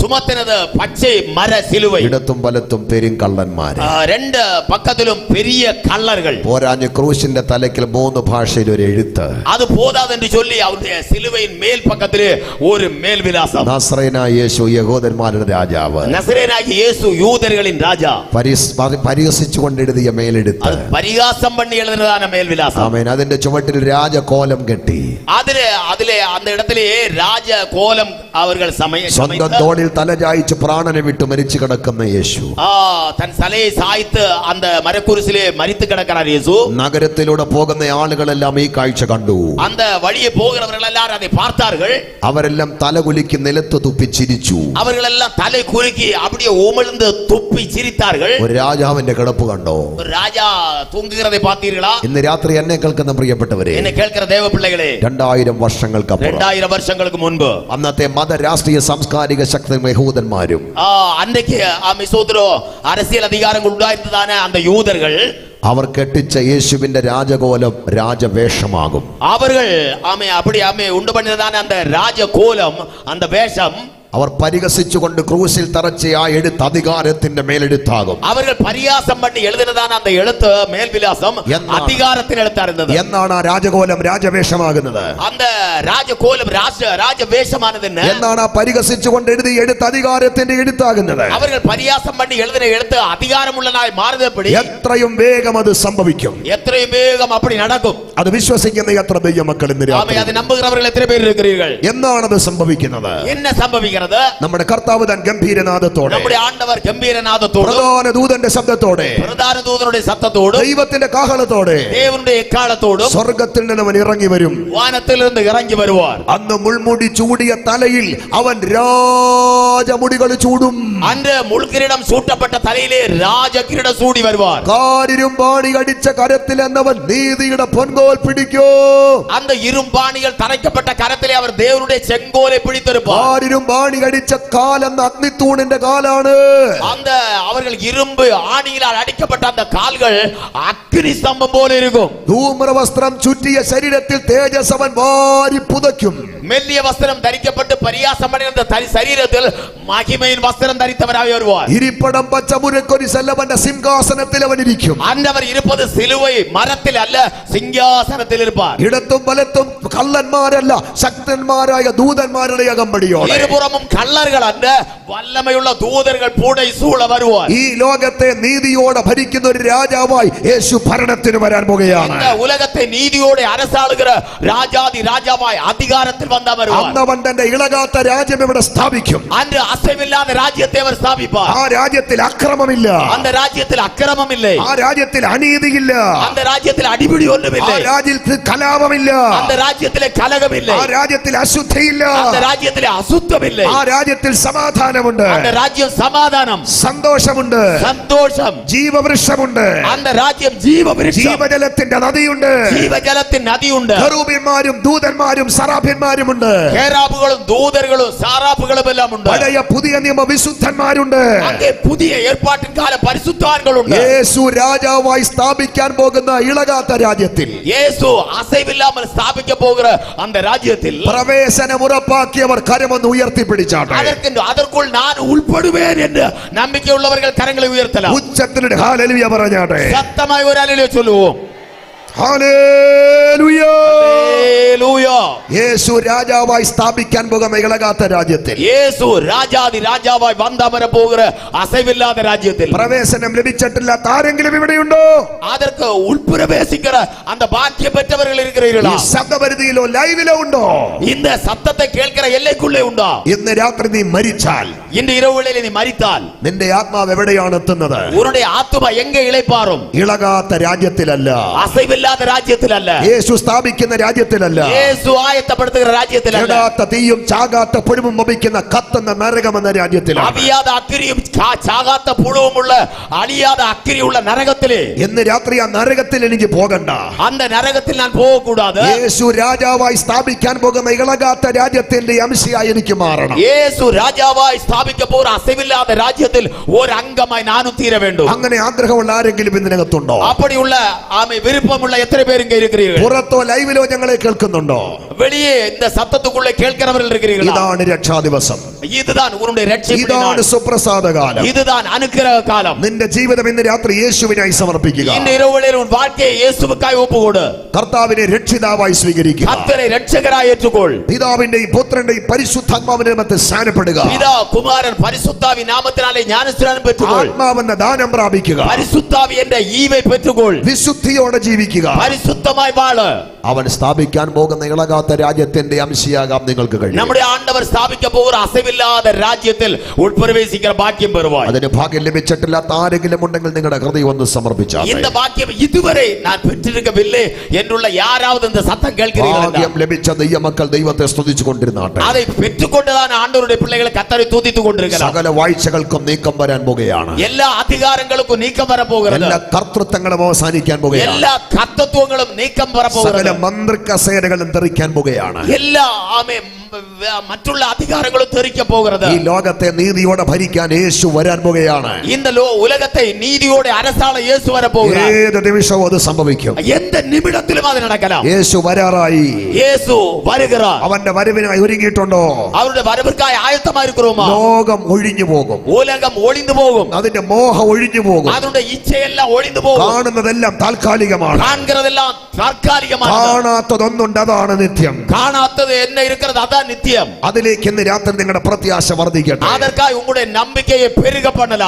சுமத்தினது பச்சை மர சிலுவை, ഇടത്തും വലത്തും പെരുങ്കള്ളന്മാര്, ரெண்டு பக்கத்திலும் பெரிய கள்ளர்கள். പോരാഞ്ഞ് ക്രൂശിന്റെ തലയ്ക്കൽ 3 ഭാഷയിൽ ഒരു എഴുത്ത്. அது போதாது என்று சொல்லி அவருடைய சிலுவையின் மேல் பக்கத்திலே ஒரு மேல் விலாசம். നസ്രയനായ യേശു യഹൂദന്മാരുടെ രാജാവ്, நசரேயனாகிய இயேசு யூதர்களின் ராஜா, പരിഹസിച്ചുകൊണ്ട് എഴുതിയ മേലെഴുത്ത്, அது பரிகாசம் பண்ணி எழுதினதான மேல் விலாசம். ആമേൻ. അതിന്റെ ചുവട്ടിൽ രാജകോലം കെട്ടി, அதிலே அந்த இடத்திலே ராஜ கோலம் அவர்கள் സ്വന്തം തോളിൽ തലചായിച്ച് പ്രാണനെ വിട്ട് മരിച്ചു കിടക്കുന്ന യേശു, தன் தலையை சாய்த்து அந்த மரக்குரிசிலே மரித்து கிடக்கிறார் இயேசு. നഗരത്തിലൂടെ പോകുന്ന ആളുകളെല്ലാം ഈ കാഴ്ച കണ്ടു. அந்த வழியே போகிறவர்கள் எல்லாரும் அதை பார்த்தார்கள். അവരെല്ലാം തലകുലുക്കി നിലത്ത് തുപ്പി ചിരിച്ചു. அவர்கள் எல்லாம் தலை குலுக்கி அப்படியே உமிழ்ந்து துப்பி சிரித்தார்கள். ഒരു രാജാവിന്റെ കിടപ്പ് കണ്ടോ? ஒரு ராஜா தூங்குகிறதை பார்த்தீர்களா? ഇന്ന് രാത്രി എന്നെ കേൾക്കുന്ന പ്രിയപ്പെട്ടവരെ, என்னை கேட்கிற தேவ பிள்ளைகளே, 2000 വർഷങ്ങൾക്ക് അപ്പുറം, 2000 வருஷங்களுக்கு முன்பு അന്നത്തെ മത രാഷ്ട്രീയ സാംസ്കാരിക ശക്തി യഹൂദന്മാരും, அன்றைக்கு மிசோத்ரோ அரசியல் அதிகாரங்கள் உண்டாயிருந்ததான அந்த யூதர்கள், അവർ കെട്ടിച്ച യേശുവിന്റെ രാജകോലം രാജവേഷമാകും. அவர்கள் அப்படி உண்டு பண்ணினதான அந்த ராஜ கோலம், அந்த வேஷம், അവർ പരിഹസിച്ചുകൊണ്ട് ക്രൂശിൽ തറച്ച ആ എഴുത്ത് അധികാരത്തിന്റെ മേലെഴുത്താകും. அவர்கள் பரியாசம் பண்ணி எழுதினதான அந்த எழுத்து மேல் விலாசம் அதிகாரத்தின் எழுத்தா இருந்தது. എന്നാണ് ആ രാജകോലം രാജവേഷമാകുന്നത്? அந்த രാജകോലം രാജവേഷമാனது என்ன? എന്നാണ് ആ പരിഹസിച്ചുകൊണ്ട് എഴുതിയ എഴുത്ത് അധികാരത്തിന്റെ എഴുത്താകുന്നത്? அவர்கள் பரியாசம் பண்ணி எழுதின எழுத்து அதிகாரமுள்ளதாய் மாறுதபடி എത്രയും വേഗം അത് സംഭവിക്കും. எത്രയും வேகம் அப்படி நடக்கும். അത് വിശ്വസിക്കുന്ന എത്ര ദൈവമക്കൾ ഇന്ന് രാത്രി? அதை நம்புகிறவர்கள் எத்தனை பேர் இருக்கிறீர்கள்? എന്നാണത് സംഭവിക്കുന്നത്? என்ன സംഭവിക്കുന്നത്? നമ്മുടെ കർത്താവ് താൻ ഗംഭീരനാദത്തോടെ, നമ്മുടെ ആണ്ടവർ ഗംഭീരനാദത്തോടെ, പ്രധാന ദൂതന്റെ ശബ്ദത്തോടെ, പ്രധാന ദൂതനുടെ ശബ്ദത്തോടെ, ദൈവത്തിന്റെ കാഹളത്തോടെ, ദേവന്റെ എക്കാലത്തോടും സ്വർഗ്ഗത്തിൽ നിന്ന് അവൻ ഇറങ്ങി വരും. വാനത്തിൽ നിന്ന് ഇറങ്ങി വരുവാൻ. അന്ന് മുൾമുടി ചൂടിയ തലയിൽ അവൻ രാജമുടികൾ ചൂടും. അന്ന് മുൾക്കിരീടം ചൂട്ടപ്പെട്ട തലയിലെ രാജകിരീടം ചൂടി വരുവാൻ. കാരിരുമ്പാണി കടിച്ച കരത്തിൽ എന്നവൻ നീതിയുടെ പൊൻകോൽ പിടിക്കോ. அந்த இரும்பாணிகள் தரைக்கப்பட்ட கரத்திலே அவர் தேவனுடைய செங்கோலை பிடித்திருப்பார். കാരിരുമ്പാണി കടിച്ച കാലെന്ന അഗ്നിത്തൂണിന്റെ കാലാണ്. அந்த அவர்கள் இரும்பு ஆணியினால் அடிக்கப்பட்ட அந்த கால்கள் அக்னி ஸ்தம்பம் போல இருக்கும். ധൂമ്രവസ്ത്രം ചുറ്റിയ ശരീരത്തിൽ തേജസ് അവൻ വാരി പുതയ്ക്കും. மெல்லிய வஸ்திரம் தரிக்கப்பட்டு பரியாசம் பண்ணின அந்த சரீரத்தில் மகிமையின் வஸ்திரம் தரித்தவராய் வருவார். ഇരിപ്പിടം പച്ചമുരക്കൊരിശല്ല, അവന്റെ സിംഹാസനത്തിൽ അവൻ ഇരിക്കും. ஆண்டவர் இருப்பது சிலுவை மரத்தில் அல்ல, സിംഹാസനത്തിൽ இருப்பார். ഇടത്തും വലത്തും കള്ളന്മാരല്ല, ശക്തന്മാരായ ദൂതന്മാരുടെ അകമ്പടിയോടെ, ഇരുപുറമും കള്ളர்கள் அல்ல, വല്ലമയുള്ള ദൂതர்கள் പൂടൈ സൂഴ വരുവാർ. ഈ ലോകത്തെ നീതിയോടെ ഭരിക്കുന്ന ഒരു രാജാവായി യേശു ഭരണത്തിന് വരാൻ പോകുകയാണ്. இந்த உலகத்தை நீதியோடு அரசாளுகிற ராஜாதி ராஜாவாய் அதிகாரத்தில் வந்தா வருவார். അന്നവൻ തന്റെ ഇളകാത്ത രാജ്യം ഇവിടെ സ്ഥാപിക്കും. அன்று അസൈവില്ലാത്ത രാജ്യത്തെ அவர் സ്ഥാപിപ്പാர். ആ രാജ്യത്തിൽ അക്രമമില്ല, அந்த ராஜ்யத்தில் அக்கிரமம் இல்லை, ആ രാജ്യത്തിൽ അനീതിയില്ല, அந்த ராஜ்யத்தில் அடிபிடி ஒன்றும் ആ இல்லை, രാജ്യത്തിൽ കലാപമില്ല, அந்த ராஜ்யத்திலே கலகம் இல்லை, ആ രാജ്യത്തിൽ അശുദ്ധിയില്ല, அந்த ராஜ்யத்திலே அசுத்தம் இல்லை, ആ രാജ്യത്തിൽ സമാധാനമുണ്ട്, அந்த ராஜ்யம் சமாதானம், സന്തോഷമുണ്ട്, சந்தோஷம், ജീവവൃക്ഷമുണ്ട്, அந்த ராஜ்யம் ஜீவவிருட்சம், ജീവജലത്തിന്റെ നദിയുണ്ട്, ജീവജലത്തിൻ നദിയുണ്ട്, കെറൂബിന്മാരും ദൂതന്മാരും സറാഫിന്മാരും ഉണ്ട്, കേരാബുകളും ദൂതர்களுം സാറാഫുകളും എല്ലാം ഉണ്ട്, പഴയ പുതിയ നിയമ വിശുദ്ധന്മാരുണ്ട്, അങ്ങേ പുതിയ ഏർപ്പാട്ടിൻ കാല പരിശുദ്ധവാന്കളുണ്ട്. യേശു രാജാവായി സ്ഥാപിക്കാൻ പോകുന്ന ഇളകാത്ത രാജ്യത്തിൽ, യേശു അസൈവില്ലാமல் സ്ഥാപിக்க போகிற அந்த ராஜ்யத்தில் പ്രവേശനം ഉറപ്പാക്കിയവർ കരമൊന്ന് ഉയർത്തിപ്പിടിച്ചാട്ടെ. அதற்குள் நான் உൾപ്പെടുவேன் என்று நம்பிக்கையுள்ளவர்கள் கரங்களை உயர்த்தலாம். ഉച്ചത്തിലൊരു ഹല്ലേലൂയ പറഞ്ഞാട്ടെ. சத்தமாய் ஒரு அல்லேலூயா சொல்லுவோம். ഹല്ലേലൂയ. ഹല്ലേലൂയ. യേശു രാജാവായി സ്ഥാപിക്കാൻ പോകുന്ന ഇളകാത്ത രാജ്യത്തിൽ, യേശു രാജാതി രാജാവായി വന്നമര പോകുന്ന അസൈവില്ലാത്ത രാജ്യത്തിൽ പ്രവേശനം ലഭിച്ചിട്ടില്ലാത്ത ആരെങ്കിലും ഇവിടെയുണ്ടോ? அதற்கு உள்பிரவேசிக்கிற அந்த பாக்கியம் பெற்றவர்கள் இருக்கிறீர்களா? ഈ ശബ്ദപരിധിയിലോ ലൈവിലോ ഉണ്ടോ? இந்த சத்தத்தை கேட்கிற எல்லைக்குள்ளே உண்டா? ഇന്ന് രാത്രി നീ മരിച്ചാൽ, இன்று இரவு வேளையில் நீ மரித்தால் നിന്റെ ആത്മാവ് എവിടെയാണ് എത്തുന്നത്? உன்னுடைய ஆத்துமா எங்கே இளைப்பாறும்? ഇളകാത്ത രാജ്യത്തിലല്ല, அசைவில்லாத അസമില്ലാത്ത രാജ്യത്തിലല്ല, യേശു സ്ഥാപിക്കുന്ന രാജ്യത്തിലല്ല, യേശു ആയത്തപ്പെടുത്തുന്ന രാജ്യത്തിലല്ല, കെടാത്ത തീയും ചാകാത്ത പുഴുവും വമിക്കുന്ന കത്തുന്ന നരകമെന്ന രാജ്യത്തിലാണ്. അവിയാതെ അക്കിരിയും ചാകാത്ത പുഴുവുമുള്ള അழிയാத അക്കിരിയുള്ള നരകത്തില്. എന്ന് രാത്രി ആ നരകത്തിൽ എനിക്ക് പോകണ്ട. அந்த നരകത്തിൽ ഞാൻ പോകக்கூடாது. യേശു രാജാവായി സ്ഥാപിക്കാൻ പോകുന്ന ഇളകാത്ത രാജ്യത്തിന്റെ അംശയായി എനിക്ക് മാറണം. യേശു രാജാവായി സ്ഥാപിക്കാൻ പോകുന്ന അസമില്ലാത്ത രാജ്യത്തിൽ ഒരു അംഗമായി ഞാനും തീര வேண்டும். അങ്ങനെ ആഗ്രഹമുള്ള ആരെങ്കിലും ഇതിനകത്തുണ്ടോ? அப்படிയുള്ള ആമേ വിരുപ്പമുള്ള എത്ര പേര് ഇങ്ങ இருக்கிறீர்கள்? പുറത്തോ ലൈവിലോ ഞങ്ങളെ കേൾക്കുന്നുണ്ടോ? வெளியே இந்த சத்தத்துக்குள்ளே கேட்கிறவர்கள் இருக்கிறீர்களா? ഇതാണ് രക്ഷാദിവസം. இதுதான் உன்னுடைய രക്ഷയുടെ നാൾ. ഇതാണ് സുപ്രസാദ കാലം. இதுதான் അനുഗ്രഹ കാലം. നിന്റെ ജീവിതം ഇന്ന് രാത്രി യേശുവിനായി സമർപ്പിക്കുക. இந்த இரவுகளில் உன் வாழ்க்கையை இயேசுவுக்காய் ஒப்புக்கொடு. കർത്താവിനെ രക്ഷിതാവായി സ്വീകരിക്കുക. கர்த்தரை രക്ഷകരായി ഏറ്റുകൊள். പിതാവിന്റെയും പുത്രന്റെയും പരിശുദ്ധാത്മാവിന്റെ നാമത്തിൽ സ്നാനപ്പെടുക. പിതാ കുമാരൻ പരിശുദ്ധാവി നാമത്തിനാലെ ജ്ഞാനസ്നാനം പെറ്റുകൊள். ആത്മാവെന്ന ദാനം പ്രാപിക്കുക. പരിശുദ്ധാവി എன்ற ഈവை பெற்றுകൊள். വിശുദ്ധിയോടെ ജീവിക്കുക. പരിശുദ്ധമായി വാഴ്. അവൻ സ്ഥാപിക്കാൻ പോകുന്ന ഇളകാത്ത രാജ്യത്തിന്റെ അംശയാകാം നിങ്ങൾക്ക് കഴിയും. നമ്മുടെ ആണ്ടവർ സ്ഥാപിക്കാൻ പോകുന്ന അസമില്ലാത്ത രാജ്യത്തിൽ ഉൾപ്രവേശിക്കാൻ ഭാഗ്യം പെറുവാൻ. അതിന് ഭാഗ്യം ലഭിച്ചിട്ടില്ലാത്ത ആരെങ്കിലും ഉണ്ടെങ്കിൽ നിങ്ങളുടെ ഹൃദയം ഒന്ന് സമർപ്പിച്ചാൽ. இந்த பாக்கியம் இதுவரை நான் பெற்றிருக்கவில்லை என்றுள்ள யாராவது இந்த சத்தம் கேட்கிறீர்களா? ഭാഗ്യം ലഭിച്ച ദൈവമക്കൾ ദൈവത്തെ സ്തുതിച്ചു കൊണ്ടിരുന്നാട്ടെ. அதை பெற்றுக்கொண்டதான ஆண்டவருடைய பிள்ளைகளை கர்த்தரை துதித்துக் கொண்டிருக்கிறார். സകല വാഴ്ചകൾക്കും നീക്കം വരാൻ പോകുകയാണ്. எல்லா அதிகாரங்களுக்கும் நீக்கம் வர போகிறது. എല്ലാ കർത്തൃത്വങ്ങളും അവസാനിക്കാൻ പോകുകയാണ്. எல்லா கர்த்தத்துவங்களும் நீக்கம் வர സകല போகிறது. മന്ത്രികസേനകളും തെറിക്കാൻ പോകുകയാണ്. எல்லா ആമേ മറ്റുള്ള അധികാരങ്ങളും തെറിക്കാൻ പോകുന്നത്. ഈ ലോകത്തെ നീതിയോടെ ഭരിക്കാൻ യേശു വരാൻ പോകുകയാണ്. இந்த உலகத்தை நீதியோടെ அரசாள இயேசு வர போகிறார். ഏത് നിമിഷവും അത് സംഭവിക്കും. எந்த நிமிடத்திலும் அது நடக்கலாம். യേശു വരാറായി. இயேசு வருகிறார். അവന്റെ വരവിനായി ഒരുങ്ങിയിട്ടുണ്ടോ? அவருடைய வரவிற்காய் ஆயத்தமா இருக்கிறோமா? ലോകം ഒഴിഞ്ഞു പോകും. உலகம் ஒளிந்து போகும். അതിന്റെ മോഹം ഒഴിഞ്ഞു പോകും. அதனுடைய இச்சை எல்லாம் ஒளிந்து போகும். കാണുന്നതെല്ലാം താൽക്കാലികമാണ്. காண்கிறதெல்லாம் தற்காலிகமானது. കാണാത്തതൊന്നുണ്ട്, അതാണ് നിത്യം. காணாதது என்ன இருக்கிறது அதான் நித்தியம். അതിലേക്ക് ഇന്ന് രാത്രി നിങ്ങളുടെ പ്രത്യാശ വർദ്ധിക്കട്ടെ. அதற்காய் உங்களுடைய நம்பிக்கையை பெருக பண்ணலாம்.